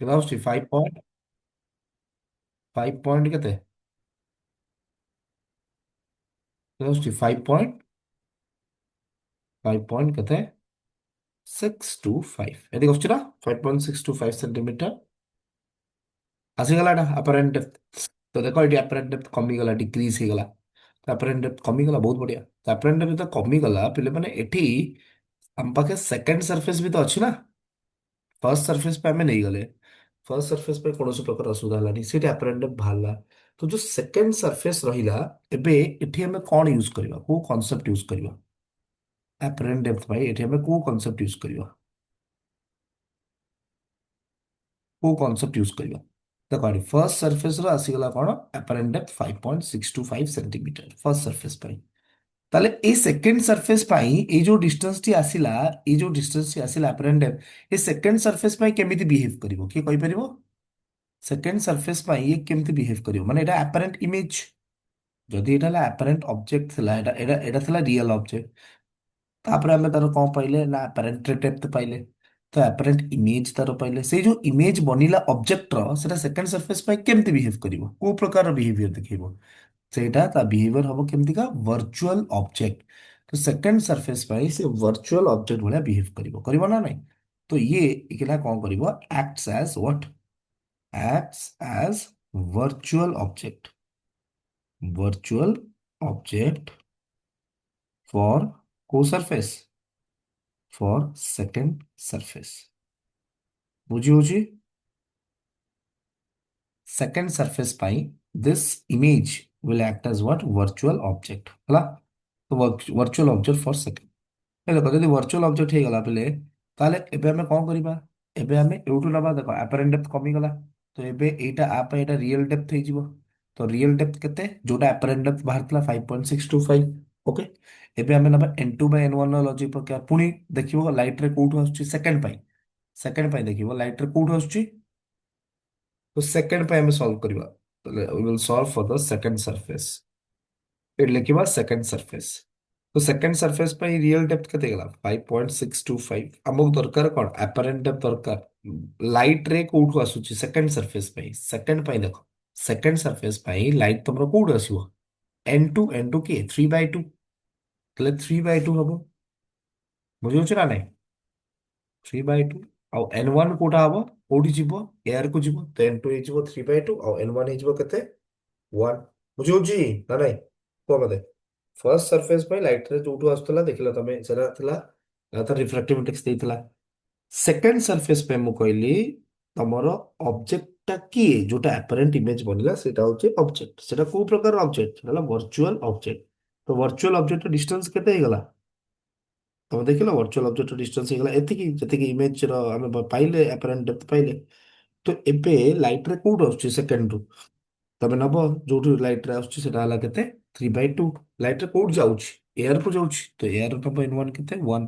କେତେ ଆସୁଛି 5 ପଏଣ୍ଟ କେତେ କେତେ ଆସୁଛି 5 ପଏଣ୍ଟ କେତେ 625 ଏତିକି ଆସୁଛି ନା 5.625 ସେଣ୍ଟିମିଟର ଆସିଗଲା ଏଟା ଆପରେଣ୍ଟ ଡେପ୍ଥ। ତ ଦେଖ ଏଠି ଆପରେଣ୍ଟ ଡେପ୍ଥ କମିଗଲା ଡିକ୍ରିଜ ହେଇଗଲା। ତ ଆପରେଣ୍ଟ ଡେପ୍ଥ କମିଗଲା ବହୁତ ବଢିଆ। ତ ଆପରେଣ୍ଟ ଡେପ୍ଥ ଯେତେବେଳେ କମିଗଲା ପିଲାମାନେ ଏଠି ଆମ ପାଖେ ସେକେଣ୍ଡ ସରଫେସ ବି ତ ଅଛି ନା। ଫର୍ଷ୍ଟ ସରଫେସ ପାଇଁ ଆମେ ନେଇଗଲେ ଫର୍ଷ୍ଟ ସରଫେସ ପାଇଁ କୌଣସି ପ୍ରକାର ଅସୁବିଧା ହେଲାନି ସେଠି ଆପରେଣ୍ଟ ଡେପ୍ଥ ବାହାରିଲା। ତ ଯୋଉ ସେକେଣ୍ଡ ସରଫେସ ରହିଲା ଏବେ ଏଠି ଆମେ କଣ ୟୁଜ କରିବା କୋଉ କନସେପ୍ଟ ୟୁଜ କରିବା ଆପରେଣ୍ଟ ଡେପ୍ଥ ପାଇଁ ଏଠି ଆମେ କୋଉ କନସେପ୍ଟ ୟୁଜ କରିବା କୋଉ କନସେପ୍ଟ ୟୁଜ କରିବା ଦେଖ ଏଠି ଫର୍ଷ୍ଟ ସରଫେସ ର ଆସିଗଲା କଣ ଆପରେଣ୍ଟ ଡେପ୍ଥ 5.625 ସେଣ୍ଟିମିଟର ଫର୍ଷ୍ଟ ସରଫେସ ପାଇଁ। ତାହେଲେ ଏଇ ସେକେଣ୍ଡ ସରଫେସ ପାଇଁ ଏଇ ଯୋଉ ଡିଷ୍ଟାନ୍ସ ଟି ଆସିଲା ଏଇ ଯୋଉ ଡିଷ୍ଟାନ୍ସ ଟି ଆସିଲା ଆପରେଣ୍ଟ ଡେପ୍ଥ ଏ ସେକେଣ୍ଡ ସରଫେସ ପାଇଁ କେମିତି ବିହେଭ କରିବ କିଏ କହିପାରିବ? ସେକେଣ୍ଡ ସରଫେସ ପାଇଁ ଇଏ କେମିତି ବିହେଭ କରିବ ମାନେ ଏଇଟା ଆପରେଣ୍ଟ ଇମେଜ। ଯଦି ଏଇଟା ହେଲା ଆପରେଣ୍ଟ ଅବଜେକ୍ଟ ଥିଲା ଏଇଟା ଥିଲା ରିଅଲ ଅବଜେକ୍ଟ। ତାପରେ ଆମେ ତାର କଣ ପାଇଲେ ନା ଆପରେଣ୍ଟ ଡେପ୍ଥ ପାଇଲେ। ତ ଆପରେଣ୍ଟ ଇମେଜ ତାର ପାଇଲେ ସେଇ ଯୋଉ ଇମେଜ ବନିଲା ଅବଜେକ୍ଟର ସେଟା ସେକେଣ୍ଡ ସରଫେସ ପାଇଁ କେମିତି ବିହେଭ କରିବ କୋଉ ପ୍ରକାର ବିହେଭିୟର ଦେଖେଇବ ସେଇଟା ତା ବିହେଭିୟର ହବ କେମିତିକା ଭର୍ଚୁଆଲ ଅବଜେକ୍ଟ। ତ ସେକେଣ୍ଡ ସରଫେସ ପାଇଁ ସେ ଭର୍ଚୁଆଲ ଅବଜେକ୍ଟ ଭଳିଆ ବିହେଭ କରିବ ନା ନାଇଁ? ତ ଇଏ ଏଇକିନା କଣ କରିବ acts as what acts as virtual object virtual object for କୋଉ surface for second surface ବୁଝି ହଉଛି? ସେକେଣ୍ଡ ସରଫେସ ପାଇଁ this image will act as what virtual object ହେଲା। ତ virtual object for second ଦେଖ ଯଦି ଭର୍ଚୁଆଲ ଅବଜେକ୍ଟ ହେଇଗଲା ବେଲେ ତାହେଲେ ଏବେ ଆମେ କଣ କରିବା ଏବେ ଆମେ ଏଉଠୁ ନବା ଦେଖ ଆପରେଣ୍ଟ ଡେପ୍ଥ କମିଗଲା। ତ ଏବେ ଏଇଟା ଆ ପାଇଁ ଏଇଟା ରିଏଲ ଡେପ୍ଥ ହେଇଯିବ। ତ ରିଏଲ ଡେପ୍ଥ କେତେ ଯୋଉଟା ଆପରେଣ୍ଟ ଡେପ୍ଥ ବାହାରିଥିଲା 5.625 ଓକେ। ଏବେ ଆମେ ନବା n2/n1 ର ଲଜିକ ପକେଇବା ପୁଣି ଦେଖିବ ଲାଇଟ ରେ କୋଉଠୁ ଆସୁଛି ସେକେଣ୍ଡ ପାଇଁ ଦେଖିବ ଲାଇଟ ରେ କୋଉଠୁ ଆସୁଛି। ତ ସେକେଣ୍ଡ ପାଇଁ ଆମେ ସଲ୍ଭ କରିବା ତାହେଲେ we will solve for the second surface ଏଠି ଲେଖିବା ସେକେଣ୍ଡ ସରଫେସ। ତ ସେକେଣ୍ଡ ସରଫେସ ପାଇଁ ରିଅଲ ଡେପ୍ଥ କେତେ ହେଇଗଲା 5.625 ଆମକୁ ଦରକାର କଣ ଆପରେଣ୍ଟ ଡେପ୍ଥ ଦରକାର। ଲାଇଟ ରେ କୋଉଠୁ ଆସୁଛି ସେକେଣ୍ଡ ସରଫେସ ପାଇଁ ସେକେଣ୍ଡ ପାଇଁ ଦେଖ ସେକେଣ୍ଡ ସରଫେସ ପାଇଁ ଲାଇଟ ତମର କୋଉଠୁ ଆସିବ n2 କିଏ 3/2 ତାହେଲେ 3/2 ହବ ବୁଝିପାରୁଛ ନା ନାଇଁ 3/2 ଆଉ n1 କୋଉଟା ହବ କୋଉଠି ଯିବ ଏୟାର କୁ ଯିବ ତ n2 ହେଇଯିବ 3/2 ଆଉ n1 ହେଇଯିବ କେତେ 1 ବୁଝିହଉଛି ନା ନାଇଁ କୁହ ମତେ। ଫର୍ଷ୍ଟ ସରଫେସ ପାଇଁ ଲାଇଟ ରେ ଯୋଉଠୁ ଆସୁଥିଲା ଦେଖିଲ ତମେ ସେଟା ଥିଲା ତାର ରିଫ୍ରାକ୍ଟିଭ ଇଣ୍ଡେକ୍ସ ଦେଇଥିଲା। ସେକେଣ୍ଡ ସରଫେସ ପାଇଁ ମୁଁ କହିଲି ତମର ଅବଜେକ୍ଟ ଟା କିଏ ଯୋଉଟା ଆପରେଣ୍ଟ ଇମେଜ ବନିଲା ସେଇଟା ହଉଛି ଅବଜେକ୍ଟ ସେଟା କୋଉ ପ୍ରକାର ଅବଜେକ୍ଟ ହେଲା ଭର୍ଚୁଆଲ ଅବଜେକ୍ଟ। ତ ଭର୍ଚୁଆଲ ଅବଜେକ୍ଟ ଡିଷ୍ଟାନ୍ସ କେତେ ହେଇଗଲା ତମେ ଦେଖିଲ ଭର୍ଚୁଆଲ ଅବଜେକ୍ଟ ଡିଷ୍ଟାନ୍ସ ହେଇଗଲା ଏତିକି ଯେତିକି ଇମେଜ ର ଆମେ ପାଇଲେ ଆପରେଣ୍ଟ ଡେପ୍ଥ ପାଇଲେ। ତ ଏବେ ଲାଇଟ ରେ କୋଉଠୁ ଆସୁଛି ସେକେଣ୍ଡ ରୁ ତମେ ନବ ଯୋଉଠୁ ଲାଇଟ ରେ ଆସୁଛି ସେଟା ହେଲା କେତେ 3/2 ଲାଇଟ ରେ କୋଉଠି ଯାଉଛି ଏୟାର କୁ ଯାଉଛି ତ ଏୟାର ନବ n1 କେତେ 1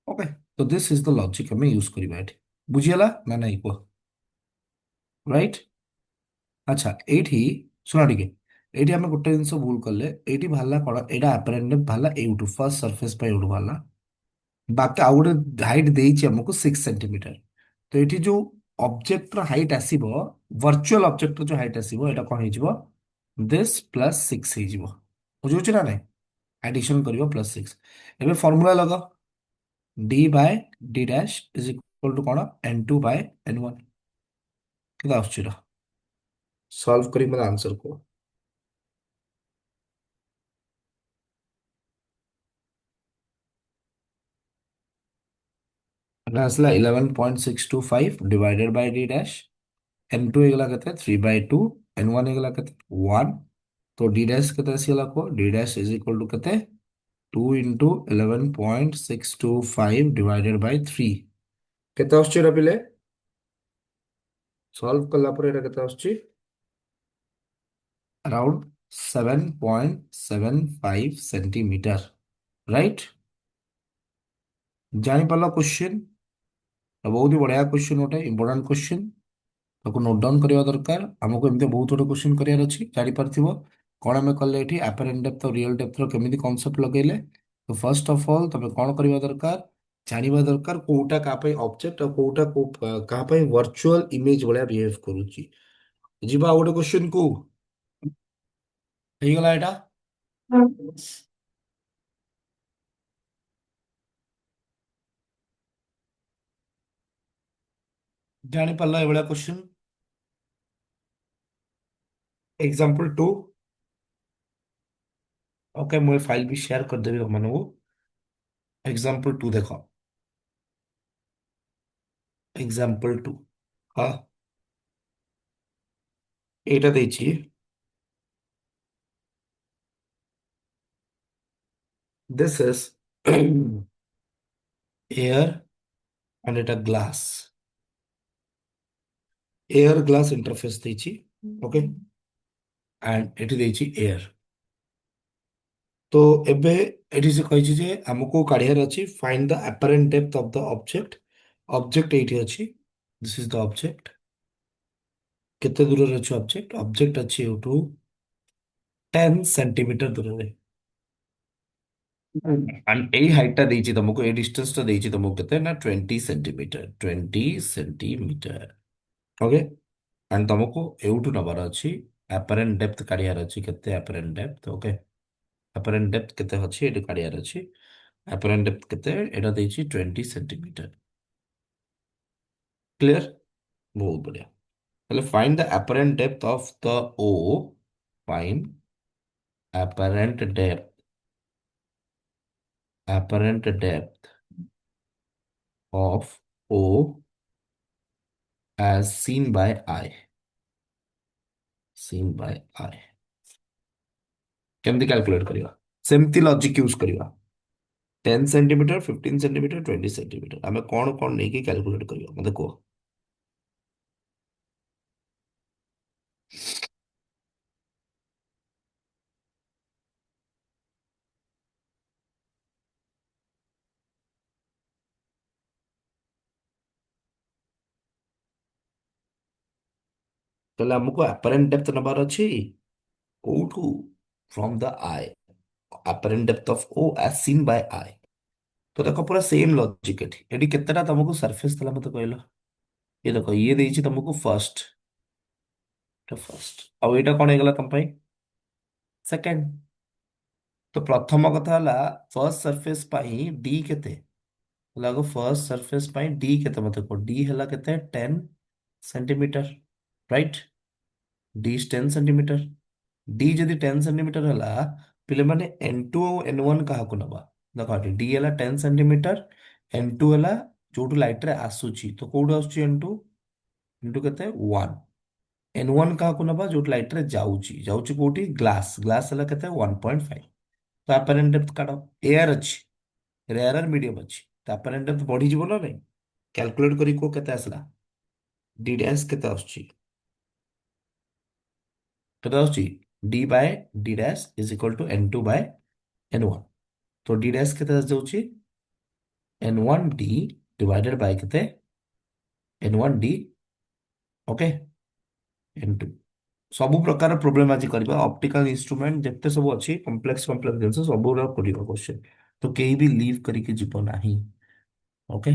ଓକେ। ତ ଦିସ୍ ଇଜ ଦ ଲଜିକ ଆମେ ୟୁଜ କରିବା ଏଠି ବୁଝିଗଲା ନା ନାଇଁ କୁହ ରାଇଟ। ଆଚ୍ଛା ଏଇଠି ଶୁଣ ଟିକେ ଏଇଠି ଆମେ ଗୋଟେ ଜିନିଷ ଭୁଲ କଲେ ଏଇଠି ବାହାରିଲା କଣ ଏଇଟା ଆପରେଣ୍ଟ ବାହାରିଲା ଏଇଠୁ ଫର୍ଷ୍ଟ ସରଫେସ ପାଇଁ ଏଇଠୁ ବାହାରିଲା। ବାକି ଆଉ ଗୋଟେ ହାଇଟ୍ ଦେଇଛି ଆମକୁ 6 ସେଣ୍ଟିମିଟର। ତ ଏଇଠି ଯୋଉ ଅବଜେକ୍ଟର ହାଇଟ୍ ଆସିବ ଭର୍ଚୁଆଲ ଅବଜେକ୍ଟର ଯୋଉ ହାଇଟ୍ ଆସିବ ଏଇଟା କଣ ହେଇଯିବ ଦିସ୍ +6 ହେଇଯିବ ବୁଝୁଛି ନା ନାଇଁ ଆଡିସନ କରିବ +6। ଏବେ ଫର୍ମୁଲା ଲଗାଅ d/d' କଣ n2/n1 କେତେ ଆସୁଛି ଏଟା ସଲ୍ଭ କରି ମୋତେ ଆନ୍ସର କୁହ। ଏଟା ଆସିଲା 11.625 ଡିଭାଇଡେଡ ବାଇ d' n2 ହେଇଗଲା କେତେ 3/2 n1 ହେଇଗଲା କେତେ 1 तो डी डैश କେତେ ଆସିଗଲା କୁହ d dash is equal to କେତେ 2 into 11.625 divided by 3 କେତେ ଆସୁଛି ଏଟା ପିଲେ ସଲ୍ଭ କଲା ପରେ ଏଟା କେତେ ଆସୁଛି around 7.75 ସେଣ୍ଟିମିଟର ରାଇଟ୍। ଜାଣିପାରିଲ କ୍ୱେଶ୍ଚିନ୍ ବହୁତ ହି ବଢିଆ କ୍ୱେଶ୍ଚିନ୍ ଗୋଟେ ଇମ୍ପୋର୍ଟାଣ୍ଟ କ୍ୱେଶ୍ଚିନ୍ ତାକୁ ନୋଟ୍ ଡାଉନ୍ କରିବା ଦରକାର ଆମକୁ ଏମିତି ବହୁତ ଗୋଟେ କ୍ୱେଶ୍ଚିନ୍ କରିବାର ଅଛି ଜାଣିପାରିଥିବ କଣ ଆମେ କଲେ ଏଠି ଆପରେଣ୍ଟ ଡେପ୍ଥ ଆଉ ରିଅଲ ଡେପ୍ଥ ର କେମିତି କନସେପ୍ଟ ଲଗେଇଲେ। ତ ଫର୍ଷ୍ଟ ଅଫ ଅଲ୍ ତମେ କଣ କରିବା ଦରକାର ଜାଣିବା ଦରକାର କୋଉଟା କାହା ପାଇଁ ଅବଜେକ୍ଟ ଆଉ କୋଉଟା କାହା ପାଇଁ ଭର୍ଚୁଆଲ ଇମେଜ ଭଳିଆ ବିହେଭ କରୁଛି। ଯିବା ଆଉ ଗୋଟେ କ୍ୱେଶ୍ଚନ କୁ। ହେଇଗଲା ଏଇଟା। ଜାଣିପାରିଲ ଏଭଳିଆ କ୍ୱେଶ୍ଚନ। Example two. ଓକେ ମୁଁ ଏ ଫାଇଲ ବି ସେୟାର କରିଦେବି ତମମାନଙ୍କୁ। ଏକ୍ସାମ୍ପଲ ଟୁ ଦେଖ। Example two. ହଁ ଏଇଟା ଦେଇଛି। ଦିସ୍ ଇଜ ଏୟାର ଆଣ୍ଡ ଏଟା ଗ୍ଲାସ। ଏୟାର ଗ୍ଲାସ ଇଣ୍ଟରଫେସ ଦେଇଛି। ଓକେ ଆଣ୍ଡ ଏଠି ଦେଇଛି ଏୟାର। ତ ଏବେ ଏଠି ସେ କହିଛି ଯେ ଆମକୁ କାଢିବାର ଅଛି find the apparent depth of the object। Object ଏଇଠି ଅଛି। This is the object. କେତେ ଦୂରରେ ଅଛି ଅବଜେକ୍ଟ? ଅବଜେକ୍ଟ ଅଛି ଏଇଠୁ 10 ସେଣ୍ଟିମିଟର ଦୂରରେ। ଆଣ୍ଡ ଏଇ ହାଇଟ ଟା ଦେଇଛି ତମକୁ, ଏଇ ଡିଷ୍ଟାନ୍ସ ଟା ଦେଇଛି ତମକୁ କେତେ ନା 20 ସେଣ୍ଟିମିଟର। 20 ସେଣ୍ଟିମିଟର। ଓକେ ଆଣ୍ଡ ତମକୁ ଏଇଠୁ ନବାର ଅଛି apparent depth କାଢିବାର ଅଛି। କେତେ apparent depth? Okay apparent depth କେତେ ଅଛି ଏଇଠି କାଢିବାର ଅଛି। apparent depth କେତେ? ଏଇଟା ଦେଇଛି 20 ସେଣ୍ଟିମିଟର। କ୍ଲିୟର? ବହୁତ ବଢିଆ। ତାହଲେ find the apparent depth of the O। find apparent depth, apparent depth of O as seen by eye। seen by eye। କେମିତି କ୍ୟାଲକୁଲେଟ କରିବା? ସେମିତି ଲଜିକ ୟୁଜ କରିବା। 10 ସେଣ୍ଟିମିଟର, 15 ସେଣ୍ଟିମିଟର, 20 ସେଣ୍ଟିମିଟର। ଆମେ କଣ କଣ ନେଇକି କ୍ୟାଲକୁଲେଟ କରିବା ମତେ କୁହ। ତାହେଲେ ଆମକୁ apparent depth ନବାର ଅଛି କୋଉଠୁ? From the eye। apparent depth of O as seen by eye। ତ ଦେଖ ପୁରା ସେମ ଲଜିକ ଏଠି। ଏଠି କେତେଟା ତମକୁ ସରଫେସ ଥିଲା ମତେ କହିଲ? ये देखो ये ଦେଇଛି ତମକୁ ଫର୍ଷ୍ଟ। ଏଟା ଫର୍ଷ୍ଟ ଆଉ ଏଇଟା କଣ ହେଇଗଲା ତମ ପାଇଁ? ସେକେଣ୍ଡ। ତ ପ୍ରଥମ କଥା ହେଲା ଫର୍ଷ୍ଟ ସରଫେସ ପାଇଁ ଡି କେତେ? ଲାଗୁ ଫର୍ଷ୍ଟ ସରଫେସ ପାଇଁ ଡି କେତେ ମତେ କୁହ। ଡି ହେଲା କେତେ? 10 centimetre. Right? D 10 centimetre. D ଯଦି 10 ସେଣ୍ଟିମିଟର ହେଲା, ପିଲାମାନେ ଏନ୍ ଟୁ ଆଉ ଏନ୍ ୱାନ୍ କାହାକୁ ନବା? ଦେଖ ଏଠି ଡି ହେଲା 10 ସେଣ୍ଟିମିଟର। ଏନ୍ ଟୁ ହେଲା ଯୋଉଠୁ ଲାଇଟରେ ଆସୁଛି। ତ କୋଉଠୁ ଆସୁଛି ଏନ୍ ଟୁ? ଏନ୍ ଟୁ କେତେ? 1। ଏନ୍ ୱାନ୍ କାହାକୁ ନବା? ଯୋଉଠି ଲାଇଟରେ ଯାଉଛି। ଯାଉଛି କୋଉଠି? ଗ୍ଲାସ। ଗ୍ଲାସ ହେଲା କେତେ? 1.5। ତ apparent depth କାଢ। ଏୟାର ଅଛି, ରେୟାର ମିଡିୟମ ଅଛି। ତ apparent depth ବଢିଯିବ ନା ନାଇଁ? କ୍ୟାଲକୁଲେଟ କରି କୁହ କେତେ ଆସିଲା। ଡି ଡ୍ୟାସ୍ କେତେ ଆସୁଛି? କେତେ ଆସୁଛି? D by D dash is equal to N two by N one. ତ ଡି ଡ୍ୟାସ୍ କେତେ ଆସିଯାଉଛି? N one D divided by କେତେ? N one D. Okay N two. ସବୁ ପ୍ରକାର ପ୍ରୋବ୍ଲେମ ଆଜି କରିବା। ଅପଟିକାଲ ଇନଷ୍ଟ୍ରୁମେଣ୍ଟ ଯେତେ ସବୁ ଅଛି କମ୍ପ୍ଲେକ୍ସ କମ୍ପ୍ଲେକ୍ସ ଜିନିଷ ସବୁର କରିବା କ୍ୱେଶ୍ଚନ। ତ କେହି ବି ଲିଭ୍ କରିକି ଯିବ ନାହିଁ। ଓକେ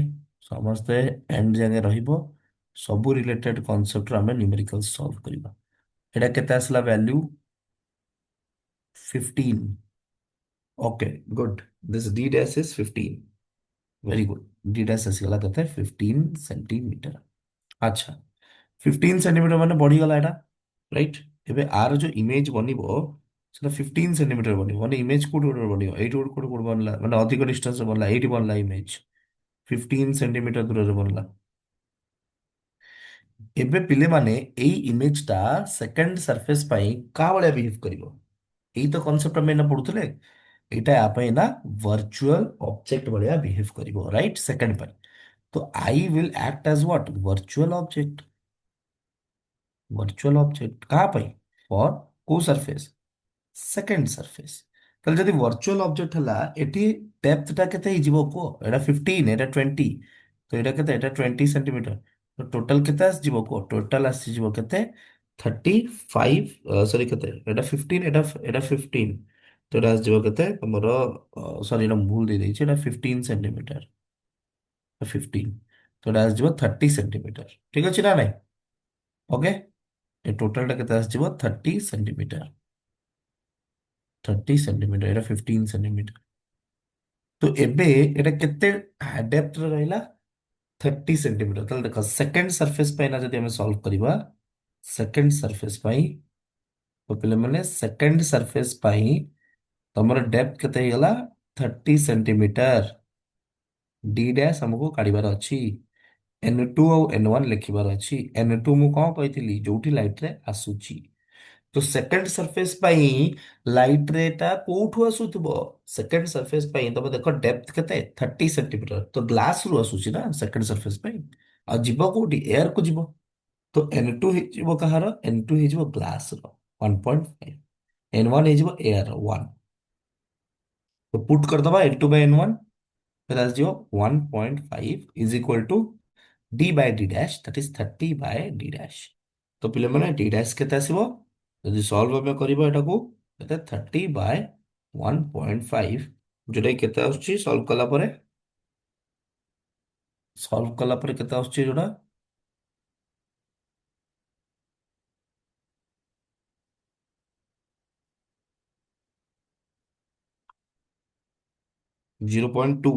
ସମସ୍ତେ ଏଣ୍ଡ ଯାକେ ରହିବ। ସବୁ ରିଲେଟେଡ କନସେପ୍ଟର ଆମେ ନ୍ୟୁମେରିକାଲ ସଲ୍ଭ କରିବା। ଏଇଟା କେତେ ଆସିଲା value? 15। Okay good. This D dash is 15। Very good. D dash ଆସିଗଲା କେତେ? 15 ସେଣ୍ଟିମିଟର। ଆଚ୍ଛା 15 ସେଣ୍ଟିମିଟର ମାନେ ବଢିଗଲା ଏଇଟା। ରାଇଟ୍? ଏବେ ଆର ଯୋଉ ଇମେଜ ବନିବ ସେଟା 15 ସେଣ୍ଟିମିଟର ବନିବ। ମାନେ ଇମେଜ କୋଉଠି ଗୋଟେ ବନିବ? ଏଇଠି ଗୋଟେ କୋଉଠି କୋଉଠି ବନିଲା, ମାନେ ଅଧିକ ଡିଷ୍ଟାନ୍ସ ବନିଲା। ଏଇଠି ବନିଲା ଇମେଜ 15 ସେଣ୍ଟିମିଟର ଦୂରରେ ବନିଲା। ଏବେ ପିଲେମାନେ ଏଇ ଇମେଜ ଟା ସେକେଣ୍ଡ ସରଫେସ ପାଇଁ କାହା ଭଳିଆ ବିହେଭ କରିବ? ଏଇ ତ କନସେପ୍ଟ ଆମେ ଏଇନା ପଢୁଥିଲେ। ଏଇଟା ୟା ପାଇଁ ନା ଭର୍ଚୁଆଲ ଅବଜେକ୍ଟ ଭଳିଆ ବିହେଭ କରିବ। ରାଇଟ୍? ସେକେଣ୍ଡ ପାଇଁ ତ ଆଇ ୱିଲ୍ ଆକ୍ଟ ଆଜ what? Virtual object. Virtual object କାହା ପାଇଁ? ଫର କୋଉ ସରଫେସ? Second surface. ତାହେଲେ ଯଦି ଭର୍ଚୁଆଲ ଅବଜେକ୍ଟ ହେଲା, ଏଠି ଡେପ୍ଥ ଟା କେତେ ହେଇଯିବ କୁହ? ଏଟା 15, ଏଟା 20। ତ ଏଟା କେତେ? ଏଟା 20 ସେଣ୍ଟିମିଟର। ତ ଟୋଟାଲ କେତେ ଆସିଯିବ କୁହ? ଟୋଟାଲ ଆସିଯିବ କେତେ? 35। ସରି କେତେ? ଏଟା 15, ଏଟା 15। ତ ଏଟା ଆସିଯିବ କେତେ ତମର? ସରି ଏଟା ମୁଁ ଭୁଲ ଦେଇଦେଇଛି। ଏଟା 15 ସେଣ୍ଟିମିଟର। 15 तो এটা আসଯିବ 30 সেন্টিমিটার ঠিক ଅଛି ନା ନାଇଁ ଓକେ ଏ ଟୋଟାଲଟା କେତେ ଆସିଯିବ 30 ସେଣ୍ଟିମିଟର 30 ସେଣ୍ଟିମିଟର ଏଇଟା 15 ସେଣ୍ଟିମିଟର ତ ଏବେ ଏଇଟା କେତେ ଡେପ୍ଥରେ ରହିଲା 30 ସେଣ୍ଟିମିଟର ତାହେଲେ ଦେଖ ସେକେଣ୍ଡ ସରଫେସ ପାଇଁ ନା ଯଦି ଆମେ ସଲ୍ଭ କରିବା ସେକେଣ୍ଡ ସରଫେସ ପାଇଁ ତ ପିଲାମାନେ ସେକେଣ୍ଡ ସରଫେସ ପାଇଁ ତମର ଡେପ୍ଥ କେତେ ହେଇଗଲା 30 ସେଣ୍ଟିମିଟର ଡି ଡ୍ୟାଶ ଆମକୁ କାଢିବାର ଅଛି N2 ଆଉ N1 ଲେଖିବାର ଅଛି N2 ମୁଁ କଣ କହିଥିଲି ଯୋଉଠି ଲାଇଟ ରେ ଆସୁଛି ତ ସେକେଣ୍ଡ ସରଫେସ ପାଇଁ ଲାଇଟ ରେ ଟା କୋଉଠୁ ଆସୁଥିବ ସେକେଣ୍ଡ ସରଫେସ ପାଇଁ ତମେ ଦେଖ ଡେପ୍ଥ କେତେ 30 ସେଣ୍ଟିମିଟର ତ ଗ୍ଲାସ ରୁ ଆସୁଛି ନା ସେକେଣ୍ଡ ସରଫେସ ପାଇଁ ଆଉ ଯିବ କୋଉଠି ଏୟାର କୁ ଯିବ ତ N2 ହେଇଯିବ କାହାର N2 ହେଇଯିବ ଗ୍ଲାସ ର 1.5 N1 ହେଇଯିବ ଏୟାର ର 1 तो पुट कर दबा N2/N1 फिर ଆସିଯିବ 1.5 is equal to d by d dash that is 30 by d dash तो ପିଲାମାନେ d डैश କେତେ ଆସିବ ଯଦି ସଲ୍ଭ ଆମେ କରିବା ଏଟାକୁ କେତେ 30 ବାय 1.5 ଯୋଉଟା କି କେତେ ଆସୁଛି ସଲ୍ଭ କଲା ପରେ କେତେ ଆସୁଛି ଯୋଉଟା 0.2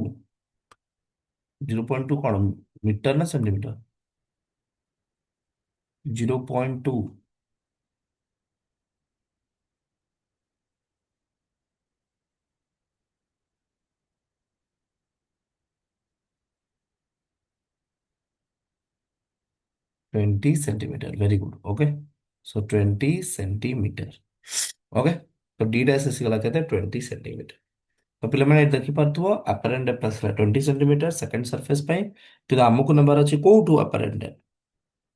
0.2 କଣ ମିଟର ନା centimetre 0.2 20 centimetre very good okay so 20 centimetre okay तो डी डैश ଆସିଗଲା କେତେ 20 ସେଣ୍ଟିମିଟର ତ ପିଲାମାନେ ଏଠି ଦେଖିପାରୁଥିବ ଆପେରେଣ୍ଟ ଡେପ୍ଥ ଆସିଲା 20 ସେଣ୍ଟିମିଟର ସେକେଣ୍ଡ ସରଫେସ ପାଇଁ କିନ୍ତୁ ଆମକୁ ନେବାର ଅଛି କୋଉଠୁ ଆପେରେଣ୍ଟ ଡେପ୍ଥ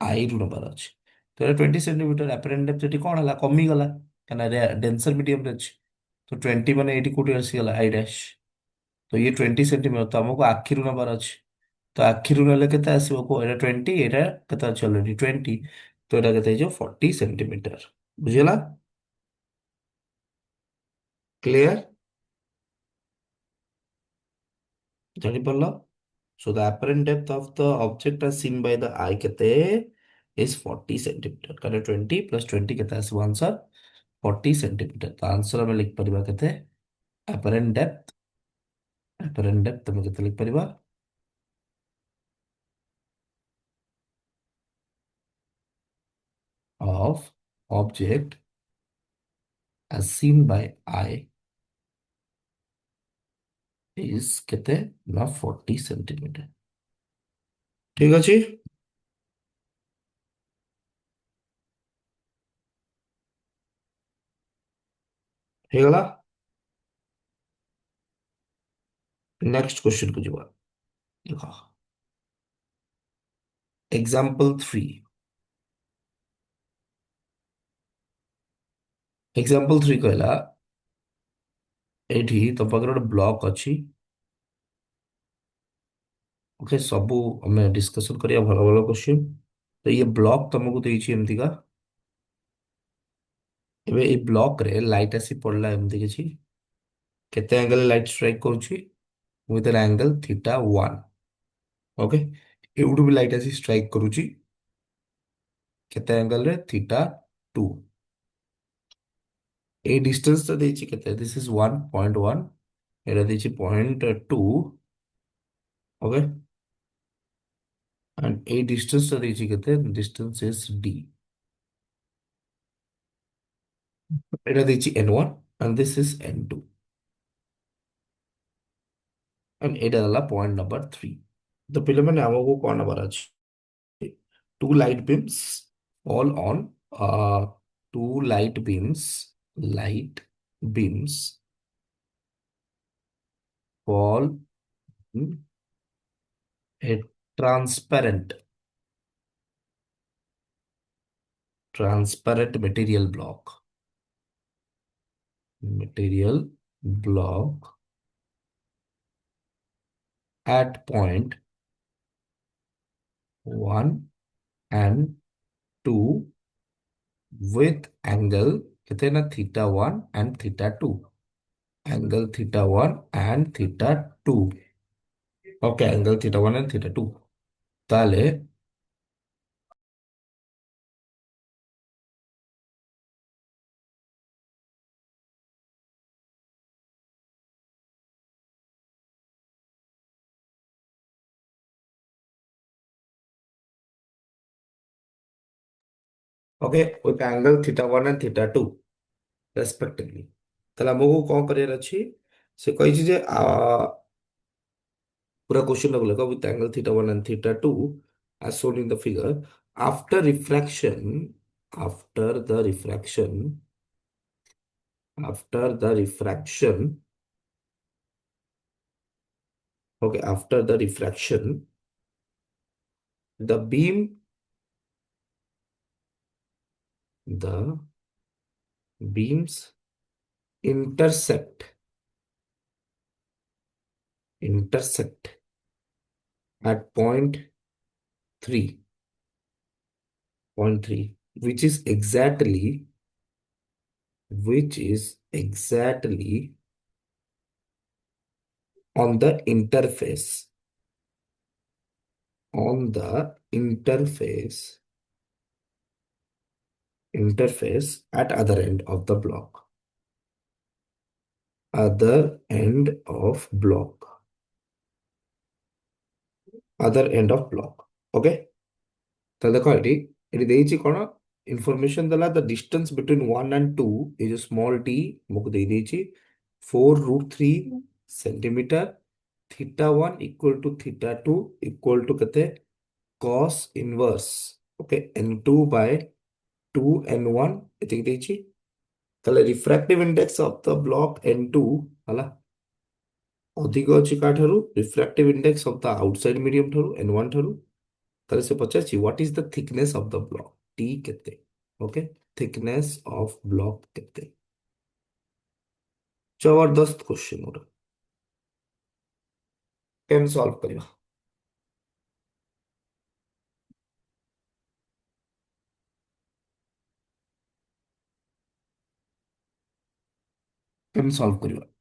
ଆଇ ରୁ ନେବାର ଅଛି ତ ଏଟା 20 ସେଣ୍ଟିମିଟର ଆପେରେଣ୍ଟ ଡେପ୍ଥ ଏଠି କଣ ହେଲା କମିଗଲା କାହିଁକିନା ଡେନ୍ସର ମିଡିୟମରେ ଅଛି ତ 20 ମାନେ ଏଇଠି କୋଉଠି ଆସିଗଲା ଆଇ ଡ୍ୟାଶ ତ ଇଏ 20 ସେଣ୍ଟିମିଟର ତ ଆମକୁ ଆଖିରୁ ନେବାର ଅଛି ତ ଆଖିରୁ ନେଲେ କେତେ ଆସିବ କୁହ ଏଇଟା 20 ଏଇଟା କେତେ ଅଛି ଅଲରେଡି 20 ତ ଏଇଟା କେତେ ହେଇଯିବ 40 ସେଣ୍ଟିମିଟର ବୁଝିଗଲା କ୍ଲିୟର ଜାଣିପାରିଲ so the apparent depth of the object as seen by the eye କେତେ is 40 ସେଣ୍ଟିମିଟର କାରଣ 20 plus 20 କେତେ ଆସିବ ଆନ୍ସର 40 ସେଣ୍ଟିମିଟର ତ ଆନ୍ସର ଆମେ ଲିଖିପାରିବା କେତେ apparent depth ତମେ କେତେ ଲିଖିପାରିବା of object as seen by eye is କେତେ ନା 40 ସେଣ୍ଟିମିଟର ଠିକ ଅଛି ହେଇଗଲା ନେକ୍ସଟ କ୍वेश्चन କୁ ଯିବା ଦେଖ एग्जाम्पल 3 एग्जाम्पल 3 कहला एठी तो पाखरे गोटे ब्लॉक अछि ओके सबू हमें डिस्कशन करिया भलो भलो क्वेश्चन तो ये ब्लॉक तुमको देछि एमती का एबे ए ब्लॉक रे लाइट आसी पड़ला एमती किछि केते एंगल लाइट स्ट्राइक करूछि with an angle theta 1 okay एउडू भी लाइट आसी स्ट्राइक करूछि केते एंगल रे थीटा 2 ए डिस्टेंस तो देछि केते दिस इज 1.1 एरा देछि 0.2 ओके एंड ए डिस्टेंस तो देछि केते डिस्टेंस इज d एटा देछि n1 and this is n2 and एटा होला पॉइंट नंबर 3 तो पिले माने हमको कोन नंबर अछि two light beams fall on two light beams fall in a transparent material block at point 1 and 2 with angle कितने ना theta 1 and theta 2 angle theta 1 and theta 2 okay angle theta one and theta two ताले okay with angle theta one and theta two respectively ताले हमको कौन career अच्छी से कही जे पूरा क्वेश्चन को लेगा with angle theta one and theta to as shown in the figure after refraction after the refraction after the refraction okay after the refraction the beam the beams intersect intersect at point 3 which is exactly on the interface at other end of the block other end of block other end of block okay তাহলে দেখো এটি ଦେଇଛି କ'ଣ information দেলা the distance between 1 and 2 is a small t মোক ଦେଇଛି 4√3 centimetre theta 1 equal to theta 2 equal to କେତେ cos inverse okay n2 by 2 n1 ଏତିକି ଦେଇଛି ତାহଲେ refractive index of the block n2 ହେଲା ଅଧିକ ଅଛି କାଠାରୁ refractive index of the outside medium ଠାରୁ n1 ଠାରୁ ତାହେଲେ ସେ ପଚାରିଛି what is the thickness of the block t କେତେ ଓକେ ଥିକନେସ୍ ଅଫ ବ୍ଲକ୍ କେତେ ଜବରଦସ୍ତ କ୍ୱେଶ୍ଚନ ଗୋଟେ କେମିତି ସଲ୍ଭ କରିବା କେମିତି ସଲ୍ଭ କରିବା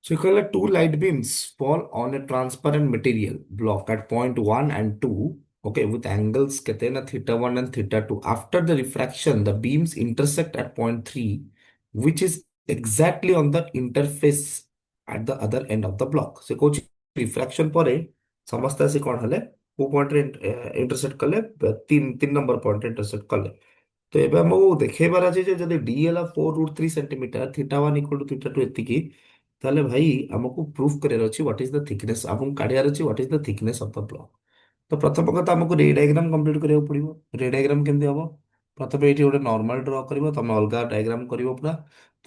So you call two light beams fall on a transparent material block at point 1 and 2, okay, with angles katena theta 1 and theta 2. After the refraction, the beams intersect at point 3, which is exactly on the interface at the other end of the block. So coach refraction ପରେ ସମସ୍ତେ ଆସି କ'ଣ ହେଲେ କୋଉ ପଏଣ୍ଟରେ ଇଣ୍ଟରସେକ୍ଟ କଲେ ତିନି number ପଏଣ୍ଟରେ ଇଣ୍ଟରସେକ୍ଟ କଲେ ତ ଏବେ ଆମକୁ ଦେଖେଇବାର ଅଛି ଯେ ଯଦି ଡି ହେଲା 4√3 centimetre theta 1 equal to theta 2 ଏତିକି ତାହେଲେ ଭାଇ ଆମକୁ ପ୍ରୁଫ୍ କରିବାର ଅଛି ହ୍ୱାଟ ଇଜ ଦ ଥିକନେସ୍ ଆମକୁ କାଢିବାର ଅଛି what is the thickness of the block ତ ପ୍ରଥମ କଥା ଆମକୁ ରେ ଡାଇଗ୍ରାମ କମ୍ପ୍ଲିଟ କରିବାକୁ ପଡିବ ରେ ଡାଇଗ୍ରାମ କେମିତି ହବ ପ୍ରଥମେ ଏଇଠି ଗୋଟେ ନର୍ମାଲ ଡ୍ର କରିବ ତମେ ଅଲଗା ଡାଇଗ୍ରାମ କରିବ ପୁରା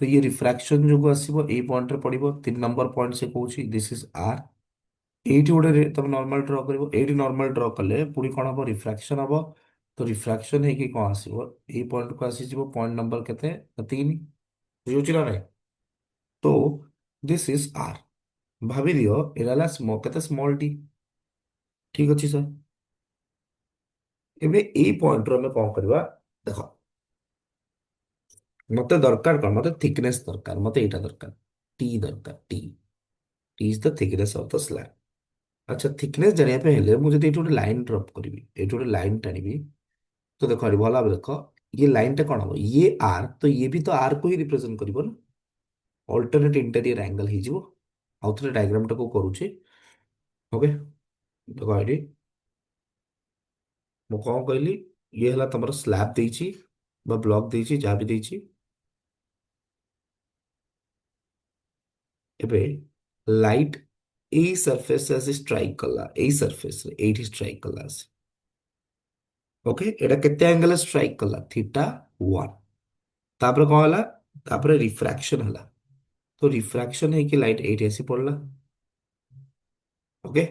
ତ ଇଏ ରିଫ୍ରାକ୍ସନ ଯୋଗୁ ଆସିବ ଏଇ ପଏଣ୍ଟରେ ପଡିବ 3 ନମ୍ବର ପଏଣ୍ଟ ସେ କହୁଛି ଦିସ୍ ଇଜ ଆର୍ ଏଇଠି ଗୋଟେ ତମେ ନର୍ମାଲ ଡ୍ର କରିବ ଏଇଠି ନର୍ମାଲ ଡ୍ର କଲେ ପୁଣି କ'ଣ ହବ ରିଫ୍ରାକ୍ସନ ହବ ତ ରିଫ୍ରାକ୍ସନ ହେଇକି କ'ଣ ଆସିବ ଏଇ ପଏଣ୍ଟକୁ ଆସିଯିବ ପଏଣ୍ଟ ନମ୍ବର କେତେ 3 ବୁଝୁଛି ନା ନାଇଁ ତ ଦିସ୍ ଇଜ ଆର୍ ଭାବି ଦିଅ ଏଇଟା ହେଲା କେତେ ସ୍ମଲ୍ ଟି ଠିକ ଅଛି ସାର୍ ଏବେ ଏଇ ପଏଣ୍ଟରୁ ଆମେ କ'ଣ କରିବା ଦେଖ ମତେ ଦରକାର କ'ଣ ମତେ ଥିକନେସ୍ ଦରକାର ମତେ ଏଇଟା ଦରକାର ଟି ଦରକାର t is the thickness of the slab ଆଚ୍ଛା ଥିକନେସ୍ ଜାଣିବା ପାଇଁ ହେଲେ ମୁଁ ଯଦି ଏଇଠି ଗୋଟେ ଲାଇନ୍ ଡ୍ରପ୍ କରିବି ଏଇଠି ଗୋଟେ ଲାଇନ୍ ଟାଣିବି ତ ଦେଖ ଏଠି ଭଲ ଭାବରେ ଦେଖ ଇଏ ଲାଇନଟା କ'ଣ ହବ ଇଏ ଆର୍ ତ ଇଏ ବି ତ ଆର୍ କୁ ହିଁ ରିପ୍ରେଜେଣ୍ଟ କରିବ ନା ଅଲ୍ଟରନେଟ୍ ଇଣ୍ଟେରିୟର ଆଙ୍ଗଲ ହେଇଯିବ ଆଉ ଥରେ ଡାଇଗ୍ରାମଟାକୁ କରୁଛି ଓକେ ଦେଖ ଏଠି ମୁଁ କ'ଣ କହିଲି ଇଏ ହେଲା ତମର ସ୍ଲାବ୍ ଦେଇଛି ବା ବ୍ଲକ୍ ଦେଇଛି ଯାହା ବି ଦେଇଛି ଏବେ ଲାଇଟ୍ ଏଇ ସରଫେସ୍ ଆସି ଷ୍ଟ୍ରାଇକ୍ କଲା ଏଇ ସରଫେସ୍ରେ ଏଇଠି ଷ୍ଟ୍ରାଇକ୍ କଲା ଆସି ଓକେ ଏଇଟା କେତେ ଆଙ୍ଗେଲ ଷ୍ଟ୍ରାଇକ୍ କଲା ଥିଟା 1 ତାପରେ କ'ଣ ହେଲା ତାପରେ ରିଫ୍ରାକ୍ସନ ହେଲା ତ ରିଫ୍ରାକ୍ସନ ହେଇକି ଲାଇଟ୍ ଏଇଠି ଆସି ପଡିଲା ଓକେ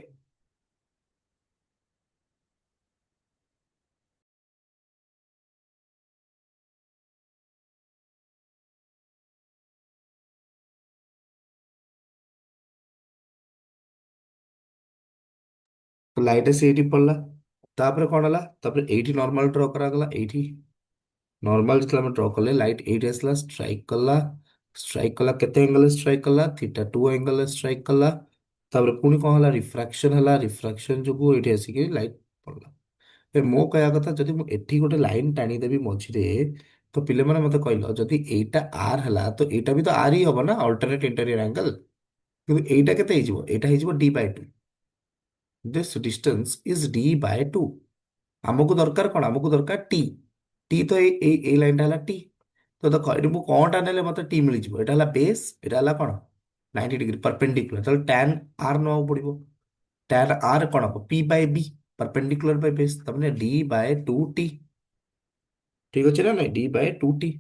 ତ ଲାଇଟ୍ ଆସି ଏଇଠି ପଡିଲା तापर कौन है तापर एटी नॉर्मल ड्रॉ करागला एटी नॉर्मल जितला हम ड्रॉ कले लाइट एटी आसला स्ट्राइक कला केते एंगल स्ट्राइक कला थीटा 2 एंगल स्ट्राइक कला तापर पुनी कौन हला रिफ्रैक्शन जो एटी आसिक लाइट पड़ला ए मो कहया कथा जदि मु एठी गोटे लाइन टाणी देबी मझिरे तो पिले माने मते कहलो जदि एटा आर हला तो एटा भी तो आर ही हबो ना अल्टरनेट इंटीरियर एंगल किंतु एटा केते हिजबो एटा हिजबो d by 2 this distance is d by 2 ଆମକୁ ଦରକାର କଣ ଆମକୁ ଦରକାର ଟି ଟି ତ ଏଇ ଲାଇନଟା ହେଲା ଟି ତ ଦେଖ ଏଠି ମୁଁ କଣଟା ନେଲେ ମତେ ଟି ମିଳିଯିବ ଏଟା ହେଲା ବେସ୍ ଏଟା ହେଲା କଣ 90 ଡିଗ୍ରୀ ପରପେଣ୍ଡିକୁଲାର ତାହେଲେ tan r ନେବାକୁ ପଡିବ tan r କଣ ହବ p by b perpendicular by base ତାମାନେ d ବାଇ 2t ଠିକ ଅଛି ନା ନାଇଁ d ବାଇ 2t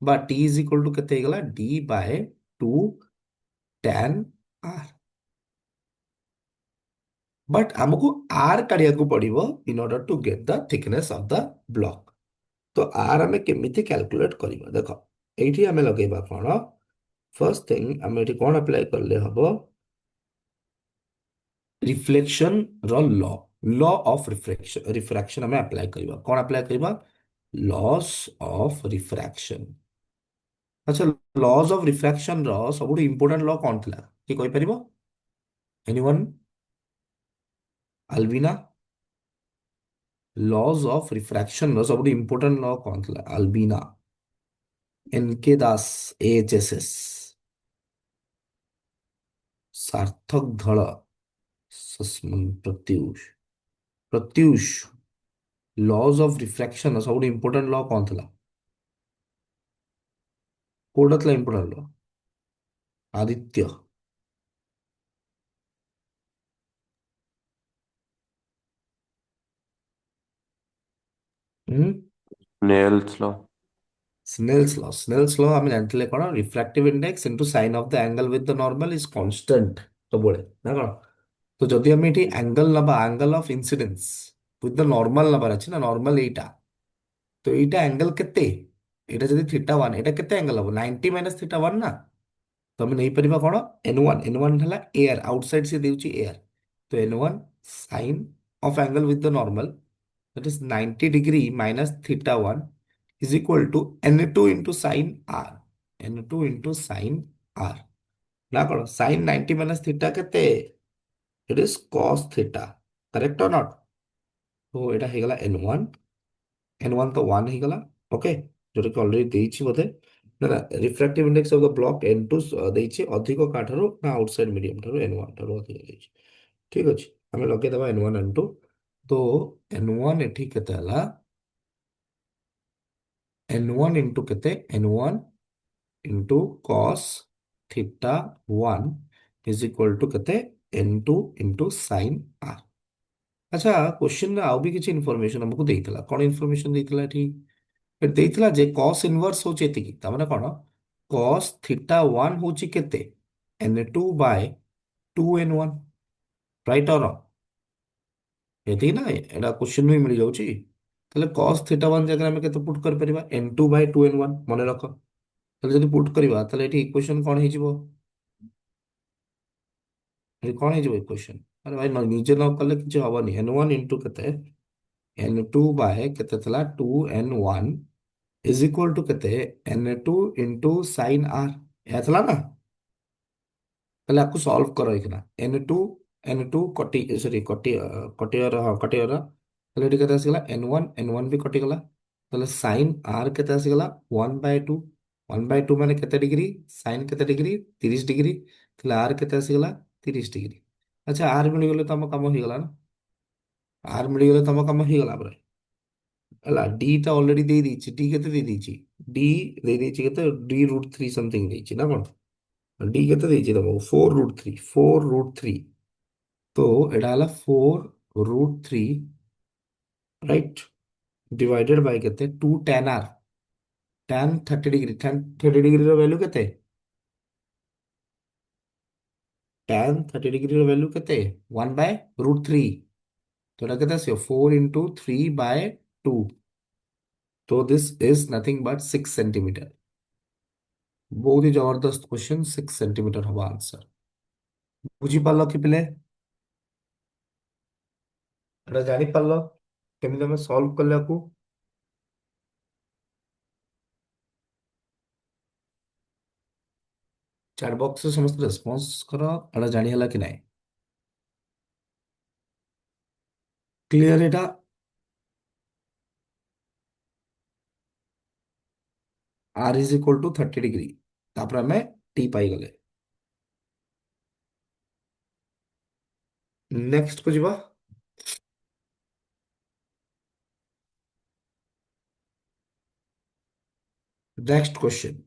বা t ଇଜ ଇକ୍ୱାଲ ଟୁ କେତେ ହେଇଗଲା d ବାଇ 2 tan r बट हमको r काढ़िया पड़िबो in order to get the thickness of the block तो आर आम केमी कैलकुलेट करवा देख ये आम लगेगा कौन फर्स्ट थिंग आम ये कौन अप्लाई कले हम reflection law law of refraction refraction आम अप्लाई करवा कौन अप्लाई करवा लॉस ऑफ रिफ्रैक्शन अच्छा लॉज ऑफ रिफ्रैक्शन सब इंपोर्टेंट लॉ कौन थी कि कोई परिबो anyone Albina laws of refraction सब इंपोर्टेंट लॉ कौन थी अल्बिना एनके दास एएचएसएस सार्थक धड़ Pratyush Pratyush laws of refraction सब इंपोर्टेंट लॉ कौन था कोटा था important law Aditya Snell's law. Snell's law आम जानते कौन refractive index into sine of the angle with the normal is constant सब ना कौन तो जदि आम ये एंगल नबा angle of incidence with the normal नबार अच्छे ना नॉर्मल एटा तो एटा एंगल केते एटा जदि थीटा 1 एटा केते एंगल हम 90 माइनस थीटा 1 ना तो आम नहीं पार कौन एन वन है एयर आउटसाइड से देउची एयर तो n one sine of angle with the normal that is 90 degree minus theta 1 is equal to n2 into sine r n2 into sine r ना कौन साइन 90 माइनस थीटा केते it is cos theta correct और not तो एटा हेगला N one तो 1 हेगला okay जोटा कि already देइछि बोधे ना ना refractive index of the block n2 देइछि अधिक काठारो ना आउटसाइड मीडियम ठारो n1 ठारो अधिक देइछि ठीक अछि हमें लगे दबा n1 n2 तो n1 एठी केते हला n1 इंटू केते n1 into cos theta 1 is equal to केते n2 इंटू साइन आर अच्छा क्वेश्चन आउ भी किसी इनफॉरमेशन हमको देइतला कोन इनफॉरमेशन देइतला एठी देइतला जे cos इनवर्स होचे एतिकी ता माने कोन cos थीटा 1 होची केते n2 बाय 2n1 राइट और एतिकी ना एटा क्वेश्चन भी मिल जाउची ताले cos थीटा 1 जगह हम केते पुट कर परिबा n2 बाय 2n1 मने रखो ताले जदि पुट करबा ताले एठी इक्वेशन कोन हे जिवो एठी कोन हे जिवो इक्वेशन अरे भाई निजे न कले किछ हबनी n1 इनटू केते n2 बाय केते थला 2n1 इज इक्वल टू केते n2 इंटू साइन आर एथला ना पहले आपको सॉल्व करो इतना एन टू कटी सॉरी कटियर हाँ कटियर ताहले एटी केते आसीगला एन वन भी कटिगला ताहले साइन आर केते आसीगला 1/2 1/2 माने केते डिग्री साइन केते डिग्री 30 डिग्री ताहले आर केते आसीगला 30 डिग्री अच्छा आर मिल गले तो हम काम हो गला ना आर मिल गले तो हम काम हो गला बरे हला डी ता ऑलरेडी दे दीची डी केते दे दीची डी दे दीची केते डी√3 समथिंग दीची ना कोन डी केते दीची तमको 4√3 तो एटा हला 4√3 राइट डिवाइडेड बाय केते 2 tan r tan 30 डिग्री रो वैल्यू केते tan 30 डिग्री रो वैल्यू केते 1/√3 तो एटा केते आसी 4 into 3/2 तो this is nothing but 6 centimetre बहुत ही जबरदस्त क्वेश्चन 6 सेंटीमीटर हवा आंसर बुझी पाल कि पिले ଏଟା ଜାଣିପାରିଲ କେମିତି ଆମେ ସଲ୍ଭ କଲେ? ଚାଟ ବକ୍ସରେ ସମସ୍ତେ ରେସ୍ପନ୍ସ କର, ଏଟା ଜାଣି ହେଲା କି ନାହିଁ? କ୍ଲିୟର ଏଟା? R is equal to 30 degree, तापर आमे टी पाइगले। नेक्स्ट को जीवा। Next question,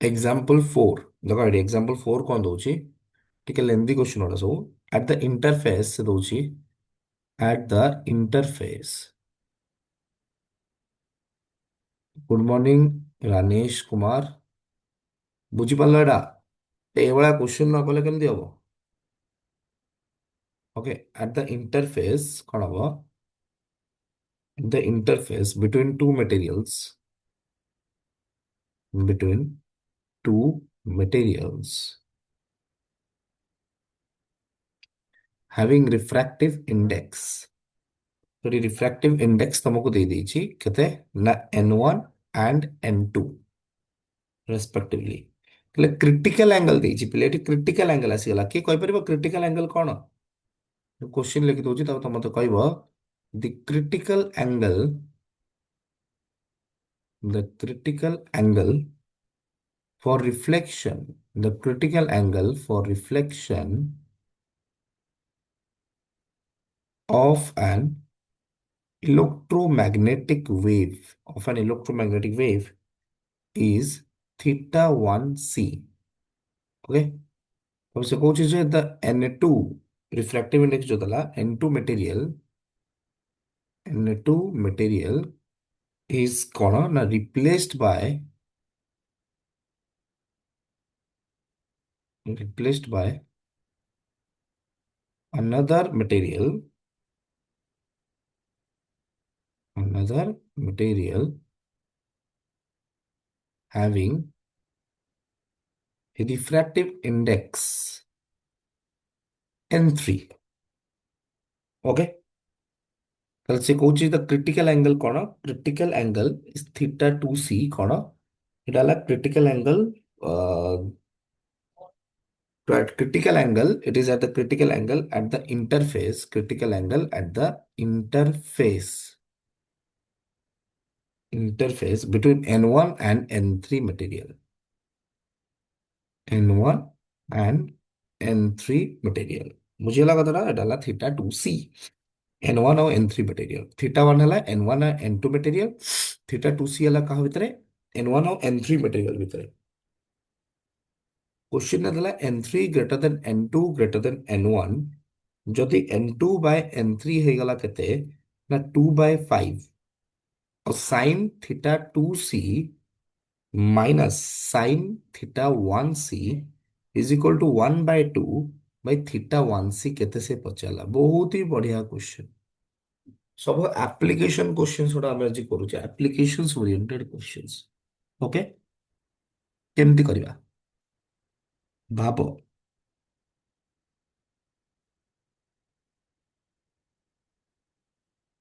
example 4। देखो एटी एग्जांपल 4 कौन दोची, ठीक है, लेंदी क्वेश्चन वाला सब। एट द इंटरफेस से दोची, at the interface. Good morning Ranesh Kumar, बुझी पारलो एटा? ए वाला क्वेश्चन ना कले केमदी हबो? ओके, एट द इंटरफेस कौन हबो? The interface between two materials, between two materials having refractive index। तो रिफ्रैक्टिव इंडेक्स तुमको दे दीची कहते ना n1 and n2 रेस्पेक्टिवली। એટલે क्रिटिकल एंगल ଦେଇଛି ପିଲେ, ଏଠି କ୍ରିଟିକାଲ एंगल ଆସିଗଲା। କିଏ କହିପାରିବ କ୍ରିଟିକାଲ एंगल କଣ? क्वेश्चन लिखि ଦଉଛି, ତାପରେ ତମେ ମତେ କହିବ ଦି critical for reflection, the critical angle for reflection of an electromagnetic wave is theta 1 c। Okay, अब से कौन चीज है? द n2 रिफ्रैक्टिव इंडेक्स जो था n2 मटेरियल is कौन ना replaced by another material, having a diffractive index n3। Okay, তাহলে সে কହୁଛି ଦ କ୍ରିଟିକାଲ एंगल କଣ? Critical angle is theta 2c କଣ? এটা ହେଲା critical angle. critical angle, it is at the critical angle at the interface, critical angle at the interface between n1 and n3 material, n1 and n3 material। मुझे लगा था ना डाला theta 2c, n1 और n3 material. Theta 1 है n1 और n2 material, theta 2c है कहा भितरे? n1 और n3 मटेरियल भितरे। क्वेश्चन था n3 greater than n2 greater than n1, जदि n2 बाय n3 हो गला केते ना 2/5, और sine theta 2c minus sine theta 1c is equal to 1/2 by theta 1c केते से पचाला। बहुत ही बढ़िया क्वेश्चन, सब एप्लीकेशन क्वेश्चंस गुड़ा हम आज करूचे, एप्लीकेशंस ओरिएंटेड क्वेश्चंस। ओके, केमती करबा भाबो?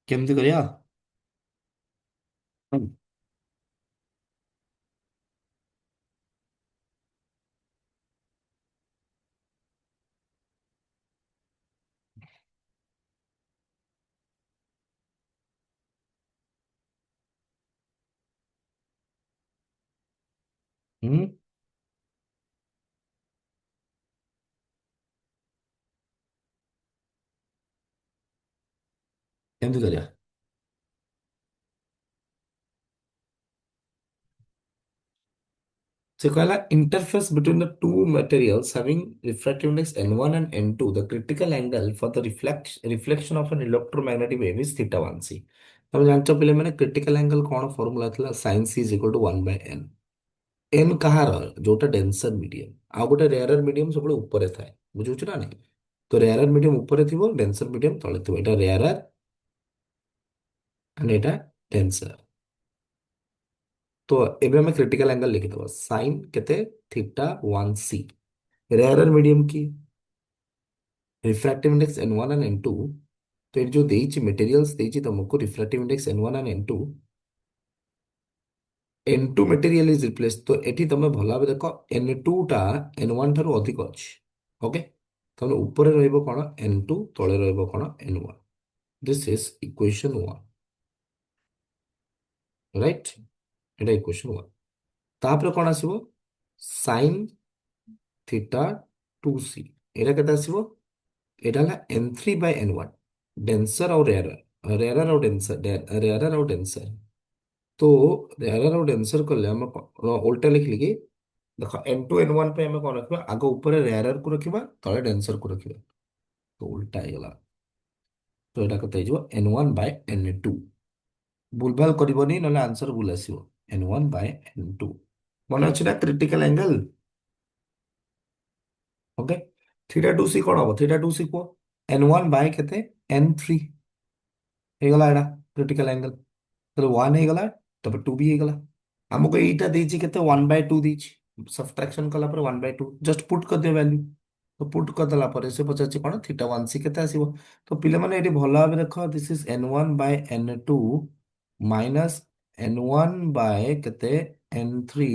केमती करिया? हम्म, केमती करिया? So, कहला interface between the two materials having refractive index n1 and n2, the critical angle for the reflection of an electromagnetic wave is theta 1c। तब जानते पिले मैंने क्रिटिकल एंगल कौन फॉर्मूला था? sin c is equal to 1/n। n कहाँ जोटा denser medium, आ गोटे rarer medium सब ऊपर थाए, बुझुछ ना नहीं? तो रेयरर मीडियम ऊपर थी, डेंसर मीडियम तले थी। এটা रेयरर एंड এটা डेंसर। तो एबे हमें क्रिटिकल एंगल लिखिदबा साइन केते थीटा 1c, रेयरर मीडियम की refractive index n1 and n2, तो ये जो देइछि मटेरियल्स देइछि तुमको refractive index n1 and n2, n2 material is replace, तो एठी तमे भला भाबे देखो n2 टा n1 ठाରୁ अधिक अछि। ओके, तमे ऊपर रहइबो कोन n2, तळे रहइबो कोन n1। This is equation 1, right? Etah equation 1। तापर कोन आसीबो, sin थीटा 2c, एटा केते आसीबो, एटा हला n3 बाय n1, डेंसर और रेयरर, रेयरर और डेंसर, रेयरर और डेंसर। तो रेयरर और डेंसर कले हम उल्टा लिखली कि देखो n2 n1 पे हमें कौन रखिबा, आगे ऊपर रेयरर को रखिबा, तळे डेंसर को रखिबा, तो उल्टा ହେଇଗଲା। तो एटा कते हो n1 बाय n2, भूलभाल करबनी नले आंसर भूल आसीबो। n1 बाय n2 मन अछि ना critical angle. Okay, theta 2c कोन हो, थीटा 2c को n1 बाय केते n3 ହେଇଗଲା, एटा क्रिटिकल एंगल। तो 1 ହେଇଗଲା, तब 2 भी ହେଇଗଲା। हमको एटा देछि केते 1/2 देछि, सब्ट्रैक्शन कला पर 1/2 जस्ट पुट कर दियो वैल्यू। तो पुट कर देला पर से पचाछि कोन थीटा 1c केते आसीबो। तो पिले माने एटी भला भाबे देखो, this is n1 by n2 minus n1 by केते n3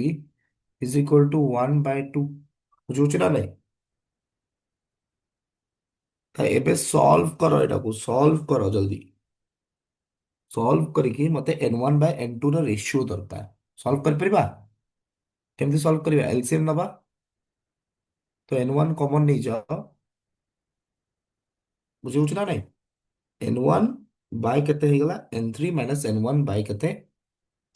इज इक्वल टू 1/2, बुझुछि ना नहीं? तो एबे सॉल्व करो, एटा को सॉल्व करो जल्दी। सॉल्व करिकी मते n1 बाय n2 ର रेशियो दरकार। सॉल्व कर परिबा? केमती सॉल्व करिबा, एलसीएम नबा। तो n1 कॉमन नहीं जाओ, बुझे ना नहीं? n1 बाय केते ହେଇଗଲା n3 माइनस n1 बाय केते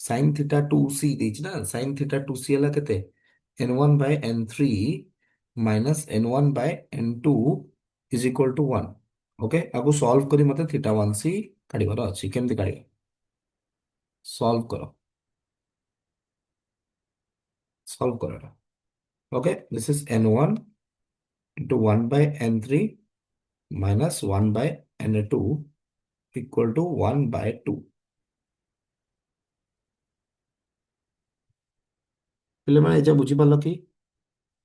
sin थीटा 2c ଦେଇଛି ନା, sin थीटा 2c ହେଲା କେତେ n1 by n3 minus n1 by n2 is equal to 1। Okay, आगु सॉल्व करी मते थीटा 1c काढिबार अछि। केमती काढिबा, सॉल्व करो, सॉल्व करो। Okay, this is n1 into 1 by n3 minus 1 by n2 equal to 1 by 2। ପିଲେ ମାନେ ଏजा ବୁଝି ପାରିଲ କି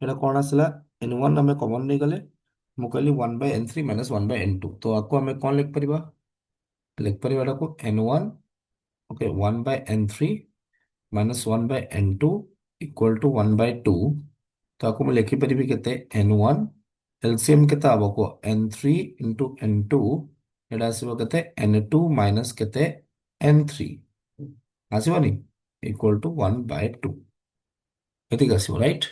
ଏଟା କଣ ଆସିଲା? n1 ଆମେ କମନ ନେଇ ଗଲେ, ମୁଁ କହିଲି 1 by n3 minus 1 by n2, ତ ଆକୁ ଆମେ କଣ ଲେଖିପାରିବା? ଲେଖିପାରିବା ଏଟାକୁ n1, okay, 1 by n3 minus 1 by n2 equal to 1 by 2। ତ ଆକୁ ମୁଁ ଲେଖିପାରିବି କେତେ n1, एलसीएम केते हबो को n3 into n2, एटा आसीबो केते n2 minus केते n3, आसीबोनी, इक्वल टू 1 by 2, एतिक आसीबो, right?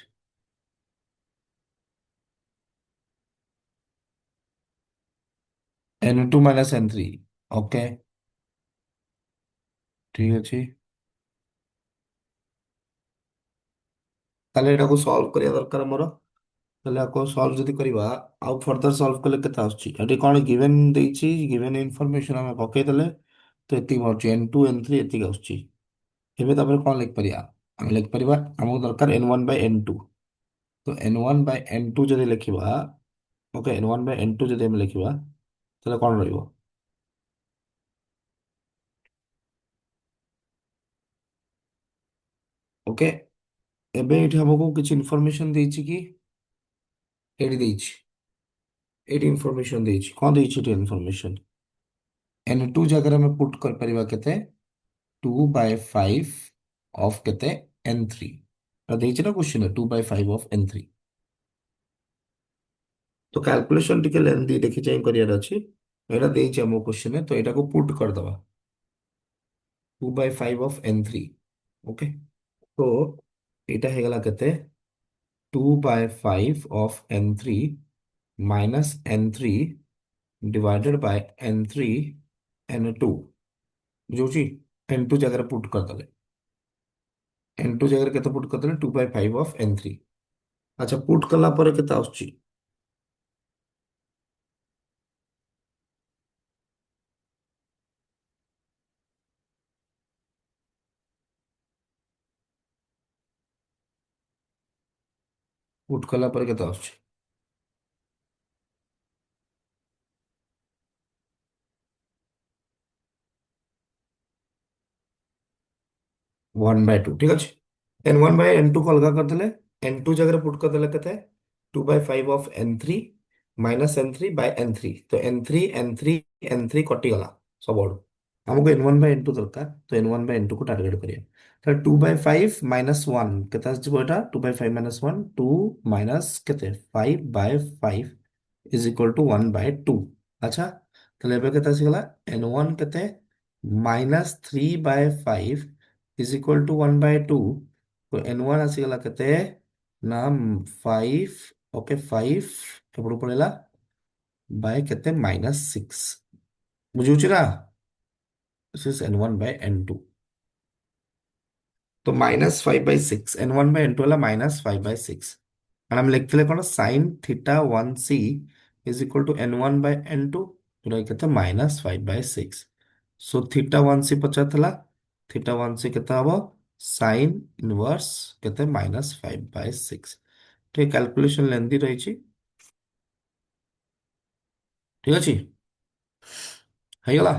n2 minus n3, okay, ठीक अछि। ताले एटाको सॉल्व करिया दरकार हमर। ताले आको सॉल्व जदि करिवा, आउ फर्दर सॉल्व कले केते आछी, एटी कोन गिवन देछि, गिवन इनफॉरमेशन हम पके देले, तो एतिक होछि n2 n3 एतिक आछी। एबे तापर कोन लिख परिया, हम लिख परिबा हमको दरकार n1 by n2। तो n1 by n2 जदि लिखिबा, ओके, n1 by n2 जदि हम लिखिबा, ताले कोन रहइबो? ओके, एबे एठी हमको किछ इनफॉरमेशन देछि कि एठी देछि, एठी इनफॉरमेशन देछि, कोन देछि एठी इनफॉरमेशन? n2 जगह में पुट कर परिबा केते 2/5 ऑफ केते n3, देछि ना क्वेश्चन 2/5 ऑफ n3। तो कैलकुलेशन टिके लेंदी देखि चाहिए करियर अछि, एटा देछि हमको क्वेश्चन, तो एटा को पुट कर दबा 2/5 ऑफ n3। ओके, तो एटा हे गला केते 2/5 of n3 minus n3 divided by n3 n2, जो जी n2 जगह पुट कर दले, n2 जगह केते पुट कर दले 2/5 ऑफ n3। अच्छा, पुट कला पर केते आछी, पुट कला पर केते आछी 1/2, ठीक अछि। n1 बाय n2 को अलगा कर देले, n2 जगह पुट कर देले केते 2/5 ऑफ n3 माइनस N3/N3, तो N3 कटिगला सब आड़ू। हमको N1/N2 दरकार, तो N1/N2 को टारगेट करिए। तो 2/5 - 1 केता आसजिबो एटा? 2/5 - 1 2 माइनस केते 5/5 इज इक्वल टू 1/2। अच्छा, তাহলে এবার কেতে আসিগলা N1 কেতে -3/5 ইজ ইকুয়াল টু 1/2। তো N1 আসিগলা কেতে না 5, ওকে 5 এপড়ু পড়েলা বাই কেতে -6। বুঝুছি না? This is N1/N2। तो -5/6 N1/N2 वाला -5/6। और हम लिखते कौन sign θ1c is equal to N1/N2, जोटा कहते हैं -5/6। सो θ1c पचार थला, θ1c केते हबो साइन इनवर्स केते -5/6। ठीक, कैलकुलेशन लेंदी रही। ठीक अच्छे, ହେଇଗଲା।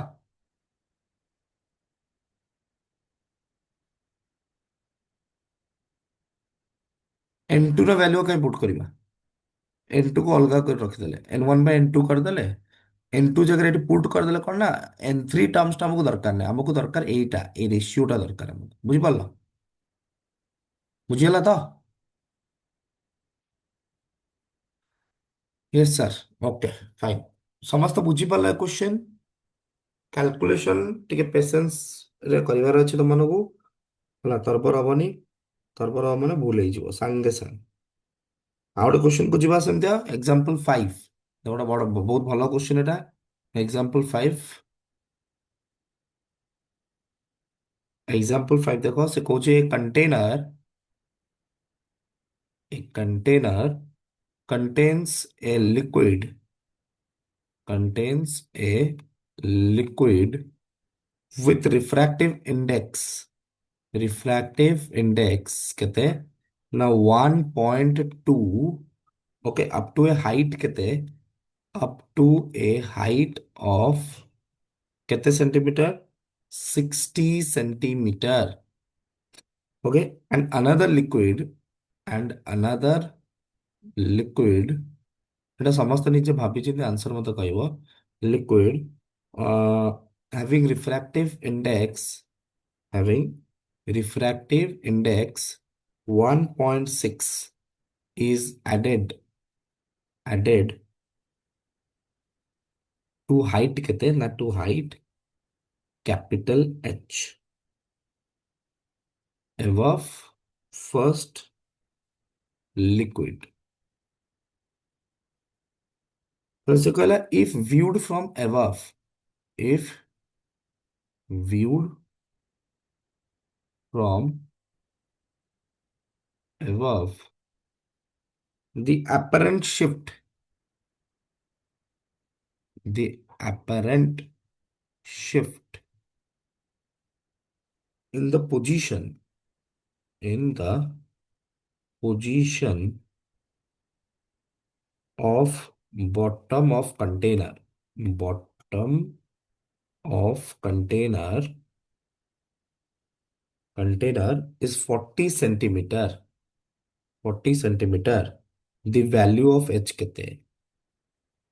N2 ର ଭ୍ୟାଲୁ କାଇଁ ପୁଟ୍ କରିବା? N2 को अलग कर रखिदेले, N1/N2 करदेले। N2 जगह एटी पुट करदेले कौन ना N3 टर्म्स टा हमको दरकार नहीं, हमको दरकार एटा ए रेशियोटा दरकार हमको। बुझी पारला? बुझीगला तो? Yes sir. Okay, fine. समस्त बुझी पारला क्वेश्चन? कैलकुलेशन टिके पेशेंस रे करिवार अछि तमनकु। हला तरबर हबनी, तरबर हबो माने भूल हे जिवो संगे संग। आ गोटे क्वेश्चन को जीवा सेमतिया एग्जांपल 5। गोटे बड़ बहुत भलो क्वेश्चन एटा। एग्जांपल 5, एग्जांपल 5 देखो से कहूचे a container contains a liquid with refractive index कहते ना 1.2, okay, up to a height कहते up to a height of कहते centimetre 60 centimetre. Okay, and another liquid এটা ସମସ୍ତେ ନିଜେ ଭାବିଚିନ୍ତି ଆନ୍ସର ମତେ କହିବ। Liquid having refractive index having refractive index 1.6 is added to height केते ना to height capital H above first liquid। तो से कहला if viewed from above the apparent shift in the position of bottom of container is 40 centimetre. the value of h केते?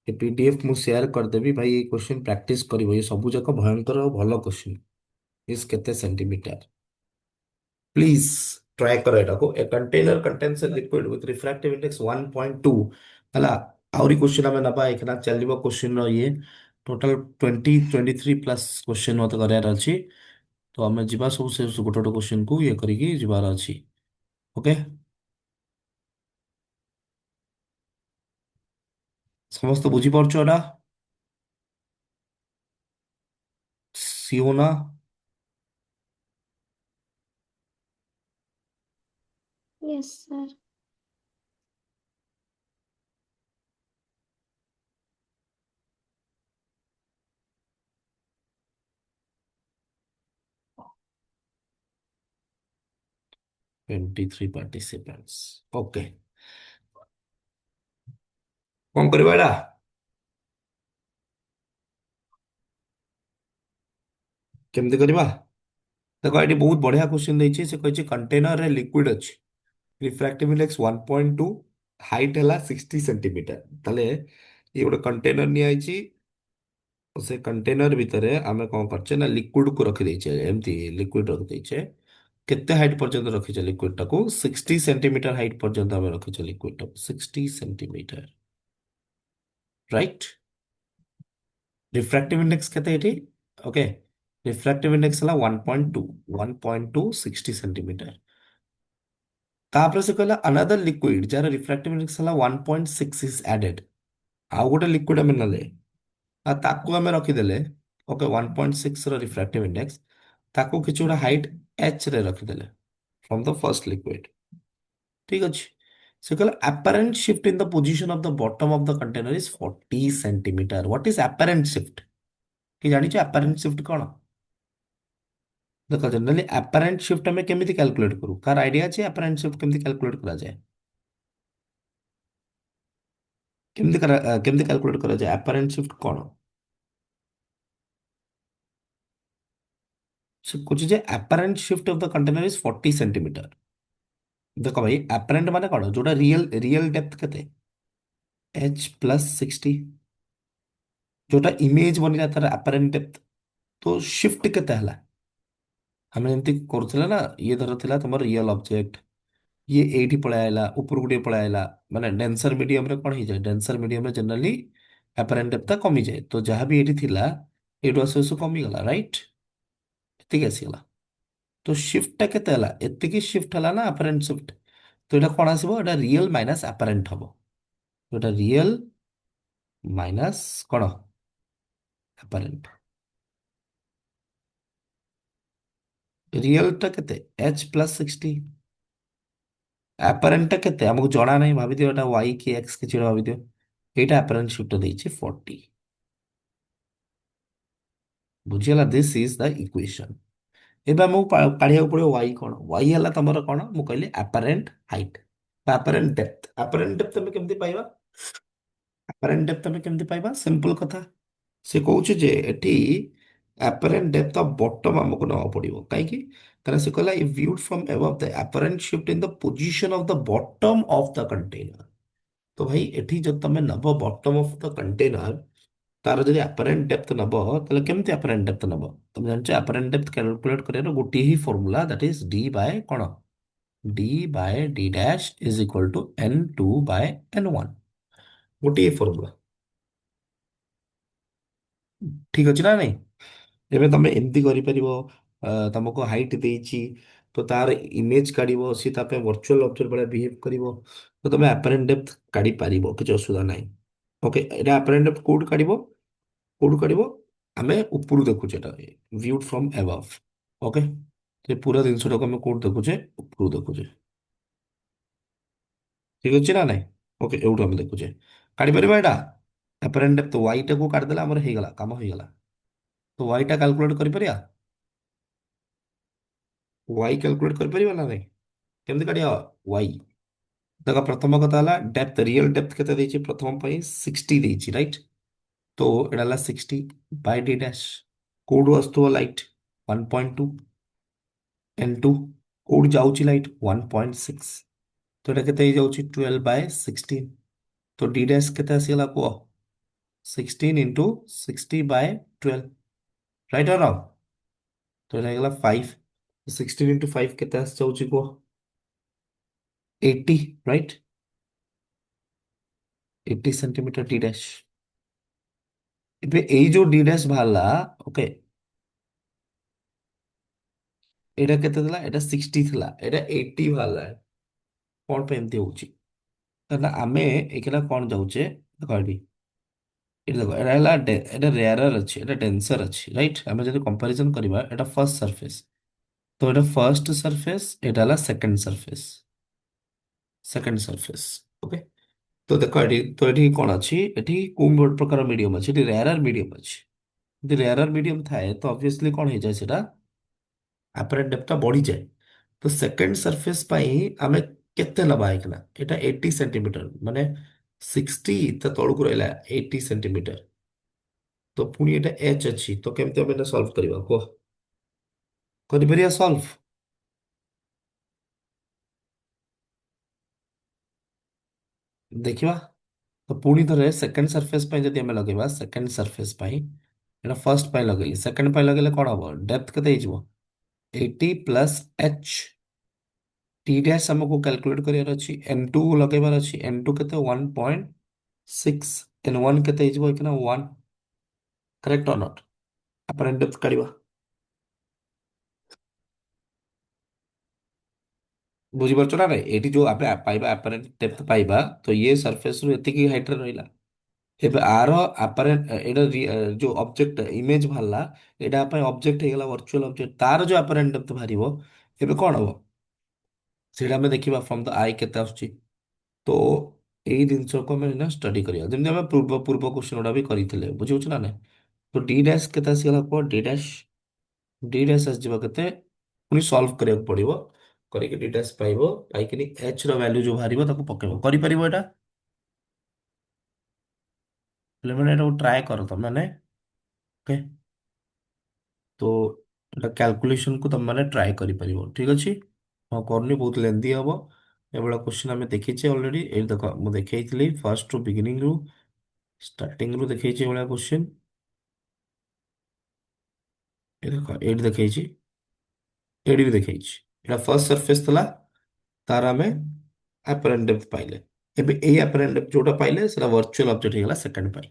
ये PDF मु share करदेवी भाई, ये क्वेश्चन प्रैक्टिस करिवो, ये सबु जाक भयंकर और भलो क्वेश्चन। इस केते सेंटीमीटर प्लीज ट्राई करो एटा को। A container contains a liquid with refractive index 1.2 हला। आउरी क्वेश्चन हमें नबा एकना चलिबो क्वेश्चन रो ये टोटल 23 प्लस क्वेश्चन मत करार अछि। तो हमें जिबा सब से गोटे गोटे क्वेश्चन को ये करिकी जिबार अछि। ओके, समस्त बुझी पारछो एटा? सियोना Yes, sir. 23 पार्टिसिपेंट्स। ओके, कौन करबा एटा? केमती करबा? देखो ये बहुत बढ़िया क्वेश्चन देछि। से कहछि कंटेनर रे लिक्विड अछि, रिफ्रैक्टिव इंडेक्स 1.2, हाइट है 60 सेंटीमीटर। ताले ये गोटे कंटेनर नियाइछि से कंटेनर भितर आमे कौन करछे ना लिक्विड को रखि देछे एमती लिक्विड रखि देछे केते हाइट पर्यंत रखिछे लिक्विड टाको 60 सेंटीमीटर हाइट पर्यंत आमे रखिछे लिक्विड टाको 60 सेंटीमीटर राइट रिफ्रैक्टिव इंडेक्स केते एठी ओके रिफ्रैक्टिव इंडेक्स हला 1.2 1.2 60 सेंटीमीटर तापर से कहला another liquid jar refractive index हला 1.6 इज एडेड आउ गोटे लिक्विड आमे नले आ ताकू आमे रखिदेले ओके 1.6 ର रिफ्रैक्टिव इंडेक्स ताकू किछि गोटे हाइट एच रे रखिदेले फ्रॉम द फर्स्ट लिक्विड ठीक अछि से कहला apparent shift in the position of the bottom of the container is 40 centimetre what is apparent shift कि जानि छ apparent shift कोन देखो जनरली apparent shift हमें केमिति कैलकुलेट करू कार आइडिया छै apparent shift केमिति कैलकुलेट करा जाय केमिति कैलकुलेट करा जाय apparent shift कोन से कुछ जे apparent shift of the container is 40 centimetre देखो भाई apparent माने कोन जोटा रियल रियल डेप्थ केते h प्लस 60 जोटा इमेज बनिला तार apparent डेप्थ तो शिफ्ट केते हला ଆମେ ଯେମିତି କରୁଥିଲେ ନା ଇଏ ଧର ଥିଲା ତମର ରିଅଲ ଅବଜେକ୍ଟ ଇଏ ଏଇଠି ପଳେଇ ଆଇଲା ଉପରକୁ ଟିକେ ପଳେଇ ଆଇଲା ମାନେ ଡେନ୍ସର ମିଡିୟମରେ କଣ ହେଇଯାଏ ଡେନ୍ସର ମିଡିୟମରେ ଜେନେରାଲି ଆପାରେଣ୍ଟ ଡେପ୍ଥ କମିଯାଏ ତ ଯାହା ବି ଏଇଠି ଥିଲା ଏଇଠୁ ଆସୁ ଆସୁ କମିଗଲା ରାଇଟ୍ ଏତିକି ଆସିଗଲା ତ ସିଫ୍ଟଟା କେତେ ହେଲା ଏତିକି ସିଫ୍ଟ ହେଲା ନା ଆପାରେଣ୍ଟ ସିଫ୍ଟ ତ ଏଇଟା କଣ ଆସିବ ଏଇଟା ରିଅଲ ମାଇନସ ଆପାରେଣ୍ଟ ହବ ଏଇଟା ରିଅଲ ମାଇନସ କଣ ଆପାରେଣ୍ଟ ରିଅଲଟା କେତେ ଏଚ୍ ପ୍ଲସ 60 ଆପରେଣ୍ଟଟା କେତେ ଆମକୁ ଜଣା ନାହିଁ ଭାବିଦିଅ ଏଟା ୱାଇ କି ଏକ୍ସ କିଛି ଗୋଟେ ଭାବିଦିଅ ଏଇଟା ଆପରେଣ୍ଟ ସିଫ୍ଟ ଦେଇଛି 40 ବୁଝିଗଲା ଦିସ୍ ଇଜ ଦ ଇକ୍ୱେସନ ଏବେ ଆମକୁ କାଢିବାକୁ ପଡିବ ୱାଇ କଣ ୱାଇ ହେଲା ତମର କଣ ମୁଁ କହିଲି ଆପରେଣ୍ଟ ହାଇଟ୍ ବା ଆପରେଣ୍ଟ ଡେପ୍ଥ ଆମେ କେମିତି ପାଇବା ଆପରେଣ୍ଟ ଡେପ୍ଥ ଆମେ କେମିତି ପାଇବା ସିମ୍ପଲ କଥା ସେ କହୁଛି ଯେ ଏଠି apparent depth of bottom ଆମକୁ ନେବାକୁ ପଡିବ କାହିଁକି କାରଣ ସେ କହିଲା if viewed from above the apparent shift in the position of the bottom of the container ତ ଭାଇ ଏଠି ଯଦି ତମେ ନବ bottom of the container ତାର ଯଦି apparent depth ନବ ତାହେଲେ କେମିତି apparent depth ନବ ତମେ ଜାଣିଛ apparent depth calculate କରିବାର ଗୋଟିଏ ହିଁ formula that is d by କଣ d by d dash is equal to n2 by n1 ଗୋଟିଏ ଫର୍ମୁଲା ଠିକ ଅଛି ନା ନାଇଁ ଏବେ ତମେ ଏମିତି କରିପାରିବ ତମକୁ ହାଇଟ୍ ଦେଇଛି ତ ତାର ଇମେଜ କାଢିବ ସିଏ ତା ପାଇଁ ଭର୍ଚୁଆଲ ଅବଜେକ୍ଟ ଭଳିଆ ବିହେଭ କରିବ ତ ତମେ ଆପରେଣ୍ଟ ଡେପ୍ଥ କାଢି ପାରିବ କିଛି ଅସୁବିଧା ନାହିଁ ଓକେ ଏଇଟା ଆପରେଣ୍ଟ ଡେପ୍ଥ କୋଉଠୁ କାଢିବ ଆମେ ଉପରୁ ଦେଖୁଛେ ଏଟା viewed from above ଓକେ ସେ ପୁରା ଜିନିଷଟାକୁ ଆମେ କୋଉଠୁ ଦେଖୁଛେ ଉପରୁ ଦେଖୁଛେ ଠିକ ଅଛି ନା ନାଇଁ ଓକେ ଏଇଠୁ ଆମେ ଦେଖୁଛେ କାଢିପାରିବା ଏଇଟା ଆପରେଣ୍ଟ ଡେପ୍ଥ ୱାଇ ଟାକୁ କାଢିଦେଲେ ଆମର ହେଇଗଲା କାମ ହେଇଗଲା ତ ୱାଇ ଟା କାଲକୁଲେଟ କରିପାରିବା ୱାଇ କ୍ୟାଲକୁଲେଟ କରିପାରିବା ନା ନାଇଁ କେମିତି କାଢିବା ୱାଇ ଦେଖ ପ୍ରଥମ କଥା ହେଲା ଡେପ୍ଥ ରିଅଲ ଡେପ୍ଥ କେତେ ଦେଇଛି ପ୍ରଥମ ପାଇଁ 60 ଦେଇଛି ରାଇଟ୍ ତ ଏଇଟା ହେଲା 60 ବାଇ ଡି ଡ୍ୟାଶ କୋଉଠୁ ଆସୁଥିବ ଲାଇଟ୍ 1.2 n2 କୋଉଠୁ ଯାଉଛି ଲାଇଟ୍ 1.6 ତ ଏଇଟା କେତେ ହେଇଯାଉଛି 12 ବାଇ 16 ତ ଡି ଡ୍ୟାଶ କେତେ ଆସିଗଲା କୁହ 16 ଇଣ୍ଟୁ 60 ବାଇ 12 ରାଇଟ୍ ଅର୍ ରଙ୍ଗ ତ ଏଇଟା ହେଇଗଲା 5 16 ଇଣ୍ଟୁ 5 କେତେ ଆସିଯାଉଛି କୁହ 80 ରାଇଟ୍ 80 ସେଣ୍ଟିମିଟର ଡି ଡ୍ୟାଶ ଏବେ ଏଇ ଯୋଉ ଡି ଡ୍ୟାଶ ବାହାରିଲା ଓକେ ଏଇଟା କେତେ ଥିଲା ଏଇଟା 60 ଥିଲା ଏଇଟା 80 ବାହାରିଲା କଣ ପାଇଁ ଏମିତି ହଉଛି କାରଣ ଆମେ ଏଇଟା କଣ ଯାଉଛେ ଦେଖ ଏଠି ଦେଖ ଏଇଟା ହେଲା ଏଇଟା ରେୟାରର ଅଛି ଏଇଟା ଡେନ୍ସର ଅଛି ରାଇଟ୍ ଆମେ ଯଦି କମ୍ପାରିଜନ କରିବା ଏଇଟା ଫର୍ଷ୍ଟ ସରଫେସ୍ ତ ଏଇଟା ଫର୍ଷ୍ଟ ସରଫେସ୍ ଏଇଟା ହେଲା ସେକେଣ୍ଡ ସରଫେସ୍ ଓକେ ତ ଦେଖ ଏଠି କଣ ଅଛି ଏଠି କୋଉ ପ୍ରକାର ମିଡିୟମ ଅଛି ଏଠି ରେୟାରର ମିଡିୟମ ଅଛି ଯଦି ରେୟାରର ମିଡିୟମ ଥାଏ ତ ଅବଭିୟସଲି କଣ ହେଇଯାଏ ସେଟା ଆପରେଣ୍ଟ ଡେପ୍ଥଟା ବଢିଯାଏ ତ ସେକେଣ୍ଡ ସରଫେସ୍ ପାଇଁ ଆମେ କେତେ ନବା ଏଇଖିନା ଏଇଟା 80 ସେଣ୍ଟିମିଟର ମାନେ 60 ତା ତଳକୁ ରହିଲା 80 ସେଣ୍ଟିମିଟର ତ ପୁଣି ଏଇଟା ଏଚ୍ ଅଛି ତ କେମିତି ଆମେ ଏଟା ସଲ୍ଭ କରିବା କୁହ କରିପାରିବା ସଲ୍ଭ ଦେଖିବା तो पुणी थे सेकेंड सरफेस जब आम लगे सेकेंड सरफेस एटा फर्स्ट लगे सेकेंड लगे कौन हम डेप्थ के 80 प्लस एच टी डैश हमको कैलकुलेट करार अच्छी एन टू लगेबार अच्छी एन टू के 1.6 एन वन के 1 करेक्ट और नॉट अपरेंट डेप्थ काढ़ा बुझीपार ना ना ये जो आप पाइबा अपरेंट डेप्थ पाइबा तो ये सरफेस रु एतिकी हाइट रे रहिला एबे आर अपरेंट एटा जो ऑब्जेक्ट इमेज बाहरला एटा ପାଇଁ ऑब्जेक्ट हेगला वर्चुअल ऑब्जेक्ट तार जो अपरेंट डेप्थ बाहरिबो एबे कोन हबो सेटा हम देखिबा फ्रॉम द आई केते आछी तो एई जिंस को हम ना स्टडी करिया जेम हम पूर्व पूर्व क्वेश्चन उडा भी करिथिले बुझिउछ ना ना तो डी डैश केते आसीगला को डी डैश आस जिबा केते पुनी सॉल्व करिया पड़िबो करिके डी डैश पाइबो पाइकिनी एच रो वैल्यू जो बाहरिबो ताको पकेबो करि परिबो एटा लेमन एटा ट्राई करो तम माने ओके तो এটা କ୍ୟାଲକୁଲେସନ କୁ ତମେ ଟ୍ରାଏ କରିପାରିବ ଠିକ ଅଛି ହଁ କରୁନି ବହୁତ ଲେନ୍ଦି ହବ ଏଭଳିଆ କ୍ୱେଶ୍ଚନ ଆମେ ଦେଖିଛେ ଅଲରେଡି ଏଇ ଦେଖ ମୁଁ ଦେଖେଇଥିଲି ଫାର୍ଷ୍ଟ ରୁ ବିଗିନିଂ ରୁ ଷ୍ଟାର୍ଟିଂ ରୁ ଦେଖେଇଛି ଏଭଳିଆ କ୍ୱେଶ୍ଚନ ଏ ଦେଖ ଏଇଠି ଦେଖେଇଛି ଏଇଠି ବି ଦେଖେଇଛି ଏଇଟା ଫାର୍ଷ୍ଟ ସରଫେସ ଥିଲା ତାର ଆମେ ଆପରେଣ୍ଟ ଡେପ୍ଥ ପାଇଲେ ଏବେ ଏଇ ଆପରେଣ୍ଟ ଡେପ୍ଥ ଯୋଉଟା ପାଇଲେ ସେଟା ଭର୍ଚୁଆଲ ଅବଜେକ୍ଟ ହେଇଗଲା ସେକେଣ୍ଡ ପାଇଁ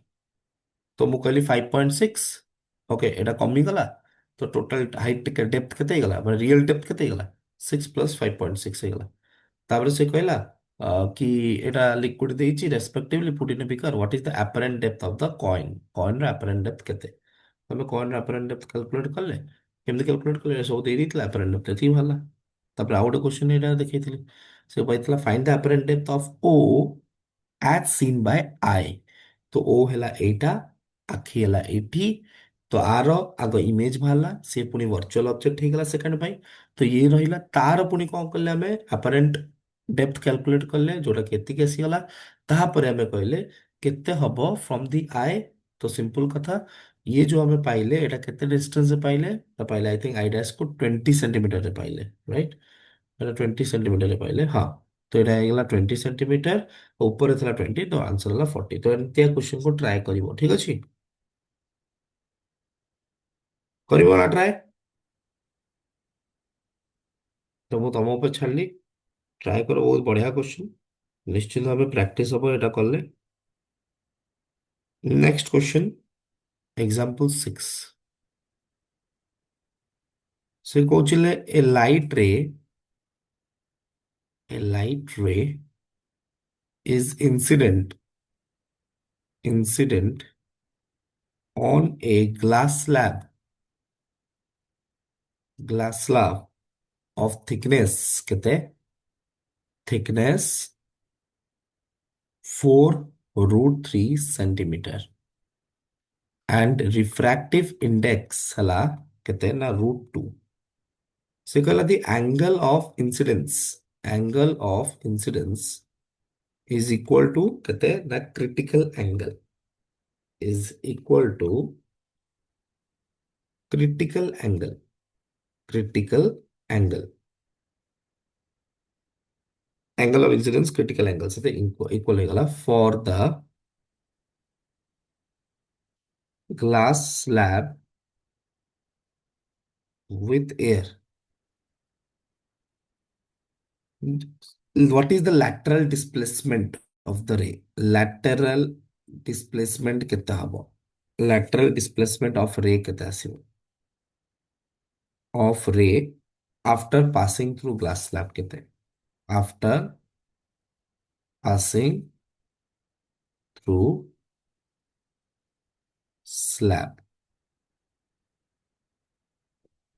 तो ମୁଁ କହିଲି 5.6 ओके ଏଟା କମିଗଲା ତ ଟୋଟାଲ ହାଇଟ୍ ଡେପ୍ଥ କେତେ ହେଇଗଲା ମାନେ ରିଏଲ ଡେପ୍ଥ କେତେ ହେଇଗଲା 6 ପ୍ଲସ୍ 5.6 ହେଇଗଲା ତାପରେ ସେ କହିଲା କି ଏଟା ଲିକ୍ୱିଡ ଦେଇଛି respectively put in beaker what is the apparent depth of the କଏନ୍ର ଆପରେଣ୍ଟ ଡେପ୍ଥ କେତେ ତମେ କଏନ୍ର ଆପରେଣ୍ଟ ଡେପ୍ଥ କ୍ୟାଲକୁଲେଟ କଲେ କେମିତି କ୍ୟାଲକୁଲେଟ କଲେ ସବୁ ଦେଇ ଦେଇଥିଲା ଆପରେଣ୍ଟ ଡେପ୍ଥ ଏତିକି ବାହାରିଲା ତାପରେ ଆଉ ଗୋଟେ କ୍ୱେଶ୍ଚନ ଏଇଟା ଦେଖେଇଥିଲି ସେ କହିଥିଲା find the apparent depth of O as seen by eye तो O ହେଲା ଏଇଟା ଆଖି ହେଲା ଏଇଠି ତ ଆର ଆଗ ଇମେଜ ବାହାରିଲା ସେ ପୁଣି ଭର୍ଚୁଆଲ ଅବଜେକ୍ଟ ହେଇଗଲା ସେକେଣ୍ଡ ପାଇଁ ତ ଇଏ ରହିଲା ତାର ପୁଣି କଣ କଲେ ଆମେ ଆପରେଣ୍ଟ ଡେପ୍ଥ କ୍ୟାଲକୁଲେଟ କଲେ ଯୋଉଟା କି ଏତିକି ଆସିଗଲା ତାପରେ ଆମେ କହିଲେ କେତେ ହବ ଫ୍ରମ ଦି ଆଇ ତ ସିମ୍ପଲ କଥା ଇଏ ଯୋଉ ଆମେ ପାଇଲେ ଏଇଟା କେତେ ଡିଷ୍ଟାନ୍ସ ପାଇଲେ ତ ପାଇଲେ ଆଇ ଥିଙ୍କ ଆଇଡାସ୍ କୁ 20 ସେଣ୍ଟିମିଟରରେ ପାଇଲେ ରାଇଟ ଏଟା 20 ସେଣ୍ଟିମିଟରରେ ପାଇଲେ ହଁ ତ ଏଇଟା ହେଇଗଲା 20 ସେଣ୍ଟିମିଟର ଉପରେ ଥିଲା 20 ତ ଆନ୍ସର ହେଲା 40 ତ ଏମିତିଆ କ୍ୱେଶ୍ଚନ କୁ ଟ୍ରାଏ କରିବ ଠିକ ଅଛି କରିବ ନା ଟ୍ରାଏ ତ ମୁଁ ତମ ଉପରେ ଛାଡିଲି ଟ୍ରାଏ କର ବହୁତ ବଢିଆ କ୍ୱେଶ୍ଚନ ନିଶ୍ଚିତ ଭାବେ ପ୍ରାକ୍ଟିସ ହବ ଏଟା କଲେ ନେକ୍ସଟ କ୍ୱେଶ୍ଚନ ଏକ୍ସାମ୍ପଲ 6 ସେ କହୁଥିଲେ a light ray is incident on a glass slab of thickness केते thickness 4√3 centimetre and refractive index हला केते ना √2 से कहला the angle of incidence is equal to कहते ना is equal to critical angle critical angle angle of incidence critical angle से equal होगा for the glass slab with air what is the lateral displacement of the ray lateral displacement केते हबो lateral displacement of ray केते आसीबो of ray after passing through glass slab केते after passing through slab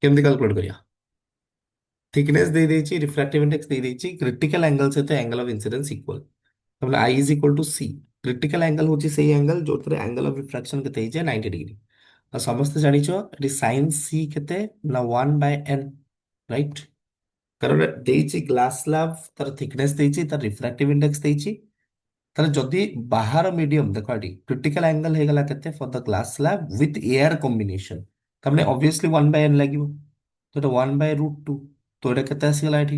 केमती calculate करिया thickness दे देची refractive index दे देची क्रिटिकल एंगल से तो एंगल ऑफ इंसिडेंस इक्वल मतलब i is equal to c critical angle होची सही एंगल जो थरे एंगल ऑफ रिफ्रैक्शन केते हिजे 90 डिग्री आ समस्त जानिछो एटी sin c केते ना 1 बाय n राइट कारण देची ग्लास स्लैब तार थिकनेस देची तार रिफ्रैक्टिव इंडेक्स देची तार जदी बाहर मीडियम देखो एटी क्रिटिकल एंगल हे गला केते for the glass slab with air combination तमने ऑब्वियसली 1 बाय n लागिवो तो एटा 1/√2 तो एटा केते आसीगला एठी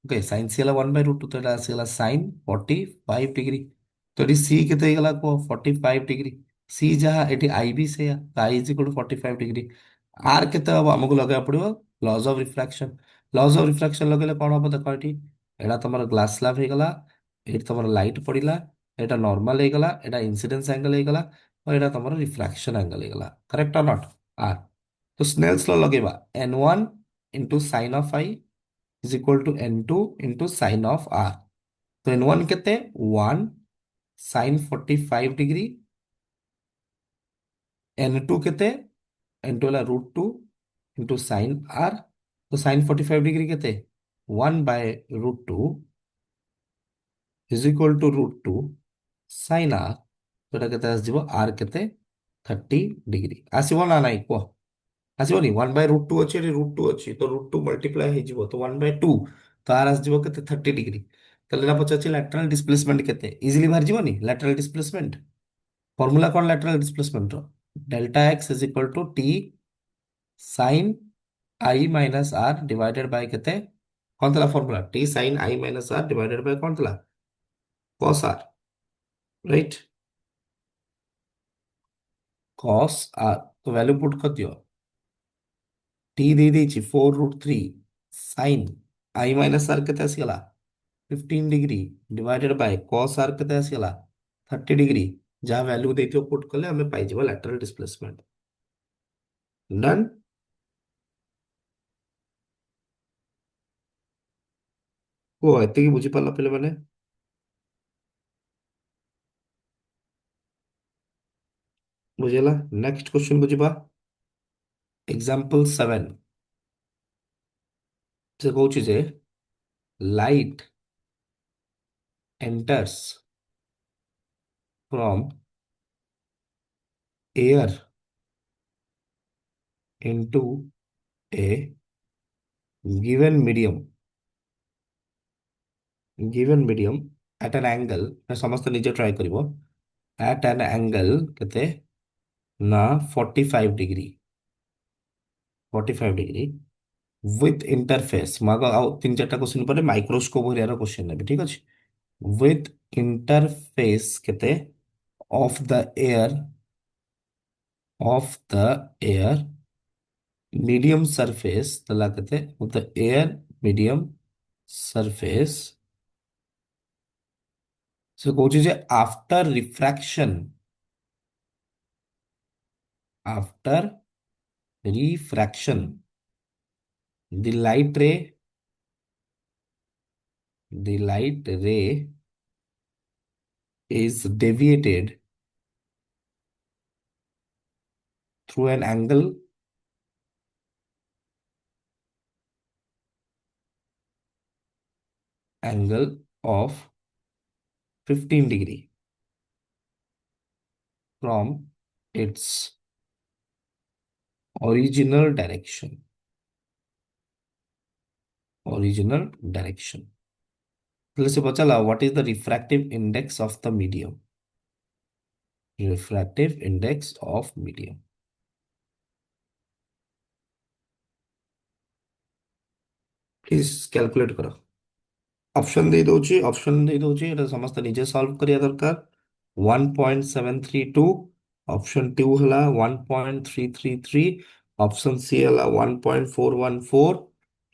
ओके sin c ହେଲା 1/√2 तो एटा आसीगला sin 45 डिग्री तो एटी सी केते ହେଇଗଲା को 45 डिग्री। सी जहाँ एटी आई भी से i is equal to 45 degree. R केते हम हमको लगा पड़िबो laws of refraction. Laws of refraction लगेले कौन हम देखो एटी एटा तमर ग्लास स्लैब ହେଇଗଲା एटी तमर लाइट पड़िला एटा नॉर्मल ହେଇଗଲା एटा इंसिडेंस एंगल ହେଇଗଲା और एटा तमर रिफ्रैक्शन एंगल ହେଇଗଲା करेक्ट और नॉट। आर तो स्नेल्स लॉ लगेबा n1 into sine of i is equal to n2 into sine of r. तो n1 केते 1 साइन 45 डिग्री n2 केते n2 वाला √2 इंटू साइन आर। तो साइन 45 डिग्री केते 1 by √2 is equal to √2 sine r. तो एटा केते आसीबो आर केते 30 डिग्री आसीबो ना नाइ को आसीबोनी 1 बाय √2 अछि रे √2 अछि तो √2 मल्टीप्लाई हे जिवो तो 1 बाय 2 तो आर आसीबो केते 30 डिग्री। ताले ना पचाछि लैटरल डिस्प्लेसमेंट केते इजीली बाहर जिवोनी लैटरल डिस्प्लेसमेंट फॉर्मूला कौन लैटरल डिस्प्लेसमेंट रो delta x is equal to t sine i minus r divided by केते कौन तला formula t sine i minus r divided by कौन तला cos r right cos r. तो वैल्यू पुट कर दियो टी दे देछि 4√3 साइन आई माइनस आर केते आसीगला 15 degree divided by cos r केते आसीगला 30 डिग्री जहाँ वैल्यू देथियो पुट कले हमें पाई जिवो लैटरल डिस्प्लेसमेंट डन। को एतिकी बुझी पाला पिले माने बुझेला नेक्स्ट क्वेश्चन बुझिबा एग्जांपल 7 से कहूची जे light enters from air into a given medium at an angle समस्त निजे ट्राई करिवो at an angle केते ना 45 डिग्री 45 डिग्री with interface मागो आउ तीन चारटा क्वेश्चन पर माइक्रोस्कोप होरियार क्वेश्चन नेबे ठीक अछि with interface केते of the air of the air medium surface तला कहते of the air medium surface so Cauchy J after refraction the light ray is deviated through an angle of 15 degree from its original direction तो से पता चला what is the refractive index of the medium refractive index of medium please calculate करो option दे दउची एटा समस्त निजे solve करिया दरकार 1.732 option 2 हला 1.333 ऑप्शन सी हला 1.414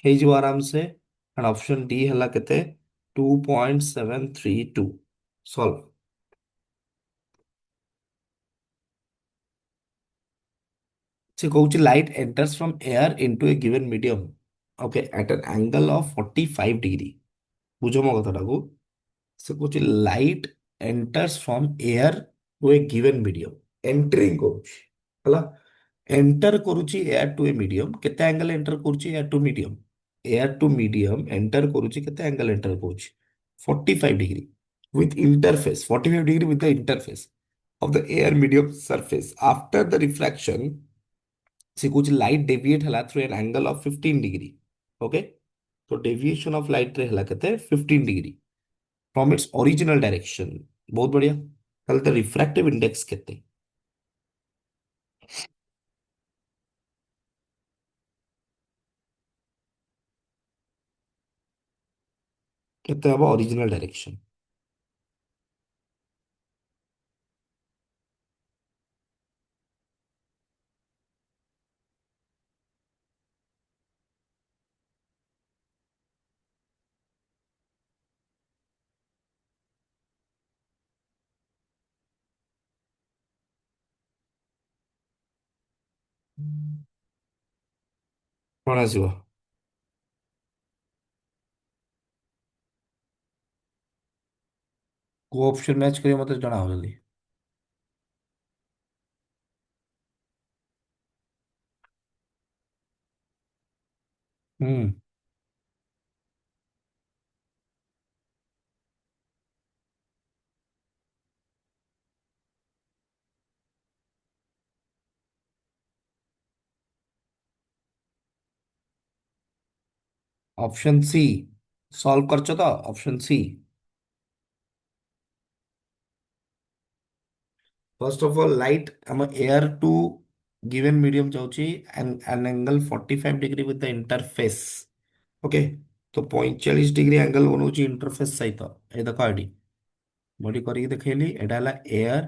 हे जो आराम से एंड ऑप्शन डी हला केते 2.732 सॉल्व से कहूची light enters from air into a given medium okay at an angle of 45 degree बुझो मो कथाटाକୁ से कुछ light enters from air to a given medium entering करूची हला एंटर करूची एयर टू ए मीडियम केते एंगल एंटर करूची एयर टू मीडियम एंटर करूची केते एंगल एंटर करूची 45 degree with interface 45 degree with the interface of the air medium surface after the refraction से कुछ लाइट डेविएट हला through an angle of 15 degree okay तो deviation of light रे हला केते 15 degree from its original direction बहुत बढ़िया ताले तो रिफ्रैक्टिव इंडेक्स केते हबो ओरिजिनल डायरेक्शन କଣ ଆସିବ? କୋଉ ଅପସନ ମ୍ୟାଚ୍ କରିବ ମତେ ଜଣାଅ ଜଲ୍ଦି। ହୁଁ। ଅପସନ ସି ସଲ୍ଭ କରିଛ ତ? Option C. First of all light ଆମ ଏୟାର ଟୁ गिवन मीडियम जाऊँगी an angle 45 degree with the interface. Okay. तो 45 डिग्री एंगल बनाऊँ इंटरफेस सहित ये देख एडी बॉडी करके देखली एटा हला एयर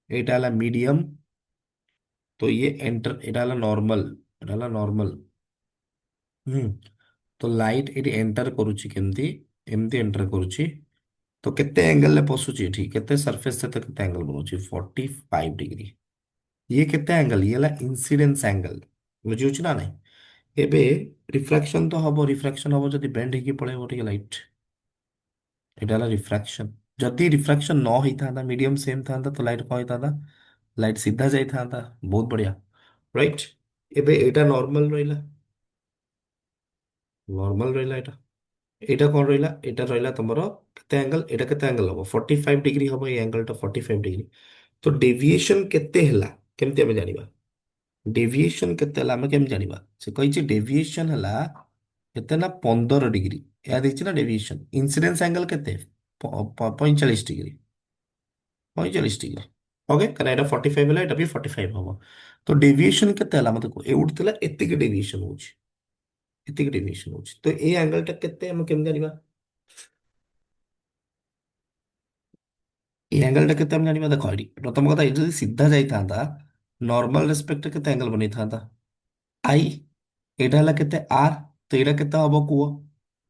एटा हला मीडियम। तो ये एंटर एटा हला नॉर्मल एटा हला नॉर्मल। हम्म। तो लाइट एटी एंटर करूची केमती एमती एंटर करूची। तो केते एंगल ले पसुची एठी केते सरफेस से केते एंगल बनउची 45 डिग्री। ये केते एंगल ये ला इंसिडेंस एंगल बुझी होची ना नहीं। एबे रिफ्रैक्शन तो हबो रिफ्रैक्शन हबो जदी बेंड हेकी पळेबो टिके लाइट एटा ला रिफ्रैक्शन। जदी रिफ्रैक्शन न होई थांदा मीडियम सेम थांदा तो लाइट कोई थांदा लाइट सीधा जाई थांदा। बहुत बढ़िया राइट। एबे एटा नॉर्मल रहिला नॉर्मल रहिला एटा एटा कोन रहिला एटा रहिला तमरो केते एंगल एटा केते एंगल हबो 45 डिग्री हबो ये एंगल टा 45 डिग्री। तो डेविएशन केते हला केमते हमें जानिबा डेविएशन केते हला हमें केम जानिबा से कहिछि डेविएशन हला केते ना 15 डिग्री या देखछि ना डेविएशन इंसिडेंस एंगल केते 45 डिग्री 45 डिग्री। ओके कारण एटा 45 हला एटा भी 45 हबो। तो डेविएशन केते हला मते को एउट थिला एतिक डेविएशन होछि एतिक डेविएशन होछि। तो ए एंगल टा केते हम केम जानिबा ये एंगल टा केते हम जानिबा देखो एडी प्रथम कथा ए जदी सीधा जाई थांदा नॉर्मल रेस्पेक्ट केते एंगल बनै थांदा आई एटा हला केते आर। तो एटा केते हबो कुओ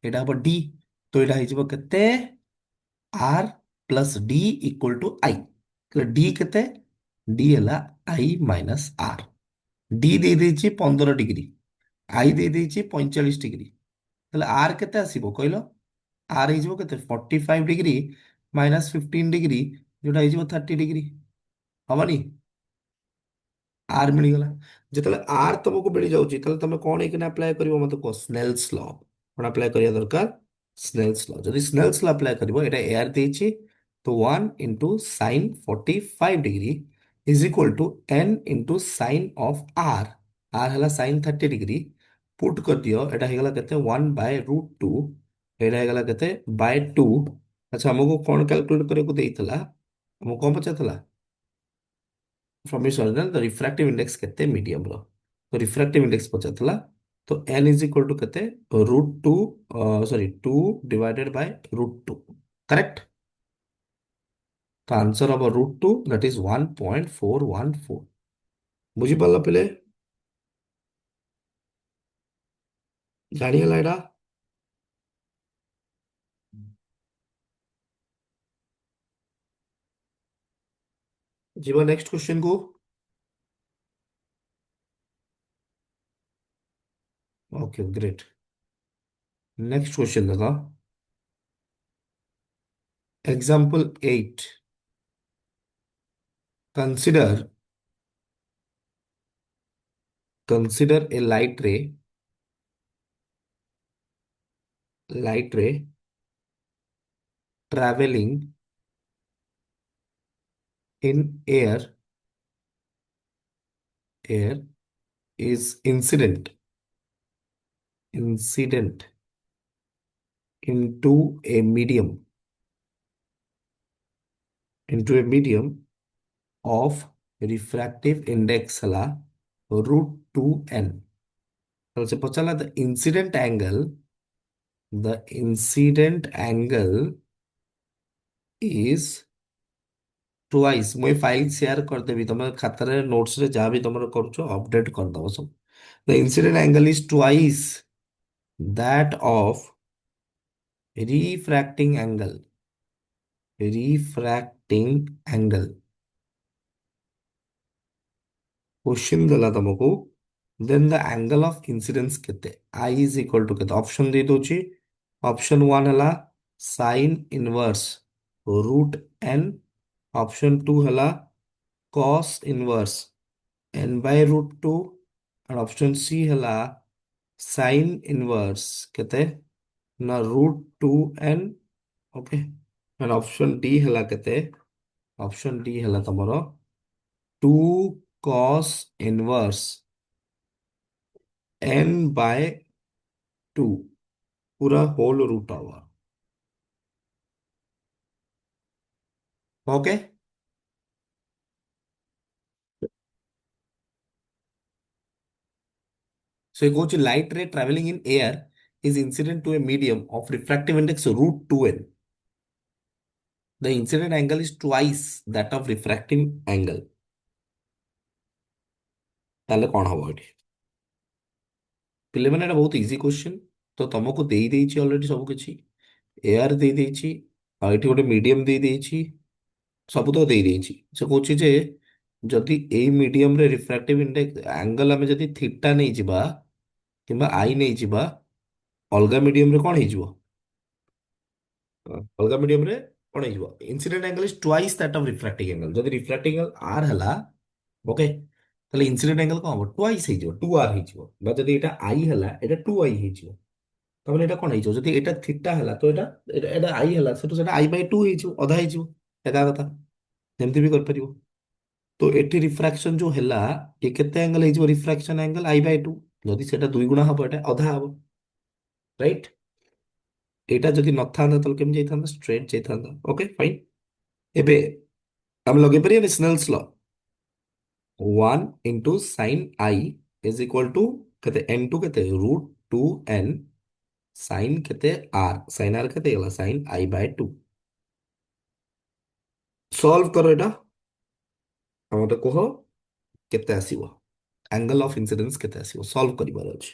एटा हबो डी। तो एटा हिजबो केते r plus d equal to i. D केते डी हला आई माइनस आर। डी दे देछि 15 डिग्री आई दे देछि 45 डिग्री। ताहले आर केते आसीबो कहलो आर हिजबो केते 45 डिग्री माइनस 15 डिग्री जोटा हिजबो 30 डिग्री हबनी। आर मिलगला जितले आर तुमको मिल जाउची तले तमे कोन एकना अप्लाई करिवो मते को स्नेल्स लॉ कोन अप्लाई करिया दरकार स्नेल्स लॉ। जदि स्नेल्स लॉ अप्लाई करिवो एटा एआर देछि तो 1 into sin 45 degree is equal to n into sin of r. R हला sin 30 डिग्री पुट कर दियो एटा हेगला केते 1 बाय रूट 2 एटा हेगला केते बाय 2। अच्छा हमको कोन कैलकुलेट करे को देइतला हमको कोन पचातला from its original the refractive index केते मीडियम रो। तो रिफ्रैक्टिव इंडेक्स पचातला तो n इज इक्वल टू केते root two sorry 2 divided by root 2 correct. तो आंसर अब रूट 2 दैट इज 1.414 बुझी पाला पहले जानिए एटा। जीवा नेक्स्ट क्वेश्चन को। Okay great. नेक्स्ट क्वेश्चन देखा example 8 consider consider a light ray traveling in air is incident into a medium of refractive index hala root 2n। तो से पचाला the incident angle is twice मुझे file share कर देबी तुम खातार notes रे जहाँ भी तुम करूचो अपडेट कर दबो सब। the incident angle is twice that of refracting angle question देला तुमको then the angle of incidence केते आई इज इक्वल टू केते ऑप्शन दे दोची ऑप्शन 1 हला sin inverse root n option 2 हला cos inverse n by root 2 और option C हला sin इनवर्स केते ना root 2n okay and option D हला केते ऑप्शन डी हला तमरो 2 cos इनवर्स n बाय 2 पूरा whole root over okay so it goes to light ray traveling in air is incident to a medium of refractive index root 2n. The incident angle is twice that of refracting angle. ତାହେଲେ କଣ ହବ ଏଠି ପିଲାମାନେ ଏଟା ବହୁତ easy question ତ ତମକୁ ଦେଇ ଦେଇଛି ଅଲରେଡି ସବୁ କିଛି ଏଆର ଦେଇ ଦେଇଛି ଆଉ ଏଠି ଗୋଟେ ମିଡିୟମ ଦେଇ ଦେଇଛି ସବୁ ତ ଦେଇ ଦେଇଛି ସେ କହୁଛି ଯେ ଯଦି ଏଇ ମିଡିୟମରେ ରିଫ୍ରାକ୍ଟିଭ ଇଣ୍ଡେକ୍ସ ଆଙ୍ଗଲ ଆମେ ଯଦି ଥିଟା ନେଇଯିବା କିମ୍ବା ଆଇ ନେଇଯିବା ଅଲଗା ମିଡିୟମରେ କଣ ହେଇଯିବ ଅଲଗା ମିଡିୟମରେ କଣ ହେଇଯିବ incident angle is twice that of refracting angle ଯଦି ରିଫ୍ରାକ୍ଟିଂ ଆଙ୍ଗଲ ଆର ହେଲା ଓକେ ତାହେଲେ ଇନସିଡେଣ୍ଟ ଆଙ୍ଗଲ କଣ ହବ ଟ୍ୱାଇସ୍ ହେଇଯିବ 2r ହେଇଯିବ ବା ଯଦି ଏଇଟା ଆଇ ହେଲା ଏଇଟା 2i ହେଇଯିବ ତାହେଲେ ଏଇଟା କଣ ହେଇଯିବ ଯଦି ଏଇଟା ଥିଟା ହେଲା ତ ଏଇଟା ଏଇଟା ଏଇଟା ଆଇ ହେଲା ସେଠୁ ସେଟା ଆଇ ବାଇ 2 ହେଇଯିବ ଅଧା ହେଇଯିବ ଏକା କଥା ଏମିତି ବି କରିପାରିବ ତ ଏଠି ରିଫ୍ରାକ୍ସନ ଯୋଉ ହେଲା ଏ କେତେ ଆଙ୍ଗଲ ହେଇଯିବ ରିଫ୍ରାକ୍ସନ ଆଙ୍ଗଲ ଆଇ ବାଇ 2 ଯଦି ସେଟା ଦୁଇ ଗୁଣା ହବ ଏଟା ଅଧା ହବ ରାଇଟ୍ ଏଇଟା ଯଦି ନଥାନ୍ତା ତାହେଲେ କେମିତି ଯାଇଥାନ୍ତା ଷ୍ଟ୍ରେଟ୍ ଯାଇଥାନ୍ତା ଓକେ ଫାଇନ୍ ଏବେ ଆମେ ଲଗେଇ ପାରିବାନି Snell's law 1 into sine i is equal to केते n टू केते रूट 2n साइन केते r साइन r केते गला साइन i बाय 2 सॉल्व करो एटा हमते कह केते आसीबो एंगल ऑफ इंसिडेंस केते आसीबो सॉल्व करिबार अछि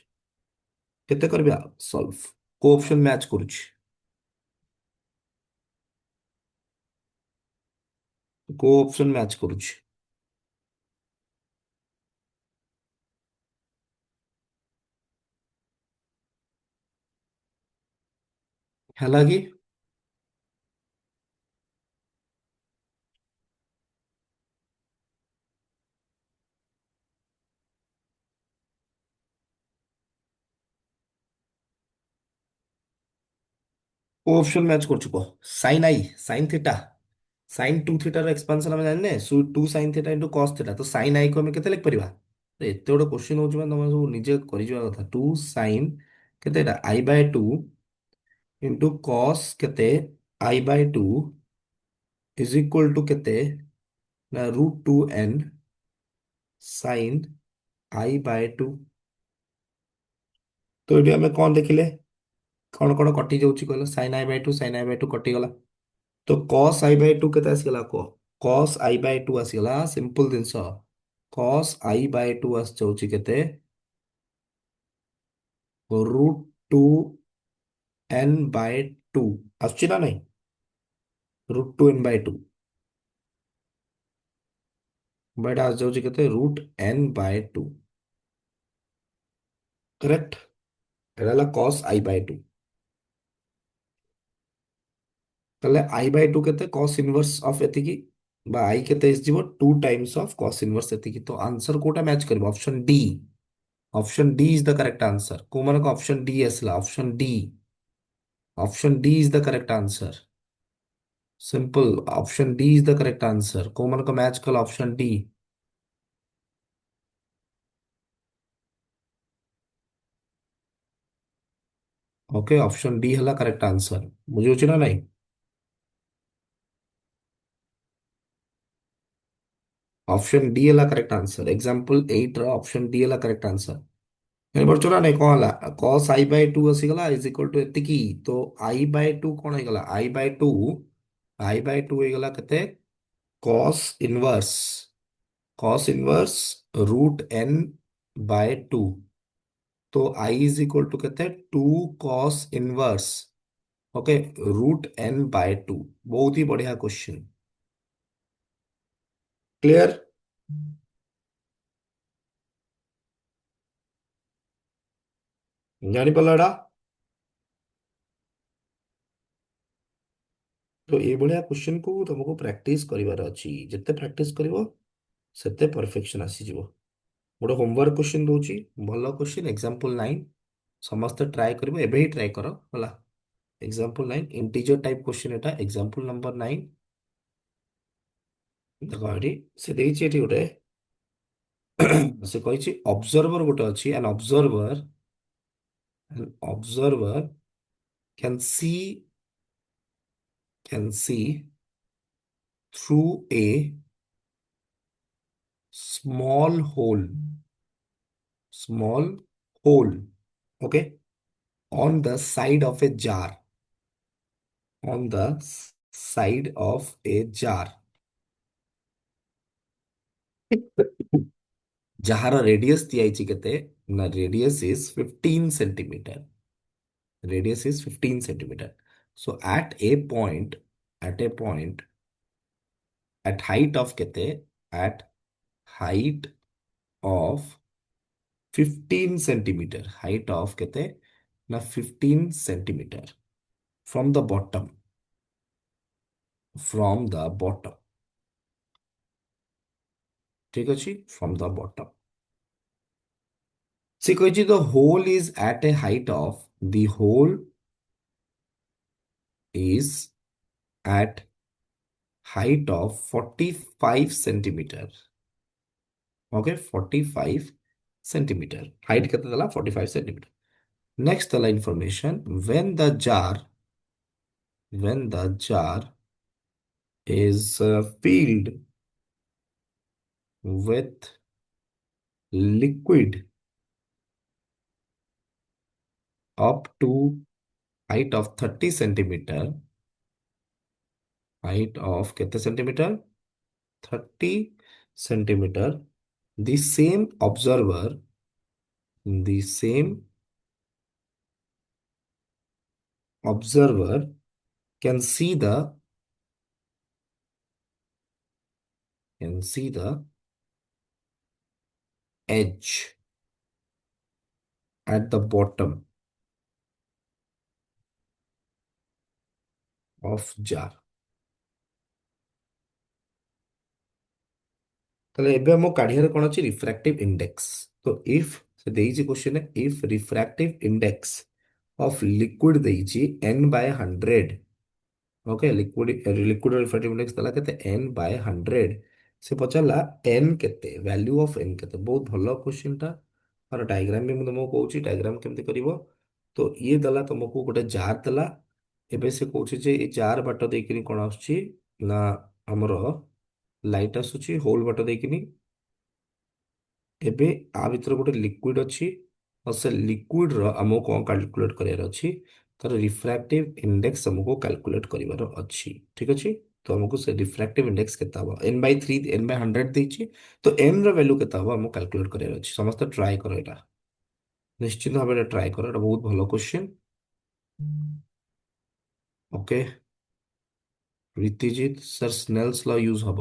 केते करबा सॉल्व को ऑप्शन मैच करूछि को ऑप्शन मैच करूछि ହେଲା କି को ऑप्शन मैच करूछि को sin i sin theta sin 2 theta ର एक्सपेंशन ଆମେ ଜାଣିନେ 2 sin theta into cos theta तो sin i को ଆମେ କେତେ ଲେଖି ପାରିବା ଏତେ ବଡ क्वेश्चन ହଉଛି ମାନେ ତମେ ସବୁ ନିଜେ କରିଯିବା କଥା 2 sin କେତେ ଏଟା i ବାଇ 2 इंटू cos केते i bye 2 is equal to केते ना root 2n sin i bye 2 तो एटी हमें कौन देखिले कौन कौन कटि जाउची कहलो sin i bye 2 sin i bye 2 कटि गला तो cos i बाय 2 केते आसीगला को cos i बाय 2 आसीगला simple since cos i bye 2 आस जाउची केते रूट 2n बाय 2 आछी ना नहीं रूट 2n बाय 2 बट आस जाउची केते रूट n बाय 2 करेक्ट एटा हला cos i बाय 2 তাহলে i বাই 2 কেতে cos ইনভার্স অফ এতিকি বা i কেতে আসଯିବ 2 টাইমস অফ cos ইনভার্স এতিকি তো আনসার কোটা ম্যাচ করবে option D option D is the correct answer কো মানে অপশন ডি আসলা option D is the correct answer simple option D is the correct answer কো মানে ম্যাচ কল option D okay option D हला correct answer बुझे होची ना नहीं ऑप्शन डी हला करेक्ट आंसर एग्जांपल 8 ର ऑप्शन डी हला करेक्ट आंसर ଜାଣିପାରୁଛ ନା ନାଇଁ କଣ ହେଲା cos i ବାଇ 2 ଆସିଗଲା ଇଜ ଇକ୍ୱାଲ ଟୁ ଏତିକି ତ i ବାଇ 2 କଣ ହେଇଗଲା i ବାଇ 2 ହେଇଗଲା କେତେ cos inverse root n by 2 तो i इज इक्वल टू केते 2 cos inverse okay root n by 2 बहुत ही बढ़िया क्वेश्चन क्लियर ଜାଣିପାରିଲ ଏଟା? ତ ଏଇଭଳିଆ କ୍ୱେଶ୍ଚିନକୁ ତମକୁ ପ୍ରାକ୍ଟିସ କରିବାର ଅଛି। ଯେତେ ପ୍ରାକ୍ଟିସ କରିବ ସେତେ ପରଫେକ୍ସନ ଆସିଯିବ। ଗୋଟେ ହୋମୱାର୍କ କ୍ୱେଶ୍ଚିନ ଦଉଛି, ଭଲ କ୍ୱେଶ୍ଚିନ, ଏକ୍ସାମ୍ପଲ 9। ସମସ୍ତେ ଟ୍ରାଏ କରିବ, ଏବେ ହିଁ ଟ୍ରାଏ କର ହେଲା। ଏକ୍ସାମ୍ପଲ 9 ଇଣ୍ଟିଜର ଟାଇପ କ୍ୱେଶ୍ଚିନ, ଏଟା ଏକ୍ସାମ୍ପଲ ନମ୍ବର 9। ଦେଖ ଏଠି ସେ ଦେଇଛି, ଏଠି ଗୋଟେ ସେ କହିଛି ଅବଜର୍ଭର ଗୋଟେ ଅଛି, an observer can see through a small hole, okay, on the side of a jar, on the side of a jar, ଯାହାର ରେଡିୟସ୍ ଦିଆଯାଇଛି କେତେ ନା, radius is 15 centimetre, radius is 15 centimetre. So at a point at height of କେତେ, at height of 15 centimeter, height of କେତେ ନା 15 centimeter from the bottom, ଠିକ ଅଛି, from the bottom। ସେ କହିଛି the hole is at a height of, the hole is at height of 45 centimeter, okay, 45 centimeter, height କେତେ ଦେଲା 45 centimeter। next ଦେଲା information, when the jar is filled with liquid up to height of 30 centimeter, height of कितने centimetre 30 centimeter, the same observer can see the edge at the bottom of jar। তাহলে ଏବେ ଆମ କାଢିବାର କ'ଣ ଅଛି, ରିଫ୍ରାକ୍ଟିଭ index. ତ if ସେ ଦେଇଛି question, if refractive index of liquid ଦେଇଛି n/100, ଓକେ, ଲିକ୍ୱିଡ ରିଫ୍ରାକ୍ଟିଭ ଇଣ୍ଡେକ୍ସ ଦେଲା କେତେ n/100। ସେ ପଚାରିଲା n କେତେ, ଭ୍ୟାଲ୍ୟୁ ଅଫ n କେତେ। ବହୁତ ଭଲ କ୍ୱେଶ୍ଚିନ୍ ଟା। ତାର ଡାଇଗ୍ରାମ ବି ମୁଁ ତମକୁ କହୁଛି, ଡାଇଗ୍ରାମ କେମିତି କରିବ। ତ ଇଏ ଦେଲା ତମକୁ ଗୋଟେ ଜାର ଦେଲା। ଏବେ ସେ କହୁଛି ଯେ ଏଇ ଜାର ବାଟ ଦେଇକିନି କ'ଣ ଆସୁଛି ନା, ଆମର ଲାଇଟ୍ ଆସୁଛି ହୋଲ ବାଟ ଦେଇକିନି। ଏବେ ଆ ଭିତରେ ଗୋଟେ ଲିକ୍ୱିଡ ଅଛି, ଆଉ ସେ ଲିକ୍ୱିଡର ଆମକୁ କ'ଣ କାଲକୁଲେଟ କରିବାର ଅଛି, ତାର ରିଫ୍ରାକ୍ଟିଭ ଇଣ୍ଡେକ୍ସ ଆମକୁ କାଲକୁଲେଟ କରିବାର ଅଛି। ଠିକ ଅଛି, ତ ଆମକୁ ସେ ରିଫ୍ରାକ୍ଟିଭ ଇଣ୍ଡେକ୍ସ କେତେ ହବ, n/3 n/100 ଦେଇଛି, ତ n ର ଭ୍ୟାଲୁ କେତେ ହବ ଆମକୁ କାଲକୁଲେଟ କରିବାର ଅଛି। ସମସ୍ତେ ଟ୍ରାଏ କର, ଏଇଟା ନିଶ୍ଚିତ ଭାବରେ ଟ୍ରାଏ କର, ଏଇଟା ବହୁତ ଭଲ କ୍ୱେଶ୍ଚିନ୍। ଓକେ ରୀତିଜିତ ସାର୍, ସ୍ନେଲ୍ସ ଲ ୟୁଜ ହବ।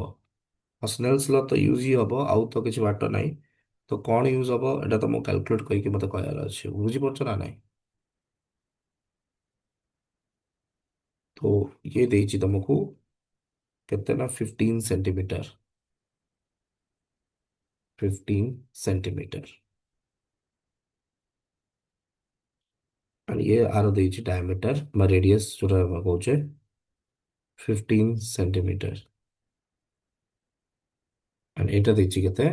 ସ୍ନେଲ୍ସ ଲ ତ ୟୁଜ ହିଁ ହବ, ଆଉ ତ କିଛି ବାଟ ନାହିଁ। ତ କ'ଣ ୟୁଜ ହବ ଏଇଟା ତମକୁ କାଲକୁଲେଟ କରିକି ମତେ କହିବାର ଅଛି, ବୁଝିପାରୁଛ ନା ନାହିଁ। ତ ଇଏ ଦେଇଛି ତମକୁ କେତେ ନା 15 ସେଣ୍ଟିମିଟର। ଇଏ ଆର ଦେଇଛି ଡାୟାମିଟର ବା ରେଡିୟସ୍ ଯୋଉଟା କହୁଛେ 15 ସେଣ୍ଟିମିଟର। ଏଇଟା ଦେଇଛି କେତେ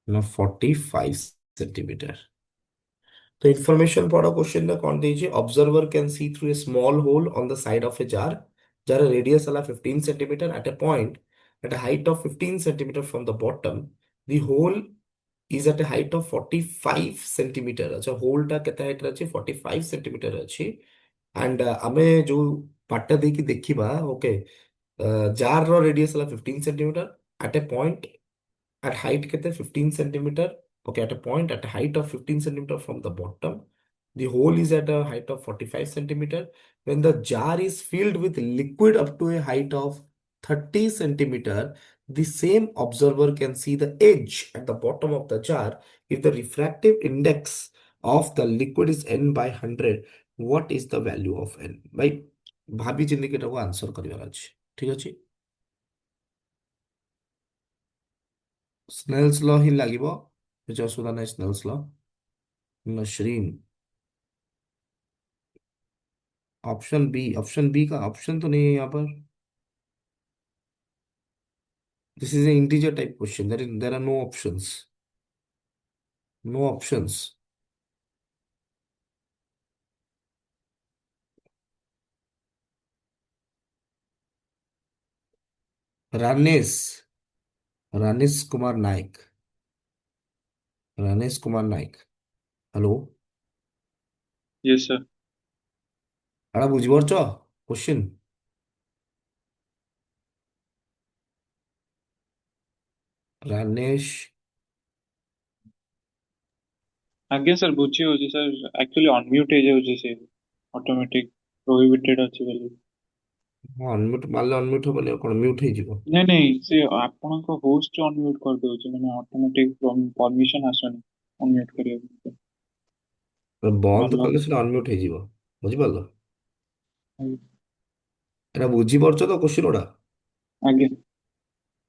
ନା 45 ସେଣ୍ଟିମିଟର। तो इन्फॉर्मेशन पढ़ो, क्वेश्चन में कौन दीजिए, observer can see through a small hole on the side of a jar, jar radius ala 15 centimeter at a point at a height of 15 centimeter from the bottom, the hole is at a height of 45 centimeter। अच्छा whole टा केते height रे अछि 45 centimeter अछि। And आमे जो part देकी देखिबा, okay, jar row radius ala 15 centimeter at a point at height kete 15 centimeter, okay, at a point at a height of 15 centimeter from the bottom, the hole is at a height of 45 centimeter। When the jar is filled with liquid up to a height of 30 centimeter, the same observer can see the edge at the bottom of the jar if the refractive index of the liquid is n by 100, what is the value of n? भाई भाभी चिंदी को answer करिवार अछि, ठीक अछि। Snell's law ही लागिबो, କିଛି ଅସୁବିଧା ନାହିଁ। Snell's law Nasreen, option B का ऑप्शन तो नहीं है यहाँ पर। This is a integer type question, there are no options, no options. Ranesh, Ranesh Kumar Nayak, Ranesh Kumar Nayak, hello. Yes, sir. एड़ा बुझिपारछ क्वेश्चन? रानेश, आज्ञा सर बुझी हो जी सर, एक्चुअली अनम्यूट हो जाउची से ऑटोमेटिक प्रोहिबिटेड अछि बोली। हाँ अनम्यूट मारले अनम्यूट हबनी, कौन म्यूट हो ଯିବ? नहीं नहीं से आपनको होस्ट अनम्यूट कर दोची माने ऑटोमेटिक परमिशन आसनी अनम्यूट करिया। बंद ଭଲ କଲେ ସେଟା ଅନମ୍ୟୁଟ ହେଇଯିବ, ବୁଝିପାରିଲ? ଆଜ୍ଞା ଏଟା ବୁଝିପାରୁଛ ତ କ୍वेଶ୍ଚନ ଗୁଡା? ଆଜ୍ଞା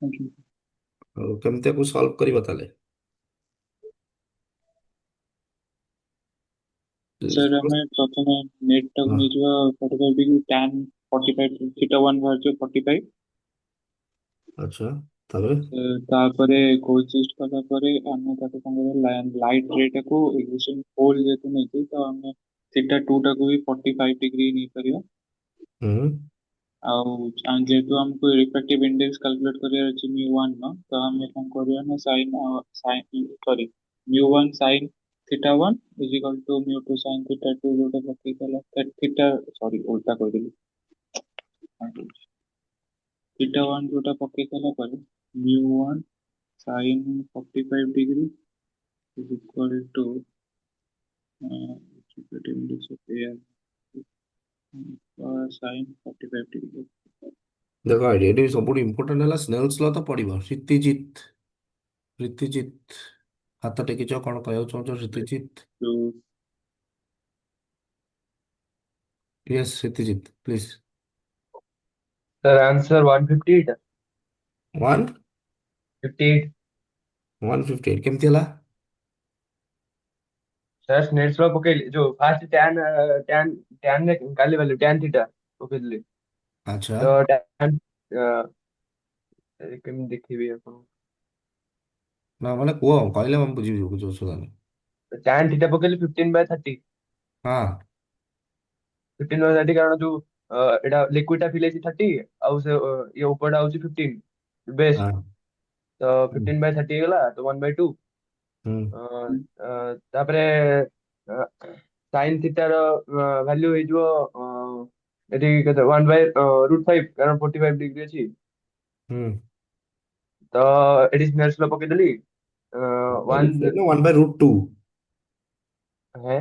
ଆଜ୍ଞା। ଆଉ କେମିତି ଆକୁ ସଲ୍ଭ କରିବା ତାହେଲେ? सर हमें प्रथमे नेट टाକୁ ହଁ, ନେଇଯିବା 45 डिग्री tan 45 थीटा 1 ବାହାରିଯିବ 45। ଆଚ୍ଛା ତାପରେ ତାପରେ କୋଏକ୍ସିଷ୍ଟ କଲା ପରେ ଆମେ ତାକୁ କଣ କରିବା, ଲାଇଟ୍ ରେ ଟାକୁ ଏକ୍ସିସ୍ଟିଂ ହୋଲ ଯେହେତୁ ନେଇଛି ତ ଆମେ थीटा 2 ଟାକୁ ବି 45 डिग्री ନେଇପାରିବା। ହୁଁ ଆଉ ଯେହେତୁ ଆମକୁ ରିଫ୍ରାକ୍ଟିଭ इंडेक्स कैलकुलेट କରିବାର ଅଛି μ1 ର, ତ ଆମେ କଣ କରିବା ନା sin sorry μ1 sin theta 1 is equal to μ2 sin theta 2 जोटा पकेଇ देला थीटा सॉरी उल्टा କହିଦେଲି थीटा 1 जोटा पकेଇ देला ପରେ μ1 sin 45 degree is equal to refractive index of air sin 45 degree ଦେଖ ଆଇडिଆ ଏଠି ସବୁଠୁ ଇମ୍ପୋର୍ଟାଣ୍ଟ ହେଲା ସ୍ନେଲ୍ସ ଲ ତ ପଡିବ। ରୀତିଜିତ, ରୀତିଜିତ ହାତ ଟେକିଛ, କଣ କହିବାକୁ ଚାହୁଁଛ Ritijit? Two yes Ritijit please. Sir answer 158 one 58। 158 କେମିତି ହେଲା? सर स्नेल्स लॉ पकेइली जो फास्ट टैन रे काली वैल्यू टैन थीटा पकेइली ଆଚ୍ଛା तो टैन केम देखिबी अपन ନା ମାନେ କୁହ, କହିଲେ ମୁଁ ବୁଝିବି, କିଛି ଅସୁବିଧା ନାହିଁ। टैन थीटा पकेइली 15/30 ହଁ 15/30 कारण जो एटा लिक्विड टा फिल 30 आउ से ये ऊपर टा होची 15 बेस ହଁ तो ହୁଁ 15/30 ହେଇଗଲା तो 1/2 ହୁଁ ତାପରେ ସାଇନ୍ ଥିଟାର ଭ୍ୟାଲ୍ୟୁ ହେଇଯିବ ଏଠି କେତେ 1/√5 କାରଣ 45 ଡିଗ୍ରୀ ଅଛି ହୁଁ ତ ଏଠି ସ୍ନେଲ୍ସ ଲ ପକେଇଦେଲି one one by root two. है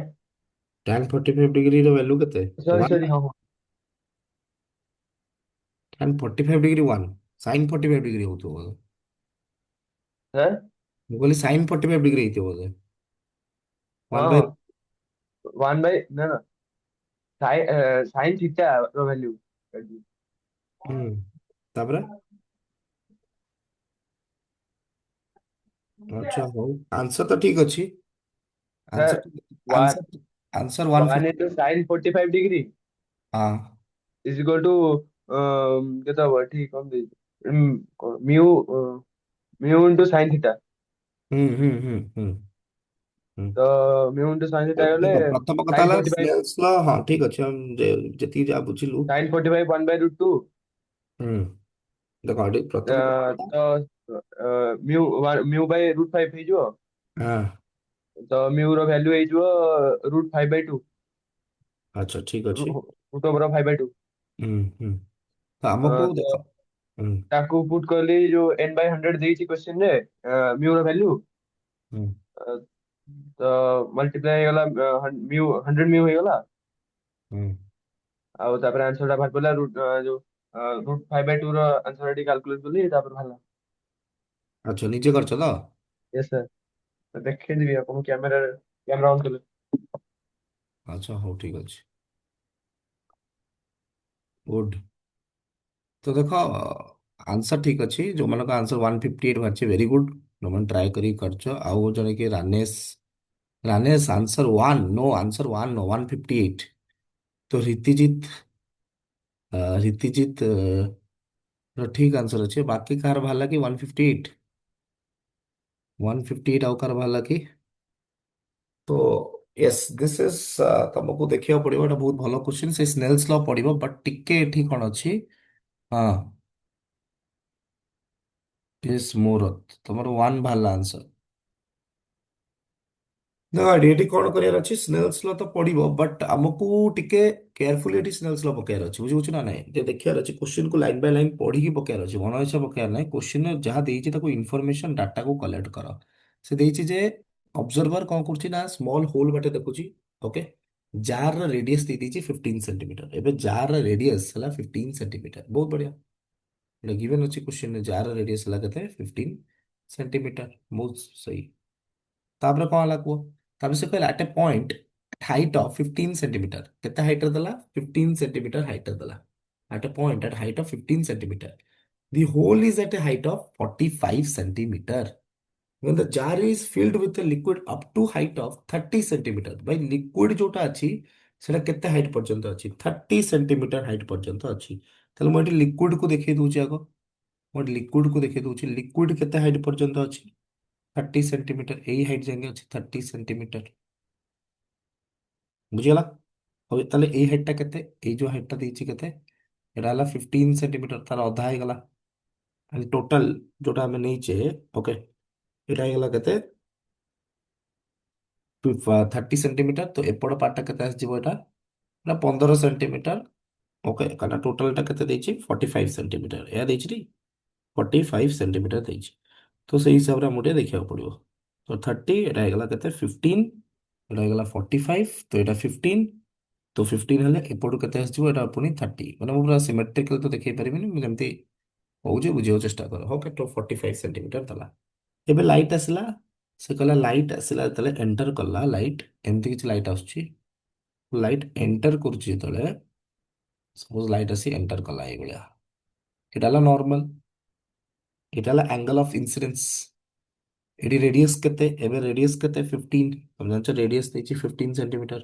tan 45 डिग्री ର ଭ୍ୟାଲୁ କେତେ? ସରି 1 ସରି ହଁ ହଁ tan 45 डिग्री 1 sin 45 डिग्री ହଉଥିବ ବୋଧେ। है ମୁଁ କହିଲି sin 45 डिग्री ହେଇଥିବ ବୋଧେ। ହଁ 1 बाय ୱାନ୍ ବାଇ ନା ନା ସାଇନ୍ ଥିଟା ର ଭ୍ୟାଲ୍ୟୁ ହୁଁ ତାପରେ ଆଚ୍ଛା ହଉ, ଆନ୍ସର ତ ଠିକ ଅଛି। Sir answer one answer answer one 150। Into sine 45 degree हाँ इज इक्वल टू କେତେ ହବ ଏଠି କଣ ଦେଇଛି mu mu into sine theta ହୁଁ। ତ म्यू इंटू साइन थीटा ଗଲେ ଦେଖ ପ୍ରଥମ କଥା साइन ହେଲା 45 ସ୍ନେଲ୍ସ ଲ, ହଁ ଠିକ ଅଛି, ଆମେ ଯେତିକି ଯାହା ବୁଝିଲୁ। साइन 45 1/√2 ହୁଁ ଦେଖ ଏଠି ପ୍ରଥମ କଥା, ତ म्यू म्यू बाय √5 ହେଇଯିବ ହଁ ତ म्यू ର ଭ୍ୟାଲ୍ୟୁ ହେଇଯିବ √5/2 ଆଚ୍ଛା ଠିକ ଅଛି। √5/2 ହୁଁ ତ ଆମକୁ ତ ଦେଖ, ହୁଁ ତାକୁ ପୁଟ୍ କଲି ଯୋଉ n/100 ଦେଇଛି क्वेश्चन ରେ म्यू ର ଭ୍ୟାଲ୍ୟୁ ହୁଁ ତ ମଲ୍ଟିପ୍ଲାଏ ହେଇଗଲା म्यू 100 म्यू ହେଇଗଲା ହୁଁ ଆଉ ତାପରେ ଆନ୍ସର ଟା ବାହାରି ପଡିଲା ଯୋଉ √5/2 ର ଆନ୍ସର ଟି କାଲକୁଲେଟ କଲି ତାପରେ ବାହାରିଲା। ଆଚ୍ଛା ନିଜେ କରିଛ ତ? यस सर ଦେଖେଇଦେବି ଆପଣଙ୍କୁ କ୍ୟାମେରା ଅନ୍ କଲେ। अच्छा ହଉ ଠିକ ଅଛି। ଗୁଡ୍। ତ ଦେଖ ଆନ୍ସର ଠିକ ଅଛି। ଯୋଉମାନଙ୍କ ଆନ୍ସର 158 ବାହାରିଛି ଭେରି ଗୁଡ୍। ଯୋଉମାନେ ଟ୍ରାଏ କରିକି କରିଛ। ଆଉ ଜଣେ କି Ranesh answer one no, answer one no 158। ତ ରୀତିଜିତ ର ଠିକ ଆନ୍ସର ଅଛି। ବାକି କାହାର ବାହାରିଲା କି 158? 158 ଆଉ କାହାର ବାହାରିଲା କି? ତ ୟେସ୍ ଦିସ୍ ଇଜ, ତମକୁ ଦେଖିବାକୁ ପଡିବ। ଏଟା ବହୁତ ଭଲ କ୍ୱେଶ୍ଚିନ୍। ସେ ସ୍ନେଲ୍ସ ଲ ପଡିବ ବଟ୍ ଟିକେ ଏଠି କଣ ଅଛି? ହଁ ୟେସ୍ ମୁରତ ତମର ୱାନ୍ ବାହାରିଲା ଆନ୍ସର। ଦେଖ ଏଠି କଣ କରିବାର ଅଛି? ସ୍ନେଲ୍ସ ଲ ତ ପଡିବ ବଟ୍ ଆମକୁ ଟିକେ କେୟାରଫୁଲି ଏଠି ସ୍ନେଲ୍ସ ଲ ପକେଇବାର ଅଛି। ବୁଝିପାରୁଛ ନା ନାଇଁ? ଟିକେ ଦେଖିବାର ଅଛି କ୍ୱେଶ୍ଚିନ୍ କୁ ଲାଇନ୍ ବାଇ ଲାଇନ୍ ପଢିକି ପକେଇବାର ଅଛି। ମନ ଇଚ୍ଛା ପକେଇବାର ନାହିଁ। କ୍ୱେଶ୍ଚିନ୍ ଯାହା ଦେଇଛି ତାକୁ ଇନଫର୍ମେସନ ଡାଟାକୁ କଲେକ୍ଟ କର। ସେ ଦେଇଛି ଯେ ଅବଜର୍ଭର କଣ କରୁଛି ନା ସ୍ମଲ୍ ହୋଲ୍ ବାଟେ ଦେଖୁଛି। ଓକେ, ଜାର ର ରେଡିୟସ୍ ଦେଇଛି 15 ସେଣ୍ଟିମିଟର। ଏବେ ଜାର ର ରେଡିୟସ୍ ହେଲା 15 ସେଣ୍ଟିମିଟର। ବହୁତ ବଢିଆ। ଏଟା ଗିଭେନ୍ ଅଛି କ୍ୱେଶ୍ଚିନ୍। ଜାର ର ରେଡିୟସ୍ ହେଲା କେତେ? 15 ସେଣ୍ଟିମିଟର। ବହୁତ ସही। ତାପରେ କଣ ହେଲା କୁହ? ତାପରେ ସେ କହିଲା at a point height of 15 centimetre. କେତେ ହାଇଟ୍ ରେ ଦେଲା? 15 ସେଣ୍ଟିମିଟର ହାଇଟ୍ ରେ ଦେଲା। At a point at height of 15 centimetre the hole is at a height of 45 centimeter. When the jar is filled with a liquid up to height of 30 centimeter. ଭାଇ liquid ଯୋଉଟା ଅଛି ସେଟା କେତେ height ପର୍ଯ୍ୟନ୍ତ ଅଛି? 30 centimetre height ପର୍ଯ୍ୟନ୍ତ ଅଛି। ତାହେଲେ ମୁଁ ଏଠି liquid କୁ ଦେଖେଇ ଦଉଛି ଆଗ। ମୁଁ ଏଠି liquid କୁ ଦେଖେଇ ଦଉଛି। liquid କେତେ ହାଇଟ୍ ପର୍ଯ୍ୟନ୍ତ ଅଛି? 30 ସେଣ୍ଟିମିଟର। ଏଇ ହାଇଟ୍ ଯାଏଁ ଅଛି 30 ସେଣ୍ଟିମିଟର। ବୁଝିଗଲା? ହଉ ତାହେଲେ ଏଇ ହାଇଟ୍ ଟା କେତେ? ଏଇ ଯୋଉ ହାଇଟ୍ ଟା ଦେଇଛି କେତେ? ଏଟା ହେଲା 15 ସେଣ୍ଟିମିଟର। ତାର ଅଧା ହେଇଗଲା। ଟୋଟାଲ ଯୋଉଟା ଆମେ ନେଇଛେ, ଓକେ, ଏଟା ହେଇଗଲା କେତେ? 30 ସେଣ୍ଟିମିଟର। ତ ଏପଟ ପାର୍ଟଟା କେତେ ଆସିଯିବ? ଏଟା ନା 15 ସେଣ୍ଟିମିଟର। ଓକେ, କାରଣ ଟୋଟାଲଟା କେତେ ଦେଇଛି? 45 ସେଣ୍ଟିମିଟର। ଏହା ଦେଇଛି ଟି 45 ସେଣ୍ଟିମିଟର ଦେଇଛି। ତ ସେଇ ହିସାବରେ ଆମକୁ ଟିକେ ଦେଖିବାକୁ ପଡିବ। ତ 30, ଏଟା ହେଇଗଲା କେତେ? 15, ଏଟା ହେଇଗଲା 45, ତ ଏଟା 15। ତ 15 ହେଲେ ଏପଟୁ କେତେ ଆସିଯିବ? ଏଟା ପୁଣି 30। ମାନେ ମୁଁ ପୁରା ସିମେଟ୍ରିକାଲ ତ ଦେଖେଇ ପାରିବିନି, ମୁଁ ଯେମିତି କହୁଛି ବୁଝିବାକୁ ଚେଷ୍ଟା କର। ଓକେ, ତ 45 ସେଣ୍ଟିମିଟର ଦେଲା। ଏବେ ଲାଇଟ୍ ଆସିଲା। ସେ କହିଲା ଲାଇଟ୍ ଆସିଲା ଯେତେବେଳେ ଏଣ୍ଟର କଲା, ଲାଇଟ୍ ଏମିତି କିଛି ଲାଇଟ୍ ଆସୁଛି। ଲାଇଟ୍ ଏଣ୍ଟର କରୁଛି ଯେତେବେଳେ, ସପୋଜ ଲାଇଟ୍ ଆସି ଏଣ୍ଟର କଲା ଏଇଭଳିଆ, ଏଇଟା ହେଲା ନର୍ମାଲ। ଏଇଟା ହେଲା ଆଙ୍ଗଲ ଅଫ ଇନ୍ସିଡେନ୍ସ। ଏଠି ରେଡିୟସ୍ କେତେ? ଏବେ ରେଡିୟସ୍ କେତେ? 15। ତମେ ଜାଣିଛ ରେଡିୟସ୍ ଦେଇଛି 15 ସେଣ୍ଟିମିଟର।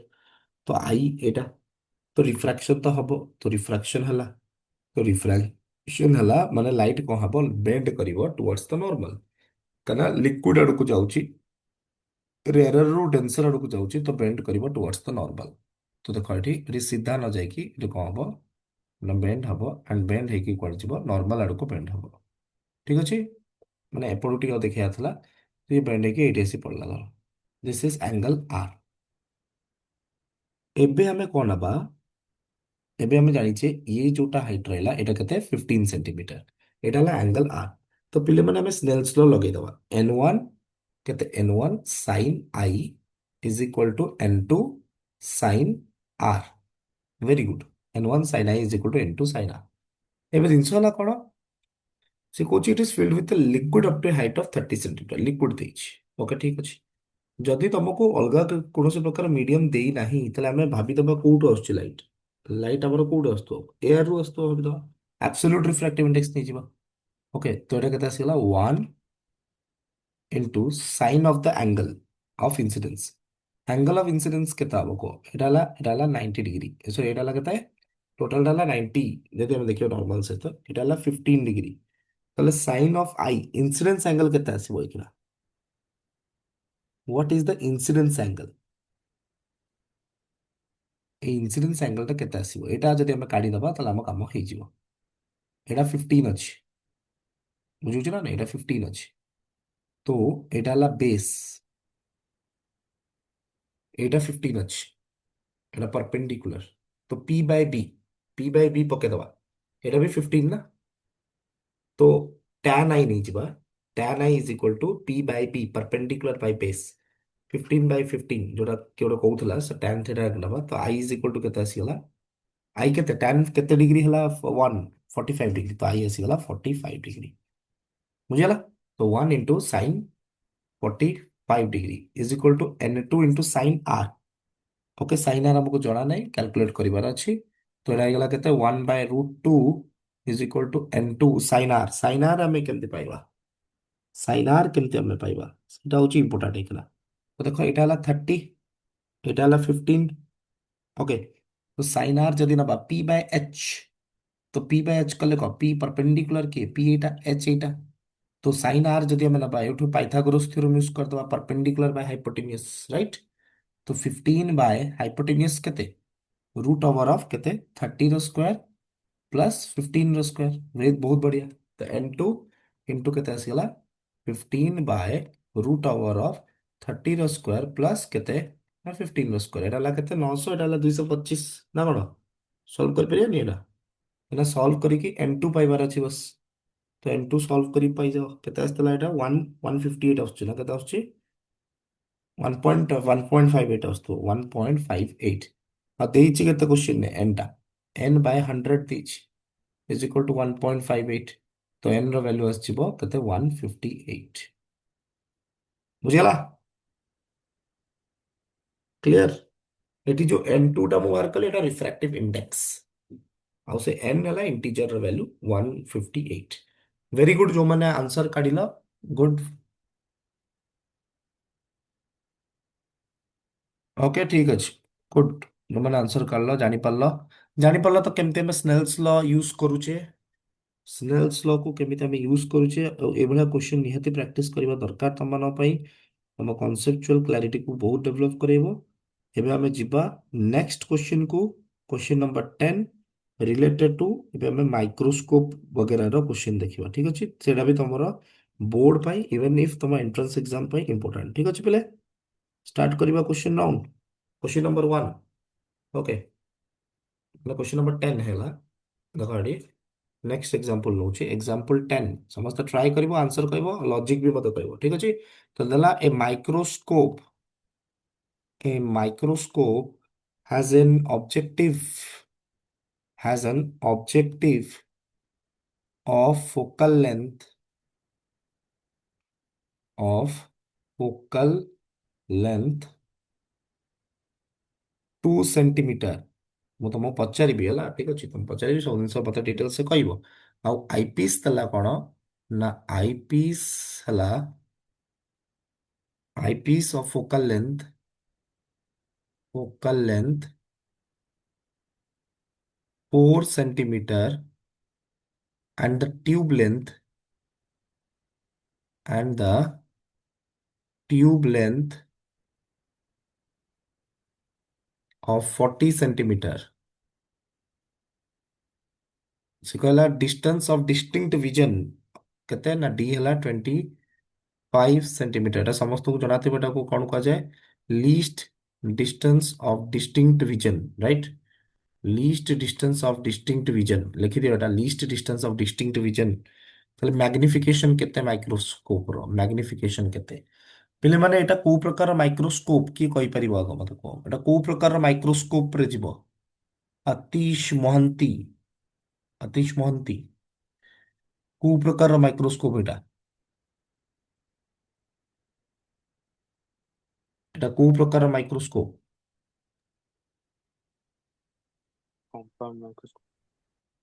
ତ ଆଇ ଏଇଟା। ତ ରିଫ୍ରାକ୍ସନ ତ ହବ। ତ ରିଫ୍ରାକ୍ସନ ହେଲା। ତ ରିଫ୍ରାକ୍ସନ ହେଲା ମାନେ ଲାଇଟ୍ କଣ ହବ? ବେଣ୍ଡ କରିବ ଟୁୱାର୍ଡସ୍ ଦ ନର୍ମାଲ। କାହିଁକିନା ଲିକ୍ୱିଡ ଆଡକୁ ଯାଉଛି, ରେୟାର ରୁ ଡେନ୍ସର ଆଡକୁ ଯାଉଛି, ତ ବେଣ୍ଡ କରିବ ଟୁୱାର୍ଡସ୍ ଦ ନର୍ମାଲ। ତ ଦେଖ ଏଠି ସିଧା ନ ଯାଇକି ଏଠି କଣ ହବ ନା ବେଣ୍ଡ ହବ। ଆଣ୍ଡ ବେଣ୍ଡ ହେଇକି କୁଆଡେ ଯିବ? ନର୍ମାଲ ଆଡକୁ ବେଣ୍ଡ ହବ। ଠିକ ଅଛି? ମାନେ ଏପଟୁ ଟିକେ ଦେଖିବାର ଥିଲା, ଟିକେ ବେଣ୍ଡ ହେଇକି ଏଇଠି ଆସି ପଡିଲା। ଧର ଦିସ୍ ଇଜ ଆଙ୍ଗଲ ଆର୍। ଏବେ ଆମେ କଣ ନବା? ଏବେ ଆମେ ଜାଣିଛେ ଇଏ ଯୋଉଟା ହାଇଟ୍ ରହିଲା ଏଇଟା କେତେ? 15 ସେଣ୍ଟିମିଟର। ଏଇଟା ହେଲା ଆଙ୍ଗଲ ଆର୍। ତ ପିଲାମାନେ ଆମେ ସ୍ନେଲ୍ସ ଲ ଲଗେଇଦବା। N1 କେତେ? N1 sine i is equal to N2 sine r. Very good. N1 sine i is equal to N2 sine r. ଏବେ ଜିନିଷ ହେଲା କଣ? ସେ କହୁଛି it is filled with liquid up to height of 30 centimetre. Liquid ଦେଇଛି। Okay, ଠିକ ଅଛି। ଯଦି ତମକୁ ଅଲଗା କୌଣସି ପ୍ରକାର ମିଡିୟମ ଦେଇନାହିଁ, ତାହେଲେ ଆମେ ଭାବିଦବା କୋଉଠୁ ଆସୁଛି ଲାଇଟ୍। ଲାଇଟ୍ ଆମର କୋଉଠୁ ଆସୁଥିବ? ଏୟାର ରୁ ଆସୁଥିବ ଭାବିଦବା। ଆବସୋଲ୍ୟୁଟ ରିଫ୍ରାକ୍ଟିଭ ଇଣ୍ଡେକ୍ସ ନେଇଯିବା। ଓକେ, ତ ଏଇଟା କେତେ ଆସିଗଲା? 1 into sign of the angle of incidence. Angle of incidence କେତେ ହବ କୁହ? ଏଟା ହେଲା 90 ଡିଗ୍ରୀ। ସରି, ଏଟା ହେଲା କେତେ? ଟୋଟାଲଟା ହେଲା 90। ଯଦି ଆମେ ଦେଖିବା ନର୍ମାଲ ସହିତ, ଏଟା ହେଲା 15 ଡିଗ୍ରୀ। ତାହେଲେ sine of i, incidence angle କେତେ ଆସିବ ଏଇଖିଣା? What is the incidence angle? এই ইনସିଡେନ୍ସ ଆଙ୍ଗଲଟା କେତେ ଆସିବ? ଏଇଟା ଯଦି ଆମେ କାଢିଦବା ତାହେଲେ ଆମ କାମ ହେଇଯିବ। ଏଇଟା 15 ଅଛି। ବୁଝୁଛୁ ନା ନାଇଁ? ଏଇଟା 15 ଅଛି। ତ ଏଇଟା ହେଲା ବେସ୍। ଏଇଟା 15 ଅଛି। ଏଇଟା ପରପେଣ୍ଡିକୁଲାର। ତ ପି ବାଇ ବି ପକେଇଦବା। ଏଇଟା ବି 15 ନା? तो tan i ନେଇଯିବା। tan i is equal to p by b perpendicular by base 15/15 ଯୋଉଟା କିଏ ଗୋଟେ କହୁଥିଲା ସେ tan theta ନବା। ତ i is equal to କେତେ ଆସିଗଲା? i କେତେ? tan କେତେ ଡିଗ୍ରୀ ହେଲା? 1 45 ଡିଗ୍ରୀ। ତ i ଆସିଗଲା 45 ଡିଗ୍ରୀ। ବୁଝିଗଲା? ତ 1 into sin 45 degree is equal to N2 into sin R। Okay sine r हमको जଣା नहीं कैलकुलेट करिवार अछि तो एटा ହେଇଗଲା केते 1/√2 is equal to n2 sine r हमें केमति पाइबा साइन आर केमति हमें पाइबा सेटा होची इंपोर्टेंट ହେଇगला तो देखो एटा हला 30 एटा हला 15 ओके तो साइन आर जदि नबा p/h तो p/h कले को p परपेंडिकुलर के p एटा h एटा तो साइन आर जदि हमें नबा एठु पाइथागोरस थ्योरम यूज कर दबा परपेंडिकुलर बाय हाइपोटेन्यूज राइट तो 15 बाय हाइपोटेन्यूज केते रूट ओवर ऑफ केते 30 रो स्क्वायर प्लस 15 रो स्क्वायर वेद बहुत बढ़िया तो n2 इंटू केते आसीगला 15 बाय रूट ओवर ऑफ 30 रो स्क्वायर प्लस केते ना 15 रो स्क्वायर एटा ला केते 900 एटा ला 225 ना कोन सॉल्व कर परिया नि एटा एना सॉल्व करी कि n2 पाइबार अछि बस तो n2 सॉल्व करी पाइ जाओ केते आस्तला एटा 1 158 आछी ना केते आछी 1.1.58 आस्तु 1.58 आ देइछि केते क्वेश्चन ने n टा n बाय 100 देइछि इज इक्वल टू 1.58 तो n रो वैल्यू आछिबो केते 158 बुझियला क्लियर एटी जो n2 टा मु मार्क कले एटा रिफ्रैक्टिव इंडेक्स आउ से n हला इंटीजर रो वैल्यू 158 वेरी गुड जो माने आंसर काढिला गुड ओके ठीक अछि गुड जो माने आंसर काढलो जानि पारलो तो केमते हम स्नेल्स लॉ यूज करूचे स्नेल्स लॉ को केमिति हम यूज करूचे एभला क्वेश्चन निहाती प्रैक्टिस करबा दरकार तमन पई हम कॉन्सेप्चुअल क्लैरिटी को बहुत डेवलप करेबो एबे हमें जिबा नेक्स्ट क्वेश्चन को क्वेश्चन नंबर 10 रिलेटेड टू एबे हमें माइक्रोस्कोप वगैरह रो क्वेश्चन देखिबा ठीक अछि सेटा भी तमरो बोर्ड पाई इवन इफ तम एंट्रेंस एग्जाम पाई इंपोर्टेंट ठीक अछि पहले स्टार्ट करबा question round question number 1 okay question number 10 हैला देखो एडी नेक्स्ट एग्जांपल नउछि एग्जांपल 10 समस्त ट्राई करिवो आंसर करिवो लॉजिक भी मत करिवो ठीक अछि तो देला a microscope has an objective of focal length 2 centimetre ମୁଁ ତମକୁ ପଚାରିବି ହେଲା ଠିକ ଅଛି ତମେ ପଚାରିବି ସବୁ ଜିନିଷ ମତେ ଡିଟେଲସ କହିବ ଆଉ ଆଇପିସ୍ ହେଲା କଣ ନା ଆଇପିସ୍ ହେଲା ଆଇପିସ୍ of focal length 4 centimeter and the tube length of 40 centimeter से कहला डिस्टेंस ऑफ डिस्टिंक्ट विजन कहते ना डी हला 25 सेंटीमीटर एटा समस्त को जनाते बेटा को कौन कहा जाए least distance of distinct vision right least distance of distinct vision लिखि दियो एटा least distance of distinct vision ताले मैग्निफिकेशन केते माइक्रोस्कोप रो मैग्निफिकेशन केते पिले माने एटा को प्रकार माइक्रोस्कोप की कहि परिबो आगो मते को एटा को प्रकार माइक्रोस्कोप रे जीवो अतीश मोहंती अतीश मोहंती को प्रकार माइक्रोस्कोप एटा को प्रकार माइक्रोस्कोप कंपाउंड माइक्रोस्कोप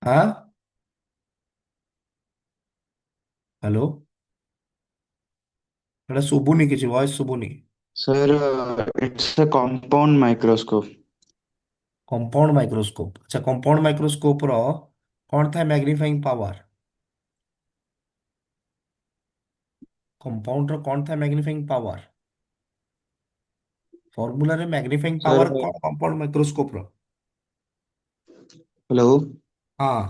हाँ हेलो एटा सुबुनी किछि वॉइस सुबुनी Sir, it's a compound microscope. Compound microscope अच्छा कंपाउंड माइक्रोस्कोप रो कौन था मैग्नीफाइंग पावर कंपाउंड रो कौन था मैग्नीफाइंग पावर फॉर्मूला रे मैग्नीफाइंग Sir, पावर कौन कंपाउंड माइक्रोस्कोप रो hello. हाँ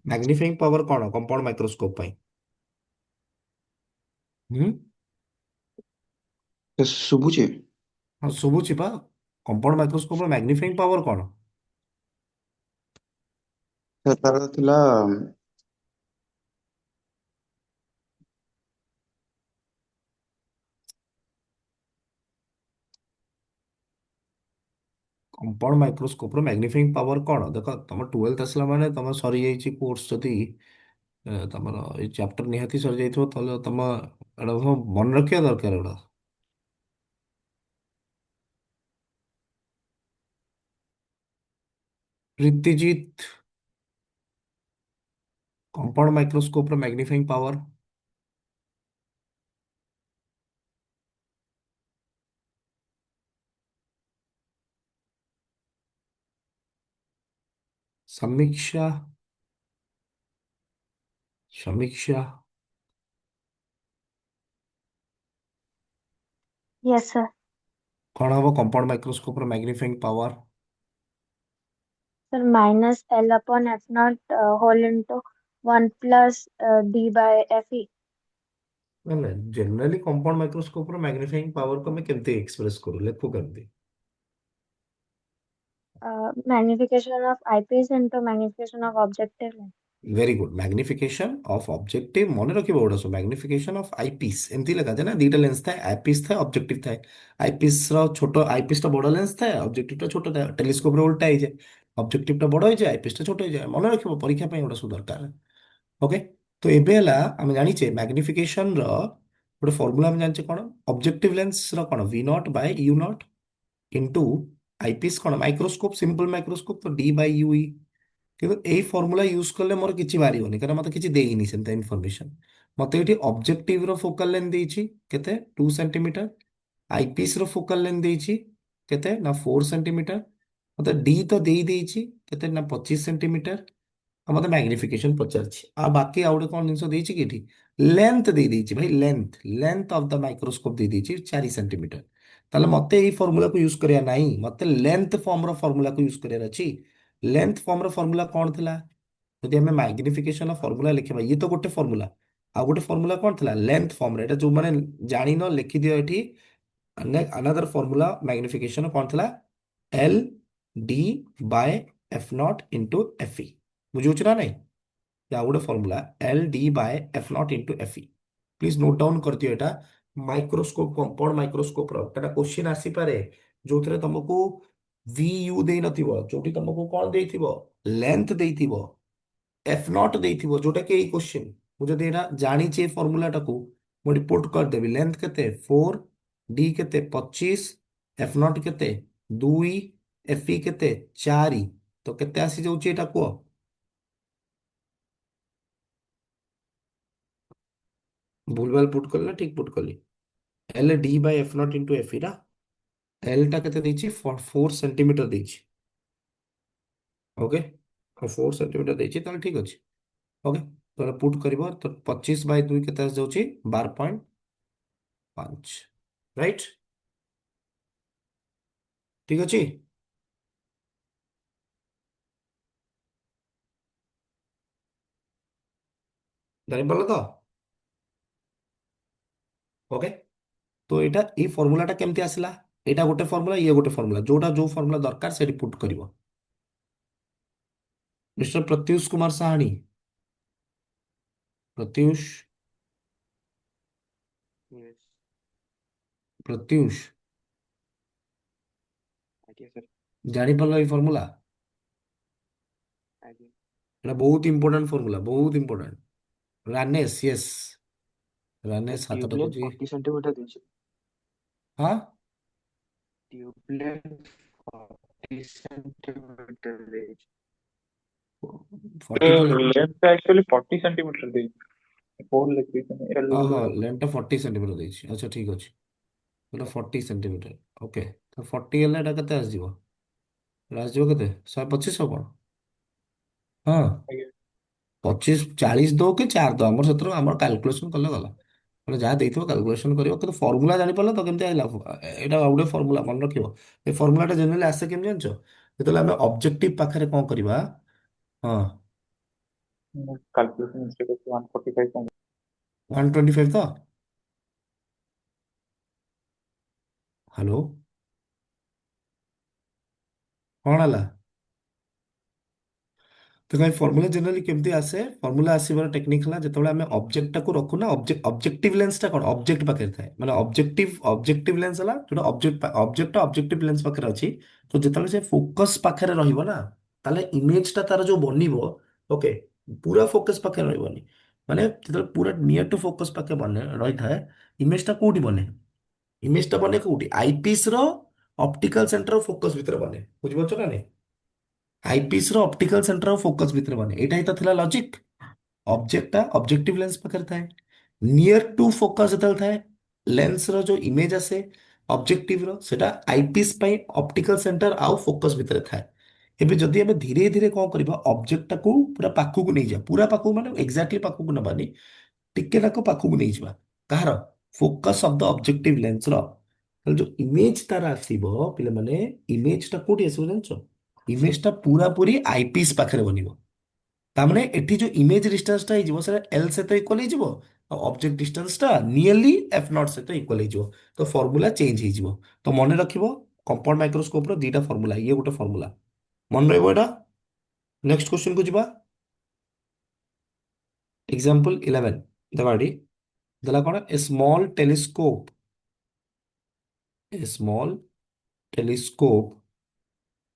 मैग्नीफाइंग पावर कौन कंपाउंड माइक्रोस्कोप पाई हम्म ଶୁଭୁଛି? हाँ ଶୁଭୁଛି ପା कंपाउंड माइक्रोस्कोप रो मैग्नीफाइंग पावर कौन ତାର ଥିଲା कंपाउंड माइक्रोस्कोप रो मैग्नीफाइंग पावर कौन देखो तुम 12th आसला माने तुम सरी जाइछि कोर्स जदी तमर ए चैप्टर निहाती सरी जाइथिबो तले तुम एडा मन रखिया दरकार एडा प्रीतिजीत कंपाउंड माइक्रोस्कोप ର मैग्नीफाइंग पावर। समीक्षा समीक्षा Yes, sir. कौन हम कंपाउंड माइक्रोस्कोप ର magnifying power. Sir, minus L upon F naught whole into 1 plus D by FE. ना जनरली कंपाउंड माइक्रोस्कोप ର मैग्नीफाइंग पावर को मैं केमते एक्सप्रेस करू लेखो केमते। Magnification of eyepiece into magnification of objective lens. Very good magnification of objective मन रखिबो ओडा सो मैग्निफिकेशन ऑफ आईपीस एमती लगा जाए ना दीटा लेंस थाए आईपीस थाए ऑब्जेक्टिव थाए आईपीस रो छोटो आईपीस टा बड़ लेंस थाए ऑब्जेक्टिव टा छोटो थाए टेलीस्कोप रे उल्टा हो जाए ऑब्जेक्टिव टा बड़ हो जाए आईपीस टा छोटो हो जाए मन रखिबो परीक्षा पे ओडा सो दरकार। ओके तो एबे हला हम जानि छे मैग्निफिकेशन रो गोटे फार्मूला हम जानि छे कोन ऑब्जेक्टिव लेंस रो कोन v naught by u naught into eyepiece कोन माइक्रोस्कोप सिंपल माइक्रोस्कोप तो डी बाय यू কিন্তু এই ফর্মুলা ইউজ করলে মোর কিছু বাহারিবনি কারণ মতো কিছু দেইনি সেমতা ইনফরমেশন মতো এটি অবজেক্টিভ র ফোকাল লেন্থ ଦେଇଛି কেতে 2 সেন্টিমিটার আইপিস র ফোকাল লেন্থ ଦେଇଛି কেতে না 4 সেন্টিমিটার মতো ডি তো ଦେଇଛି কেতে না 25 সেন্টিমিটার আর মতো ম্যাগনিফিকেশন পচারছি আর বাকি ଆଉ ଗୋଟେ কোন জিনিস ଦେଇଛି কি এটি লেন্থ ଦେଇଛି ভাই length length of the microscope ଦେଇଛି 4 সেন্টিমিটার তাহলে মতে এই ফর্মুলাକୁ ୟୁଜ କରିବା ନାହିଁ ମତେ ଲେନ୍ଥ ଫର୍ମର ଫର୍ମୁଲାକୁ ୟୁଜ କରିବାର ଅଛି। ଲେନ୍ଥ ଫର୍ମର ଫର୍ମୁଲା କ'ଣ ଥିଲା ଯଦି ଆମେ ମ୍ୟାଗ୍ନିଫିକେସନ ଫର୍ମୁଲା ଲେଖିବା ଇଏ ତ ଗୋଟେ ଫର୍ମୁଲା ଆଉ ଗୋଟେ ଫର୍ମୁଲା କ'ଣ ଥିଲା ଲେନ୍ଥ ଫର୍ମରେ ଏଇଟା ଯୋଉମାନେ ଜାଣିନ ଲେଖିଦିଅ ଏଠି another ଫର୍ମୁଲା ମ୍ୟାଗ୍ନିଫିକେସନ କ'ଣ ଥିଲା L D by f naught into f e ବୁଝୁଛୁ ନା ନାଇଁ ଆଉ ଗୋଟେ formula L D by f naught into f e please note down କରିଦିଅ ଏଇଟା ମାଇକ୍ରୋସ୍କୋପ କମ୍ପାଉଣ୍ଡ ମାଇକ୍ରୋସ୍କୋପର ଏଟା କୋଶ୍ଚିନ୍ ଆସିପାରେ ଯୋଉଥିରେ ତମକୁ ଭି ୟୁ ଦେଇନଥିବ ଯୋଉଠି ତମକୁ କ'ଣ ଦେଇଥିବ ଲେନ୍ଥ ଦେଇଥିବ एफ नॉट ଦେଇଥିବ ଯୋଉଟା କି ଏଇ क्वेश्चन ମୁଁ ଯଦି ଏଟା ଜାଣିଛି ଏ ଫର୍ମୁଲାଟାକୁ ମୁଁ ଏଠି ପୁଟ୍ କରିଦେବି ଲେନ୍ଥ କେତେ 4 ଡି କେତେ 25 ଏଫ୍ ନଟ୍ କେତେ 2 ଏଫ୍ ଇ କେତେ 4 ତ କେତେ ଆସି ଯାଉଛି ଏଟା କୁହ ଭୁଲଭାଲ ପୁଟ୍ କଲି ନା ଠିକ ପୁଟ୍ କଲି L D Bai F naught into f ଇ ନା ଏଲ ଟା କେତେ ଦେଇଛି 4 ସେଣ୍ଟିମିଟର ଦେଇଛି ଓକେ 4 ସେଣ୍ଟିମିଟର ଦେଇଛି ତାହେଲେ ଠିକ ଅଛି ओके तो पुट करिवो तो 25/2 केते आस जाउची 12.5 राइट ठीक अछि जानि परलो तो ओके तो एटा ए फार्मूलाटा केमती आसला एटा गोटे फार्मूला ये गोटे फार्मूला जोटा जो फार्मूला दरकार सेठी पुट करिवो mister Pratyush Kumar Sahni Pratyush Yes. Pratyush Idea, sir. जानि परलो ए फार्मूला Idea. एटा बहुत इंपोर्टेंट फार्मूला बहुत important Ranesh yes The Ranesh हाथ tube length टकुची 40 centimeter ଦେଇଛି हाँ tube length 40 centimeter ଦେଇଛି 40 तो लेंथ एक्चुअली 40 सेंटीमीटर दी फोर लिख देते एल ओहो लेंथ 40 सेंटीमीटर ଦେଇଛି ଆଚ୍ଛା ଠିକ ଅଛି ଏଟା 40 ସେଣ୍ଟିମିଟର ଓକେ ତ 40 ହେଲେ ଏଟା କେତେ ଆସିଯିବ ଏଟା ଆସିଯିବ କେତେ 125 ହବ ହଁ 25 40 ଦଉ କି 4 ଦଉ ଆମର ସେଥିରୁ ଆମର କାଲକୁଲେସନ କଲେ ଗଲା ମାନେ ଯାହା ଦେଇଥିବ କାଲକୁଲେସନ କରିବ କିନ୍ତୁ ଫର୍ମୁଲା ଜାଣିପାରିଲ ତ କେମିତି ଆଇଲା ଏଇଟା ଆଉ ଗୋଟେ ଫର୍ମୁଲା ମନେ ରଖିବ ଏ ଫର୍ମୁଲାଟା ଜେନେରାଲି ଆସେ କେମିତି ଜାଣିଛ ଯେତେବେଳେ ଆମେ ଅବଜେକ୍ଟିଭ ପାଖରେ କ'ଣ କରିବା ହଁ कैलकुलेशन मिस्टेक है 145 125 ତ ହ୍ୟାଲୋ କ'ଣ ହେଲା तो कहीं फॉर्मूला जनरली केमती आसे फॉर्मूला आसीबार टेक्निक हला जेतेबेले हमें ऑब्जेक्ट टाको रखु ना ऑब्जेक्टिव लेंस टा कोन ऑब्जेक्ट पाखे थाए माने ऑब्जेक्टिव लेंस हला जोटा ऑब्जेक्टिव लेंस पाखे अछि तो जेतेबेले से फोकस पाखे रहिबो ना ताले इमेज टा तार जो बनिबो ओके पूरा फोकस पाखे रहिबोनी माने जेतेबेले पूरा नियर टू फोकस पाखे बने रही थाए इमेज टा कोठी बने इमेज टा बने कोठी आईपीस रो ऑप्टिकल सेंटर फोकस भीतर बने बुझिबो ना नहीं आईपीस रो ऑप्टिकल सेंटर और फोकस भितर बने एटा ही तो थिला लॉजिक ऑब्जेक्टटा ऑब्जेक्टिव लेंस पाखरे थाए नियर टू फोकस जेतल थाए लेंस रो जो इमेज आसे ऑब्जेक्टिव रो सेटा आईपीस पई ऑप्टिकल सेंटर आउ फोकस भितर थाए एबे जदि हमें धीरे धीरे कौन करबा ऑब्जेक्ट टाकू पूरा पाखु को नहीं जा पूरा पाखु माने एक्जाक्टली पाखु को नबानी टिके नाको पाखु को नहीं जा कहार focus of the objective lens रो ताले जो इमेज तार आसीबो पिले माने इमेज टा कोठी आसीबो जानछो इमेज टा पूरा पूरी आईपीस पाखरे बनिबो तामने एठी जो इमेज डिस्टेंस टा हिजबो सेटा एल से तो इक्वल हिजबो और ऑब्जेक्ट डिस्टेंस टा नियरली एफ नॉट से तो इक्वल हिजबो तो फार्मूला चेंज हिजबो तो मने रखिबो कंपाउंड माइक्रोस्कोप रो दीटा फार्मूला ये गोटे फार्मूला मन रहइबो एटा नेक्स्ट क्वेश्चन को जिबा एग्जांपल 11 देबाडी दला कोन a small telescope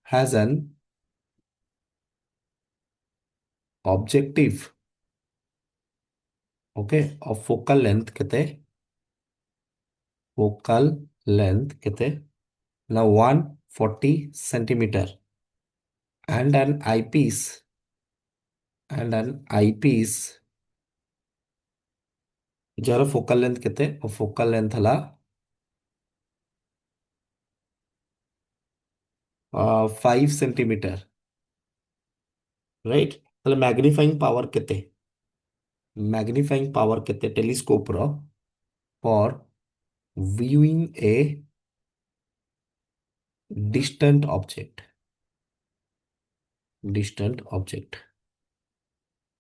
has an objective okay of focal length kete now 140 centimeter and an eyepiece jar focal length kete focal length hala 5 centimeter right তাহলে magnifying পাওয়ার কেতে টেলিস্কোপ র for viewing a distant object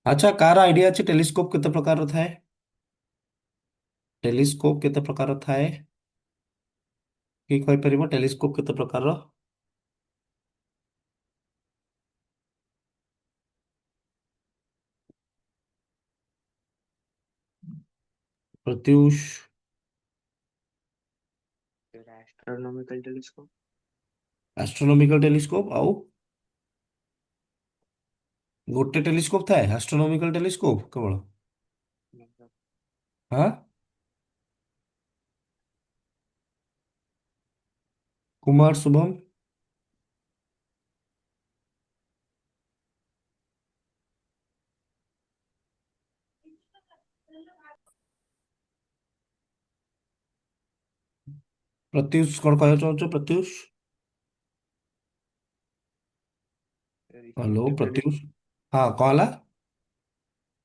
अच्छा car idea अच्छे telescope केते प्रकार रो थाए telescope केते प्रकार रो थाए की कहि परिबो टेलीस्कोप केते प्रकार रो Pratyush astronomical telescope astronomical telescope आउ गोटे टेलीस्कोप थाए एस्ट्रोनॉमिकल टेलीस्कोप केवल हाँ कुमार शुभम प्रत्युष कौन कह चाहो प्रत्युष हेलो रिफ्लेक्टिव प्रत्युष हाँ कहला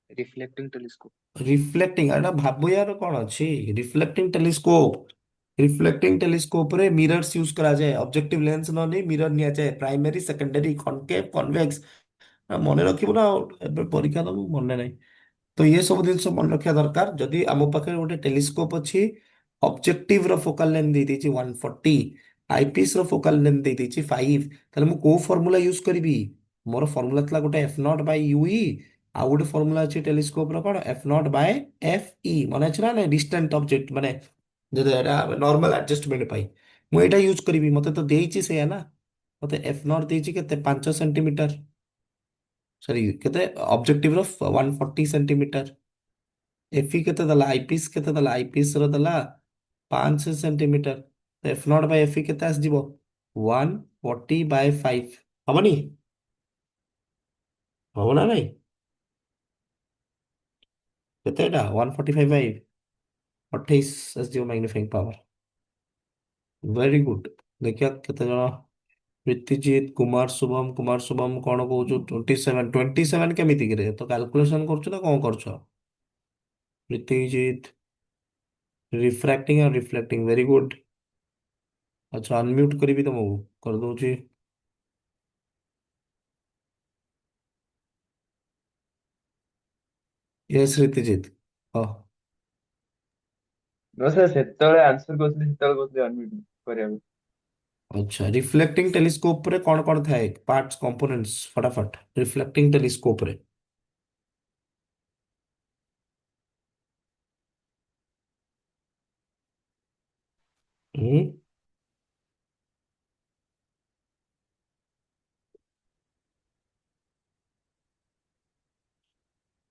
रिफ्लेक्टिंग टेलीस्कोप रिफ्लेक्टिंग अरे भाबो यार कौन अच्छी रिफ्लेक्टिंग टेलीस्कोप रे मिरर्स यूज करा जाए ऑब्जेक्टिव लेंस न नहीं मिरर निया जाए प्राइमरी सेकेंडरी कॉनकेव कन्वेक्स मने रखिबो ना एबे परीक्षा दबो मने नहीं तो ये सब जिन मन रखा दरकार जदि आम पाखे गोटे टेलीस्कोप अच्छी ऑब्जेक्टिव रो फोकल लेंथ दे देछि 140 आईपीएस रो फोकल लेंथ दे देछि 5 ताले मु को फार्मूला यूज करबी मोर फार्मूला तला गोटे एफ नॉट बाय यूई आ गोटे फार्मूला अछि टेलीस्कोप रो कोन f naught by f e माने अछि ना डिस्टेंट ऑब्जेक्ट माने जदि एटा नॉर्मल एडजस्टमेंट पाई मु एटा यूज करबी मते तो देइछि से ना मते एफ नॉट देइछि केते 5 सेंटीमीटर सॉरी केते ऑब्जेक्टिव रो 140 सेंटीमीटर एफी केते दला आईपीएस केते दला आईपीएस रो दला 5 सेंटीमीटर तो एफ नॉट बाय एफी केते आस जिवो 140 बाय 5 हबनी हबो ना नहीं केते एटा 145 बाय 28 आस जिवो मैग्नीफाइंग पावर वेरी गुड देखिया केते जण प्रीतिजीत कुमार शुभम कौन कहू 27 केमिति करे तो कैलकुलेशन करछु ना कौन करछु प्रीतिजीत रिफ्रैक्टिंग और रिफ्लेक्टिंग वेरी गुड अच्छा अनम्यूट करी तुमको कर दूची यस ऋतिजित हाँ नो सर सेतବେଳେ आंसर କରୁଥିଲି ସେତେବେଳେ କହୁଥିଲି ଅନମ୍ୟୁଟ କରିବାକୁ अच्छा रिफ्लेक्टिंग टेलीस्कोप रे कौन कौन थाए पार्ट्स कंपोनेंट्स फटाफट रिफ्लेक्टिंग टेलीस्कोप रे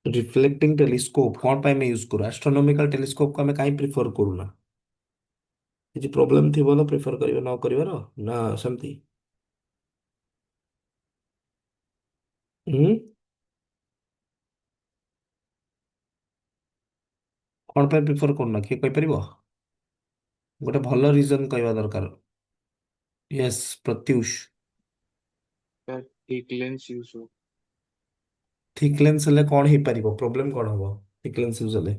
रिफ्लेक्टिंग टेलीस्कोप कौन पाए मैं यूज करू एस्ट्रोनॉमिकल टेलीस्कोप को हमें काई प्रिफर करू ना किसी प्रॉब्लम थी बोलो प्रिफर करियो ना करियो ना सेमती ହୁଁ କଣ ପାଇଁ ପ୍ରିଫର କରୁନ କିଏ କହିପାରିବ? ଗୋଟେ ଭଲ ରିଜନ କହିବା ଦରକାର। Yes Pratyush. Sir thick lens use हो। थिक लेंस ହେଲେ କଣ ହେଇପାରିବ, ପ୍ରୋବ୍ଲେମ କଣ ହବ थिक लेंस ୟୁଜ ହେଲେ?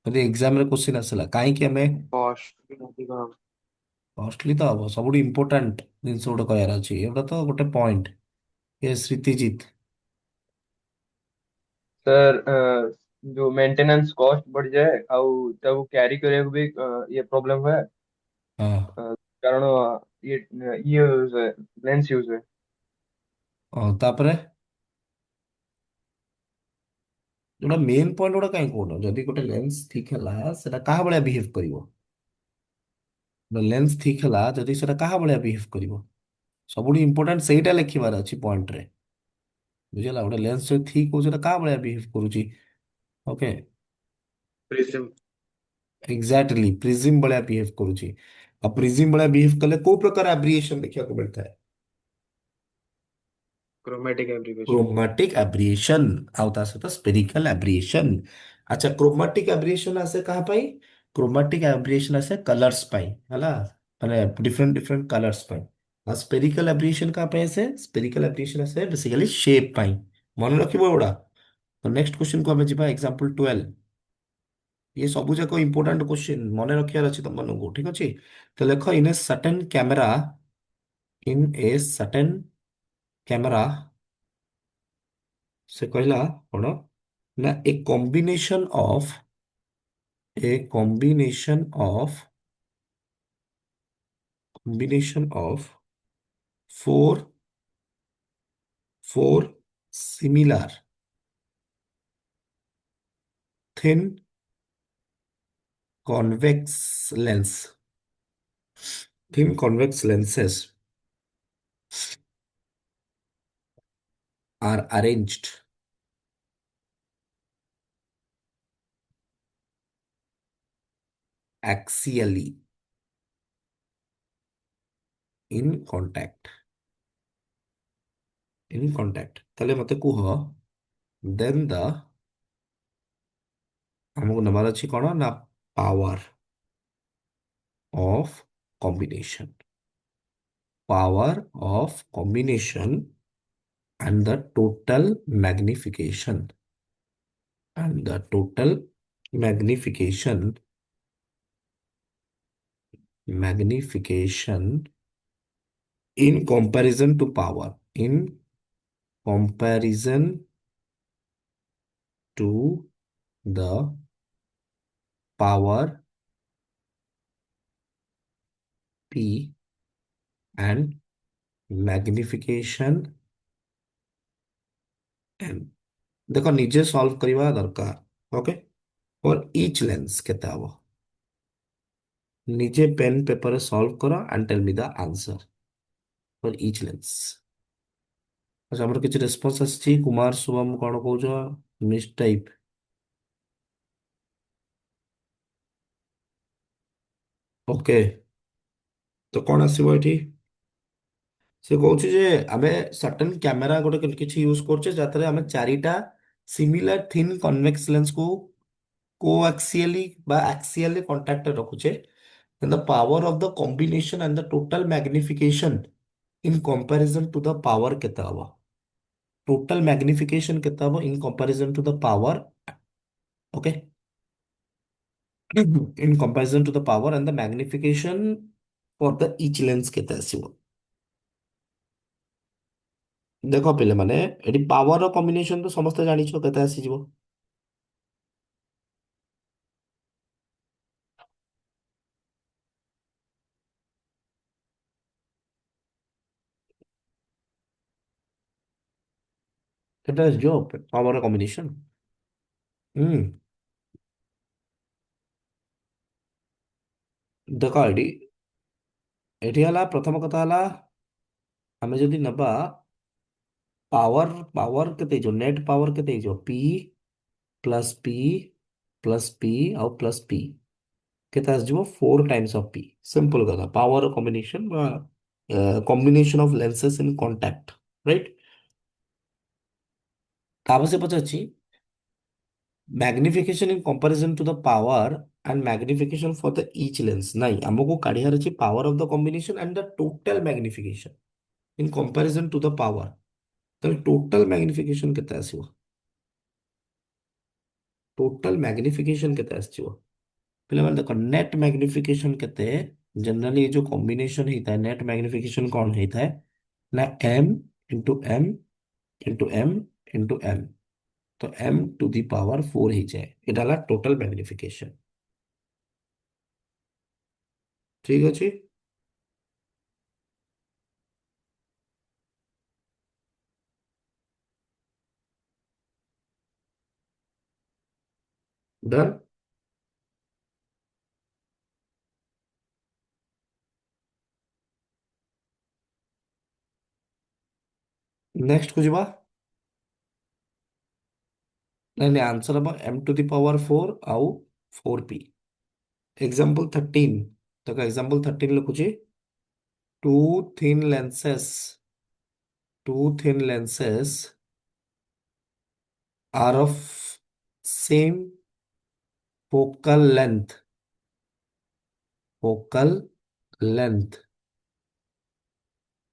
ଯଦି ଏକ୍ସାମରେ କ୍ୱେଶ୍ଚିନ୍ ଆସିଲା କାହିଁକି ଆମେ कॉस्ट भी अधिक हो। କଷ୍ଟଲି ତ ହବ, ସବୁଠୁ ଇମ୍ପୋର୍ଟାଣ୍ଟ ଜିନିଷ ଗୋଟେ କହିବାର ଅଛି, ଏଗୁଟା ତ ଗୋଟେ ପଏଣ୍ଟ। ଏ ଶ୍ରୀତିଜିତ। सर जो मेंटेनेंस कॉस्ट बढ़ जाए ଆଉ ତାକୁ କ୍ୟାରି କରିବାକୁ ବି ଇଏ ପ୍ରୋବ୍ଲେମ ହୁଏ। ହଁ କାରଣ ଇଏ ଇଏ ୟୁଜ ହୁଏ, ଲେନ୍ସ ୟୁଜ ହୁଏ। ହଁ ତାପରେ ଯୋଉଟା ମେନ୍ ପଏଣ୍ଟ ଗୁଡା କାହିଁ କହୁନ, ଯଦି ଗୋଟେ ଲେନ୍ସ ଠିକ ହେଲା ସେଟା କାହା ଭଳିଆ ବିହେଭ କରିବ? ଲେନ୍ସ ଠିକ ହେଲା ଯଦି ସେଟା କାହା ଭଳିଆ ବିହେଭ କରିବ, ସବୁଠୁ ଇମ୍ପୋର୍ଟାଣ୍ଟ ସେଇଟା ଲେଖିବାର ଅଛି ପଏଣ୍ଟରେ। ବୁଝିଲା, ଗୋଟେ ଲେନ୍ସ ଯଦି ଠିକ ହଉଛି ସେଟା କାହା ଭଳିଆ ବିହେଭ କରୁଛି। Okay, prism. ଏକ୍ଜାକ୍ଟଲି ପ୍ରିଜିମ ଭଳିଆ ବିହେଭ କରୁଛି। ଆଉ ପ୍ରିଜିମ ଭଳିଆ ବିହେଭ କଲେ କୋଉ ପ୍ରକାର ଆବ୍ରିଏସନ ଦେଖିବାକୁ ମିଳିଥାଏ? Chromatic abbreviation. Chromatic aberration. ଆଉ ତା ସହିତ ସ୍ପେରିକାଲ ଆବ୍ରିଏସନ। ଆଚ୍ଛା, କ୍ରୋମାଟିକ ଆବ୍ରିଏସନ ଆସେ କାହା ପାଇଁ? କ୍ରୋମାଟିକ ଆବ୍ରିଏସନ ଆସେ କଲର୍ସ ପାଇଁ, ହେଲା, ମାନେ ଡିଫରେଣ୍ଟ ଡିଫରେଣ୍ଟ କଲର୍ସ ପାଇଁ। ଆଉ ସ୍ପେରିକାଲ ଆବ୍ରିଏସନ କାହା ପାଇଁ ଆସେ? ସ୍ପେରିକାଲ ଆବ୍ରିଏସନ ଆସେ ବେସିକାଲି ଶେପ୍ ପାଇଁ। ମନେ ରଖିବ ଏଗୁଡ଼ା। ତ ନେକ୍ସଟ କ୍ୱେଶ୍ଚନ କୁ ଆମେ ଯିବା, ଏକ୍ସାମ୍ପଲ 12। ये ସବୁ ଯାକ ଇମ୍ପୋର୍ଟାଣ୍ଟ କ୍ୱେଶ୍ଚନ ମନେ ରଖିବାର ଅଛି ତମମାନଙ୍କୁ, ଠିକ ଅଛି? ତ ଲେଖ, in a certain camera, in a certain camera, ସେ କହିଲା କଣ ନା a combination of four similar thin convex lens, thin convex lenses are arranged axially in contact. ତାହେଲେ ମତେ କୁହ, then the ଆମକୁ ନେବାର ଅଛି କଣ ନା power of combination, power of combination and the total magnification, and the total magnification in comparison to power, in comparison to the power P and magnification n। देखो निजे सॉल्व करवा दरकार। ओके, फॉर इच लेंस केते हबो, निजे pen paper solve करो and tell me the answer for each lens. अच्छा, हमर किछ रेस्पॉन्स आछि, कुमार शुभम कोन कहउछो, मिस टाइप। ओके, तो कौन आसीबो एठी? से कहूँ जे आमे सर्टेन कैमेरा गोटे किसी यूज करछे जातरे आमे चारिटा सिमिलर थिन कन्वेक्स लेंस को कोएक्सियली बा एक्सियली कांटेक्ट रखुछे, then the power of the combination and the total magnification in comparison to the power केते हबो? total magnification केते हबो in comparison to the power? okay, in comparison to the power and the magnification for the each lens केते आसीबो? ଦେଖ ପିଲାମାନେ, ଏଠି power combination ତ ସମସ୍ତେ ଜାଣିଛ କେତେ ଆସିଯିବ। କେତେ ଆସିଯିବ ପାୱାର କମ୍ବିନେସନ? ହୁଁ, ଦେଖ ଏଠି, ଏଠି ହେଲା ପ୍ରଥମ କଥା ହେଲା, ଆମେ ଯଦି ନେବା ପାୱାର, ପାୱାର କେତେ ହେଇଯିବ, ନେଟ୍ ପାୱାର କେତେ ହେଇଯିବ, ପ୍ଲସ୍ ପି ପ୍ଲସ୍ ପି ଆଉ ପ୍ଲସ୍ ପି କେତେ ଆସିଯିବ, 4 टाइम्स ऑफ पी। सिंपल କଥା, power combination combination of lenses in contact. Right. ତାପରେ ସେ ପଚାରୁଛି magnification in comparison to the power and magnification for the each lens. ନାଇଁ, ଆମକୁ କାଢିବାର ଅଛି power of the combination and the total magnification in comparison to the power. ତାହେଲେ total magnification କେତେ ଆସିବ? ଟୋଟାଲ ମ୍ୟାଗ୍ନିଫିକେସନ କେତେ ଆସିବ ପିଲାମାନେ? ଦେଖ ନେଟ୍ ମ୍ୟାଗ୍ନିଫିକେସନ କେତେ? ଜେନେରାଲି ଏ ଯୋଉ କମ୍ବିନେସନ ହେଇଥାଏ ନେଟ୍ ମ୍ୟାଗ୍ନିଫିକେସନ କଣ ହେଇଥାଏ ନା m ତ m⁴ ହେଇଯାଏ। ଏଟା ହେଲା ଟୋଟାଲ ମ୍ୟାଗ୍ନିଫିକେସନ। ଠିକ ଅଛି। ଡନ୍। ନେକ୍ସଟ କୁ ଯିବା। ନାଇଁ ନାଇଁ, ଆନ୍ସର ହବ m⁴ ଆଉ 4p। ଏକ୍ସାମ୍ପଲ 13 ଦେଖ, ଏକ୍ସାମ୍ପଲ 13 ଲେଖୁଛି two thin lenses two thin lenses are of same focal length focal length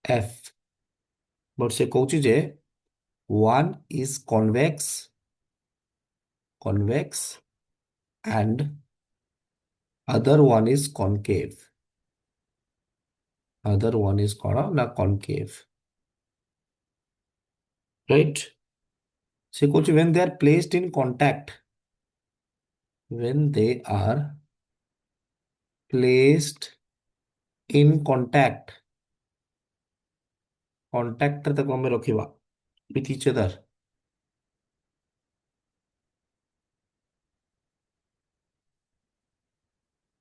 f, but ସେ କହୁଛି ଯେ one is convex and other one is concave। other one is କଣ ନା concave, right? ସେ କହୁଛି when they are placed in contact when they are placed in contact ରେ ତାକୁ ଆମେ ରଖିବା with each other।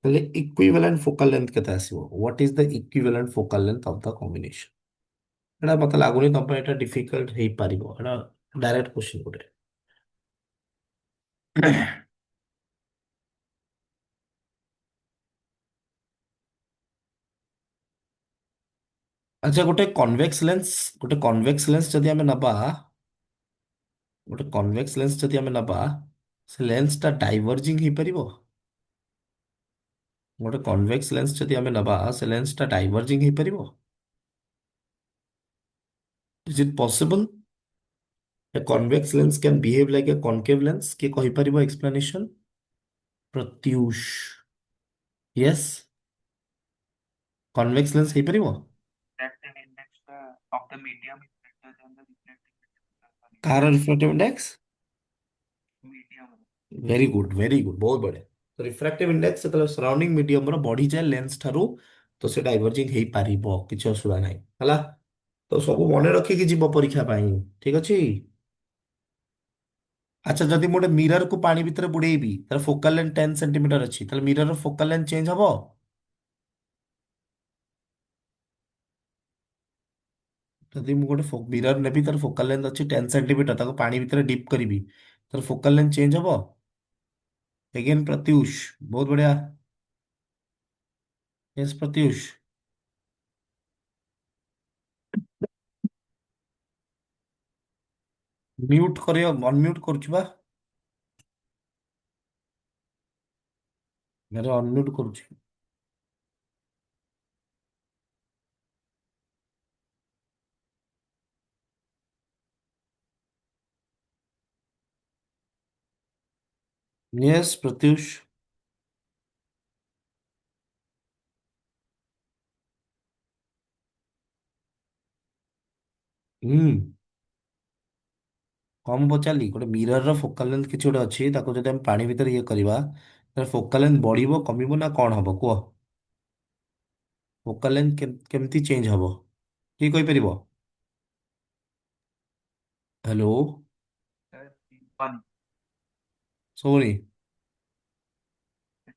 ତାହେଲେ ଇକ୍विଭାଲେଣ୍ଟ ଫୋକାଲ ଲେନ୍ଥ କେତେ ଆସିବ? What is the equivalent focal length of the combination? ଏଟା ମତେ ଲାଗୁନି ତମ ପାଇଁ ଏଟା ଡିଫିକଲ୍ଟ ହେଇପାରିବ। ଏଟା ଡାଇରେକ୍ଟ କ୍ୱେଶ୍ଚନ ଗୋଟେ। ଆଚ୍ଛା, ଗୋଟେ କନଭେକ୍ସ ଲେନ୍ସ ଯଦି ଆମେ ନବା, ସେ ଲେନ୍ସ ଟା ଡାଇଭର୍ଜିଂ ହେଇପାରିବ? ଗୋଟେ କନଭେକ୍ସ ଲେନ୍ସ ଯଦି ଆମେ ନବା ସେ ଲେନ୍ସ ଟା ଡାଇଭର୍ଜିଂ ହେଇପାରିବ? Is it possible a convex lens can behave like a concave lens? କିଏ କହିପାରିବ explanation? Pratyush. Yes, convex lens ହେଇପାରିବ? Refractive index of the medium is greater than the reflective index of the କାହାର refractive index? medium. Very good, very good, ବହୁତ ବଢିଆ। ତ refractive index ଯେତେବେଳେ surrounding medium ର ବଢିଯାଏ ଲେନ୍ସ ଠାରୁ, ତ ସେ ଡାଇଭର୍ଜିଂ ହେଇପାରିବ, କିଛି ଅସୁବିଧା ନାହିଁ। ହେଲା, ତ ସବୁ ମନେ ରଖିକି ଯିବ ପରୀକ୍ଷା ପାଇଁ। ଠିକ ଅଛି। ଆଚ୍ଛା, ଯଦି ମୁଁ ଗୋଟେ ମିରର କୁ ପାଣି ଭିତରେ ବୁଡେଇବି, ତାର ଫୋକାଲ ଲେନ୍ଥ 10 ସେଣ୍ଟିମିଟର ଅଛି, ତାହେଲେ ମିରର ର ଫୋକାଲ ଲେନ୍ଥ ଚେଞ୍ଜ ହବ? ଯଦି ମୁଁ ଗୋଟେ ମିରର ନେବି, ତାର ଫୋକାଲ ଲେନ୍ଥ ଅଛି 10 ସେଣ୍ଟିମିଟର, ତାକୁ ପାଣି ଭିତରେ ଡିପ୍ କରିବି, ତାର ଫୋକାଲ ଲେନ୍ଥ ଚେଞ୍ଜ ହବ? ଏଗେନ୍ ପ୍ରତ୍ୟୁଷ, ବହୁତ ବଢିଆ। यस प्रत्युष। म्यूट करियो, अनम्यूट करूछु बा, मेरे अनम्यूट करूछु। यस प्रत्युष। हम्म, कम पचाली गोटे मिरर रो फोकल लेंथ किछि गोटे अछि, ताको जदि हम पानी भीतर ये करबा, तार फोकल लेंथ बढ़िबो कमिबो ना कोन हबो कुह? फोकल लेंथ केमती चेंज हबो, की कहि परिबो? हेलो, One सोनी।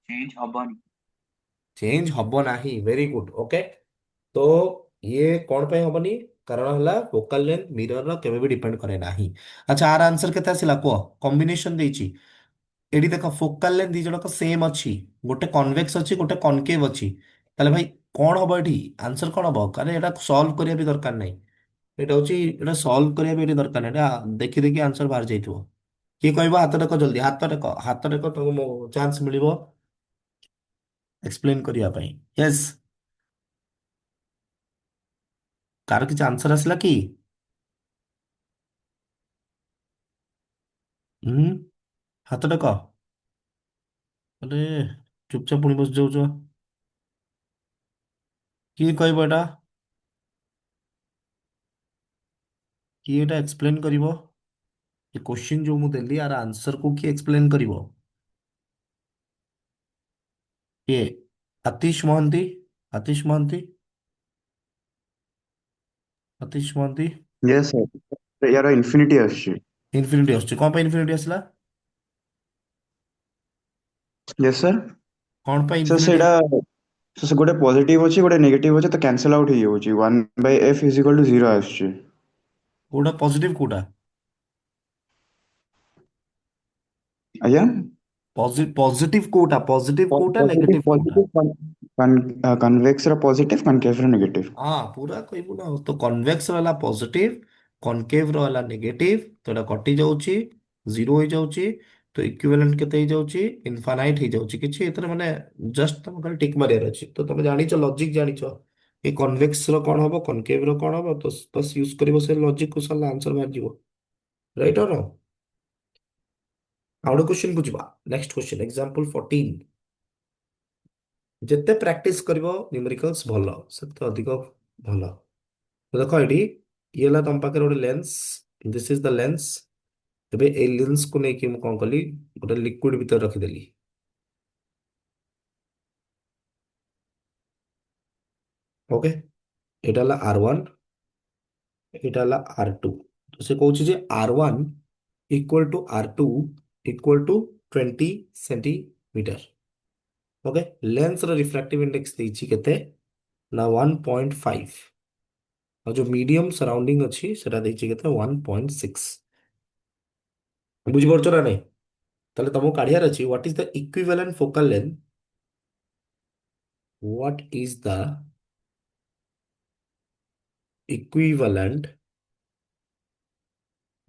change हबनी। चेंज हबो नाही, वेरी गुड, ओके। तो ये कौन पे हबनी? कारण हला फोकल लेंथ मिरर रो केबे भी डिपेंड करे नाही। अच्छा, आर आंसर केते आसिला कुह? कॉम्बिनेशन देछि एडी, देखो फोकल लेंथ दी जनक सेम अछि, गोटे कन्वेक्स अछि, गोटे कनकेव अछि, ताले भाई कौन हबो एठी? आंसर कौन हबो? कारण एटा सॉल्व करिया भी दरकार नाही। ଏଇଟା ହଉଛି ଏଇଟା ସଲ୍ଭ କରିବା ପାଇଁ ଏଠି ଦରକାର ନାହିଁ, ଏଇଟା ଦେଖି ଦେଖି ଆନ୍ସର ବାହାରି ଯାଇଥିବ। କିଏ କହିବ ହାତ ଟେକ ଜଲ୍ଦି, ହାତ ଟେକ ତମକୁ ଚାନ୍ସ ମିଳିବ ଏକ୍ସପ୍ଲେନ କରିବା ପାଇଁ। ୟେସ୍, କାହାର କିଛି ଆନ୍ସର ଆସିଲା କି? ହୁଁ, ହାତ ଟେକ। ଆରେ ଚୁପଚାପ ପୁଣି ବସି ଯାଉଛ। କିଏ କହିବ ଏଇଟା? କିଏ ଏଇଟା ଏକ୍ସପ୍ଲେନ କରିବ? ଏ କ୍ୱେଶ୍ଚିନ୍ ଯୋଉ ମୁଁ ଦେଲି ଆର ଆନ୍ସର କୁ କିଏ ଏକ୍ସପ୍ଲେନ କରିବ? କିଏ? ଆତିଶ ମହାନ୍ତି, ଆତିଶ ମହାନ୍ତି, ଆତିଶ ମହାନ୍ତି। Yes sir. यार infinity आସୁଛି। ଇନଫିନିଟି ଆସୁଛି, କଣ ପାଇଁ ଇନଫିନିଟି ଆସିଲା? Yes sir। କଣ ପାଇଁ So ଇନଫିନିଟି? ସେଇଟା so ସେ ଗୋଟେ ପଜିଟିଭ ଅଛି ଗୋଟେ ନେଗେଟିଭ ଅଛି ତ କ୍ୟାନସଲ ଆଉଟ୍ ହେଇଯାଉଛି 1/f is equal to 0 ଆସୁଛି। କୋଉଟା ପଜିଟିଭ କୋଉଟା? ଆଜ୍ଞା। ପଜିଟିଭ କୋଉଟା ପଜିଟିଭ ନେଗେଟିଭ କୋଉଟା? ପଜିଟିଭ କନଭେକ୍ସ ର ପଜିଟିଭ କନକେଭ ର ନେଗେଟିଭ। ହଁ ପୁରା କହିବୁ ନା, ତ କନଭେକ୍ସ ର ହେଲା ପଜିଟିଭ, କନକେଭ ର ହେଲା ନେଗେଟିଭ, ତ ଏଟା କଟି ଯାଉଛି, ଜିରୋ ହେଇଯାଉଛି, ତ ଇକ୍विଭାଲେଣ୍ଟ କେତେ ହେଇଯାଉଛି? ଇନଫାନାଇଟ ହେଇଯାଉଛି। କିଛି ଏଥିରେ ମାନେ ଜଷ୍ଟ ତମେ ଖାଲି ଟିକ୍ ମାରିବାର ଅଛି, ତ ତମେ ଜାଣିଛ ଲଜିକ ଜାଣିଛ ଏ କନଭେକ୍ସ ର କଣ ହବ କନକେଭ ର କଣ ହବ, ତ ବସ୍ ୟୁଜ କରିବ ସେ ଲଜିକ କୁ, ସରିଲା ଆନ୍ସର ବାହାରିଯିବ। ରାଇଟ୍ ଅର? ଆଉ ଗୋଟେ କ୍ୱେଶ୍ଚନ କୁ ଯିବା। Next question example 14। ଯେତେ ପ୍ରାକ୍ଟିସ କରିବ ନ୍ୟୁମେରିକାଲ୍ସ ଭଲ, ସେତେ ଅଧିକ ଭଲ। ତ ଦେଖ ଏଠି ଇଏ ହେଲା ତମ ପାଖରେ ଗୋଟେ lens, this is the lens. ଏବେ ଏଇ ଲେନ୍ସକୁ ନେଇକି ମୁଁ କଣ କଲି, ଗୋଟେ ଲିକ୍ୱିଡ ଭିତରେ ରଖିଦେଲି। ଓକେ, ଏଇଟା ହେଲା R1, ଏଇଟା ହେଲା R2। ତ ସେ କହୁଛି ଯେ R1 equal to R2 equal to 20 centimetre. Okay, ଲେନ୍ସର ରିଫ୍ରାକ୍ଟିଭ ଇଣ୍ଡେକ୍ସ ଦେଇଛି କେତେ ନା 1.5, ଆଉ ଯୋଉ ମିଡିୟମ ସରାଉଣ୍ଡିଂ ଅଛି ସେଟା ଦେଇଛି କେତେ 1.6। ବୁଝିପାରୁଛ ନା ନାଇଁ? ତାହଲେ ତମକୁ କାଢିବାର ଅଛି what is the equivalent focal length, what is the equivalent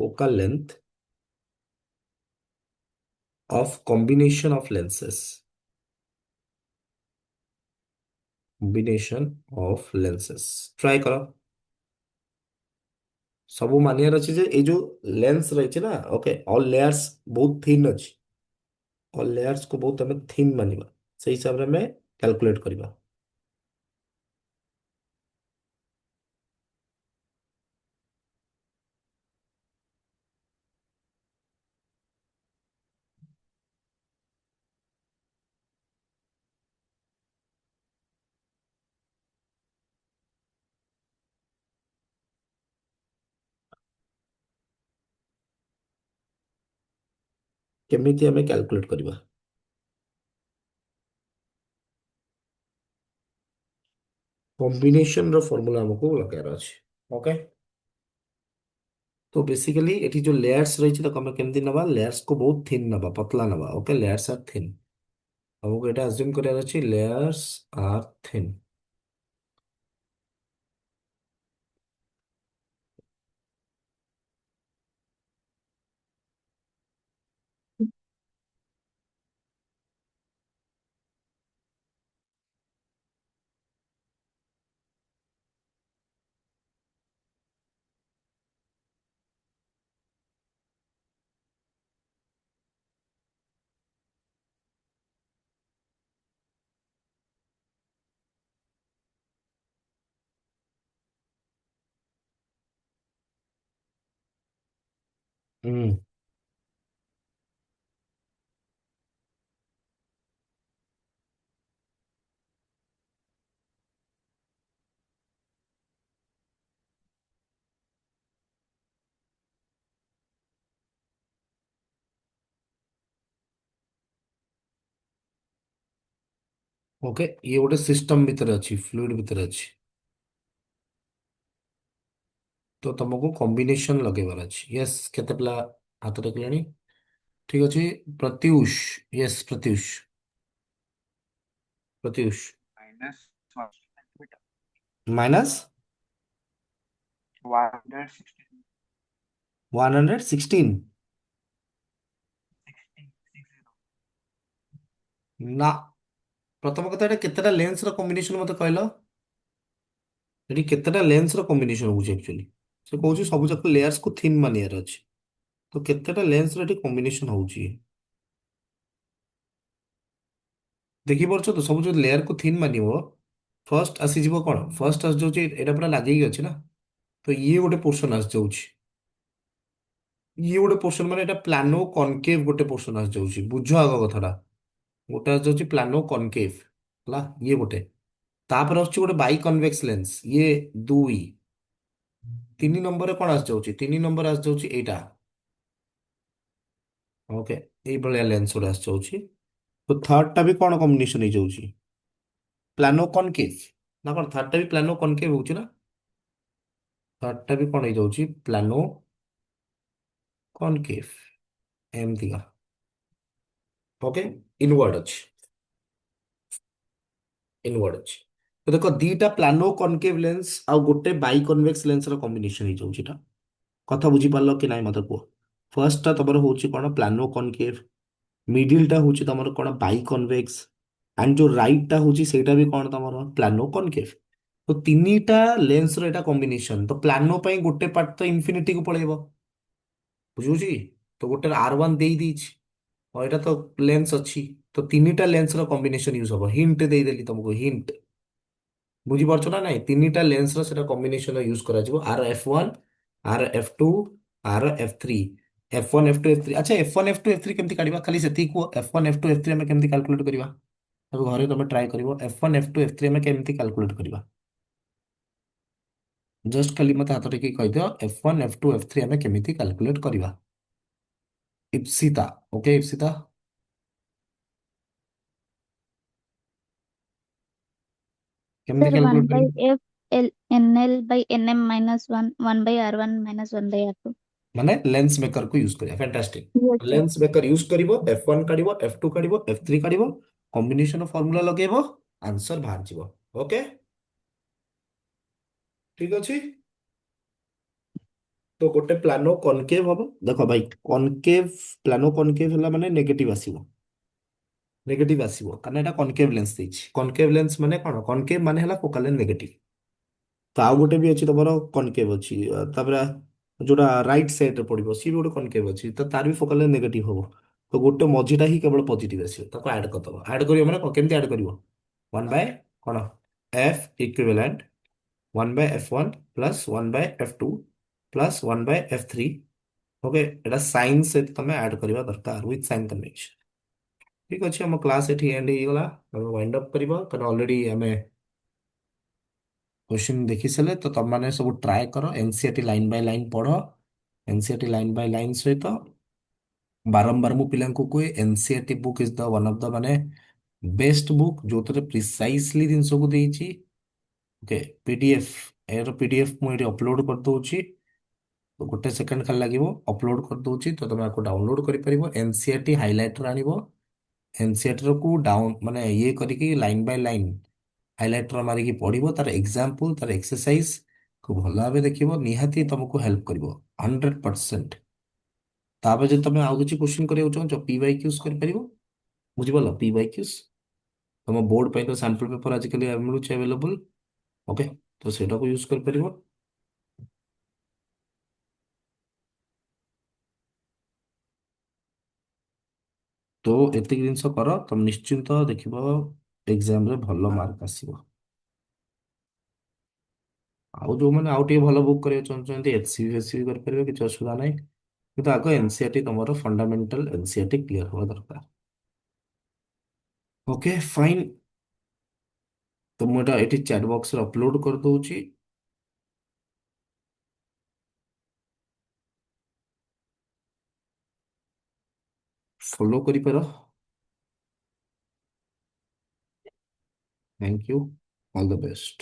focal length of combination of lenses, combination of lenses। try କର, ସବୁ ମାନିବାର ଅଛି ଯେ ଏଇ ଯୋଉ ଲେନ୍ସ ରହିଛି ନା, ଓକେ, ଅଲ୍ ଲେୟାର୍ସ ବହୁତ ଥିନ୍ ଅଛି, ଅଲ୍ ଲେୟାର୍ସ କୁ ବହୁତ ଆମେ ଥିନ୍ ମାନିବା, ସେଇ ହିସାବରେ ଆମେ କ୍ୟାଲକୁଲେଟ କରିବା। କେମିତି ଆମେ କ୍ୟାଲକୁଲେଟ କରିବା? କମ୍ବିନେସନ ର ଫର୍ମୁଲା ଆମକୁ ଲଗାଇବାର ଅଛି। ଓକେ, तो बेसिकली एठी जो लेयर्स रही तो हमें केमती नबा, लेयर्स को बहुत थिन नबा, पतला नबा। ओके, लेयर्स आर थिन, हमको एटा अज्यूम करार अछि layers are thin. Hmm, okay, ये गोटे सिस्टम भीतर अच्छी, फ्लूइड भीतर अच्छी, तो तुमको कॉम्बिनेशन लगेबार अच्छी। यस, केते पिला हाथ रखिलानी? ठीक अच्छे, Pratyush. Yes Pratyush, Pratyush -1 centimetre. Minus 160 116 ନା। ପ୍ରଥମ କଥା, ଏଟା କେତେଟା ଲେନ୍ସ ର କମ୍ବିନେସନ ମତେ କହିଲ? ଏଠି କେତେଟା ଲେନ୍ସ ର କମ୍ବିନେସନ ହଉଛି ଆକ୍ଚୁଆଲି? ସେ କହୁଛି ସବୁ ଯାକ ଲେୟାର୍ସ କୁ ଥିନ୍ ମାନିବାର ଅଛି। ତ କେତେଟା ଲେନ୍ସ ର ଏଠି କମ୍ବିନେସନ ହଉଛି? ଦେଖିପାରୁଛ ତ, ସବୁ ଯୋଉ ଲେୟାର କୁ ଥିନ୍ ମାନିବ, ଫର୍ଷ୍ଟ ଆସିଯିବ କଣ? ଫର୍ଷ୍ଟ ଆସିଯାଉଛି ଏଇଟା ପୁରା ଲାଗିକି ଅଛି ନା, ତ ଇଏ ଗୋଟେ ପୋର୍ସନ ଆସିଯାଉଛି। ଇଏ ଗୋଟେ ପୋର୍ସନ ମାନେ ଏଇଟା ପ୍ଲାନୋ କନକେଭ ଗୋଟେ ପୋର୍ସନ ଆସିଯାଉଛି। ବୁଝ ଆଗ କଥାଟା। ଗୋଟେ ଆସିଯାଉଛି ପ୍ଲାନୋ କନକେଭ, ହେଲା ଇଏ ଗୋଟେ। ତାପରେ ଆସୁଛି ଗୋଟେ ବାଇ କନଭେକ୍ସ ଲେନ୍ସ, ଇଏ ଦୁଇ। ତିନି ନମ୍ବରରେ କଣ ଆସିଯାଉଛି? ତିନି ନମ୍ବର ଆସିଯାଉଛି ଏଇଟା। ଓକେ, ଏଇଭଳିଆ ଲେନ୍ସ ଗୋଟେ ଆସିଯାଉଛି। ତ ଥାର୍ଡ ଟା ବି କଣ କମ୍ବିନେସନ ହେଇଯାଉଛି? ପ୍ଲାନୋ କନକେଭ। ନା କଣ ଥାର୍ଡ ଟା ବି ପ୍ଲାନୋ କନକେଭ ହଉଛି ନା? ଥାର୍ଡ ଟା ବି କଣ ହେଇଯାଉଛି? ପ୍ଲାନୋ କନକେଭ, ଏମିତିକା। ଓକେ, ଇନୱାର୍ଡ ଅଛି, ଇନୱାର୍ଡ ଅଛି। ତ ଦେଖ, ଦିଟା ପ୍ଲାନୋ କନକେଭ ଲେନ୍ସ ଆଉ ଗୋଟେ ବାଇ କନଭେକ୍ସ ଲେନ୍ସ ର କମ୍ବିନେସନ ହେଇଯାଉଛି ଏଟା। କଥା ବୁଝିପାରିଲ କି ନାଇଁ ମତେ କୁହ? ଫର୍ଷ୍ଟ ଟା ତମର ହଉଛି କଣ? ପ୍ଲାନୋ କନକେଭ। ମିଡିଲ ଟା ହଉଛି ତମର କଣ? ବାଇ କନଭେକ୍ସ। ଆଣ୍ଡ ଯୋଉ ରାଇଟ ଟା ହଉଛି ସେଇଟା ବି କଣ ତମର? ପ୍ଲାନୋ କନକେଭ। ତ ତିନିଟା ଲେନ୍ସ ର ଏଟା କମ୍ବିନେସନ। ତ ପ୍ଲାନୋ ପାଇଁ ଗୋଟେ ପାର୍ଟ ତ ଇନଫିନିଟି କୁ ପଳେଇବ, ବୁଝୁଛି? ତ ଗୋଟେ R1 ଦେଇ ଦେଇଛି, ଆଉ ଏଇଟା ତ ଲେନ୍ସ ଅଛି। ତ ତିନିଟା ଲେନ୍ସ ର କମ୍ବିନେସନ ୟୁଜ ହବ। ହିଣ୍ଟ ଦେଇଦେଲି ତମକୁ, ହିଣ୍ଟ। ବୁଝିପାରୁଛ ନା ନାଇଁ? ତିନିଟା ଲେନ୍ସ ର ସେଟା କମ୍ବିନେସନ ୟୁଜ କରାଯିବ। ଆର F1, ଆର F2, ଆର F3। F1 F2 F3। ଆଚ୍ଛା, F1 F2 F3 କେମିତି କାଢିବା? ଖାଲି ସେତିକି କୁହ। F1 F2 F3 ଆମେ କେମିତି କାଲକୁଲେଟ କରିବା? ତାକୁ ଘରେ ତମେ ଟ୍ରାଏ କରିବ। F1 F2 F3 ଆମେ କେମିତି କାଲକୁଲେଟ କରିବା? ଜଷ୍ଟ ଖାଲି ମତେ ହାତ ଟେକି କହିଦିଅ, F1 F2 F3 ଆମେ କେମିତି କାଲକୁଲେଟ କରିବା? ଇପ୍ସିତା, ଓକେ ଇପ୍ସିତା, କେମିତି Sir, 1 କାଲକୁଲେଟ by କରିବା? F L NL by NM minus 1 by R1 minus 1 by R2. ମାନେ ଲେନ୍ସ ମେକର କୁ ୟୁଜ କରିବା। Yes, fantastic. sir. Lens maker use କରିବ, F1 କାଢିବ, F2 କାଢିବ, F3 କାଢିବ, କମ୍ବିନେସନ ଫର୍ମୁଲା ଲଗେଇବ, ଆନ୍ସର ବାହାରିଯିବ। ଓକେ, ଠିକ ଅଛି। ତ ଗୋଟେ ପ୍ଲାନୋ କନକେଭ ହବ। ଦେଖ ଭାଇ, କନକେଭ, ପ୍ଲାନୋ କନକେଭ ହେଲା ମାନେ ନେଗେଟିଭ ଆସିବ। ନେଗେଟିଭ ଆସିବ କାରଣ ଏଟା କନକେଭ ଲେନ୍ସ ଦେଇଛି। କନକେଭ ଲେନ୍ସ ମାନେ କଣ? କନକେଭ ମାନେ ହେଲା ଫୋକାଲ ଲେନ୍ଥ ନେଗେଟିଭ। ତ ଆଉ ଗୋଟେ ବି ଅଛି ତମର କନକେଭ ଅଛି, ତାପରେ ଯୋଉଟା ରାଇଟ ସାଇଡ ରେ ପଡିବ ସିଏ ବି ଗୋଟେ କନକେଭ ଅଛି, ତ ତାର ବି ଫୋକାଲ ଲେନ୍ଥ ନେଗେଟିଭ ହବ। ତ ଗୋଟେ ମଝିଟା ହିଁ କେବଳ ପଜିଟିଭ ଆସିବ, ତାକୁ ଆଡ କରିଦବ। ଆଡ କରିବ ମାନେ କେମିତି ଆଡ କରିବ? ୱାନ୍ ବାय କଣ? F equivalent one by F1 plus one by F2 plus one by F3। Okay, ଏଟା ସାଇନ୍ ସହିତ ତମେ ଆଡ କରିବା ଦରକାର, ୱିଥ ସାଇନ୍ କନଭେନ୍ସନ। ଠିକ ଅଛି, ଆମ କ୍ଲାସ ଏଠି ଏଣ୍ଡ ହେଇଗଲା। ଆମେ ୱାଇଣ୍ଡ ଅପ୍ କରିବା କାରଣ ଅଲରେଡି ଆମେ क्वेश्चन देखी सारे। तो तुम मैंने सब ट्राए करो, एनसीईआरटी लाइन बाय लाइन पढ़। एनसीईआरटी लाइन बाय लाइन सहित बारंबार मु पिलांको कुए, NCERT book is the one of the माने बेस्ट बुक जो तरे प्रिसाइजली जिनस को देइची। ओके, पीडीएफ, एरो पीडीएफ मु एटी अपलोड कर दोची। तो गोटे सेकंड खाली लागिवो, अपलोड कर दोची। तो तुम आपको डाउनलोड करि परिबो। एनसीईआरटी हाइलाइटर आनिबो, एनसीईआरटी को डाउन माने ये करिकी लाइन बाय लाइन हाइलाइटर मारिकी पढ़िबो। तार एग्जांपल, तार एक्सरसाइज को भल भाबे देखिबो, निहाती तुमको हेल्प करिवो 100%। तापर जे तुम आउ किछि क्वेश्चन करियो चाहो, पी वाई क्यूज कर परिबो। बुझि बोलो, पी वाई क्यूज तुम बोर्ड पे तो सैंपल पेपर आजिकली मिलुଛି अवेलेबल। ओके, तो सेटा को यूज कर परिबो। तो एतिक जिंस कर, तुम निश्चिंत देखिबो एग्जाम रे भलो मार्क आसीबो। ଆଉ ଯୋଉମାନେ ଆଉ ଟିକେ ଭଲ ବୁକ୍ କରିବାକୁ ଚାହୁଁଛନ୍ତି, ଏଚସିବି ଫେସିବି କରିପାରିବେ, କିଛି ଅସୁବିଧା ନାହିଁ। କିନ୍ତୁ ଆଗ ଏନସିଇଆରଟି ତମର ଫଣ୍ଡାମେଣ୍ଟାଲ ଏନସିଇଆରଟି କ୍ଲିୟର ହବା ଦରକାର। ଓକେ ଫାଇନ୍, ତ ମୁଁ ଏଟା ଏଠି ଚାଟ୍ ବକ୍ସରେ ଅପଲୋଡ କରିଦଉଛି। ଫଲୋ କରିପାର। Thank you, all the best.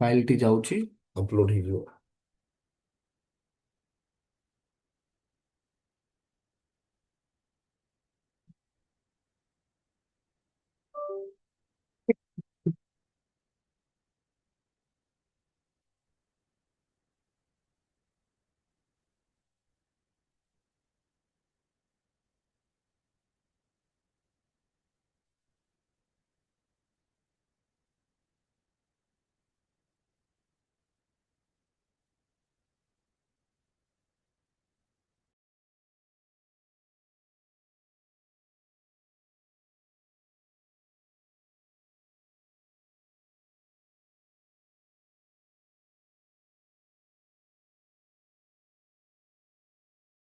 ଫାଇଲଟି ଯାଉଛି ଅପଲୋଡ ହେଇଯିବ।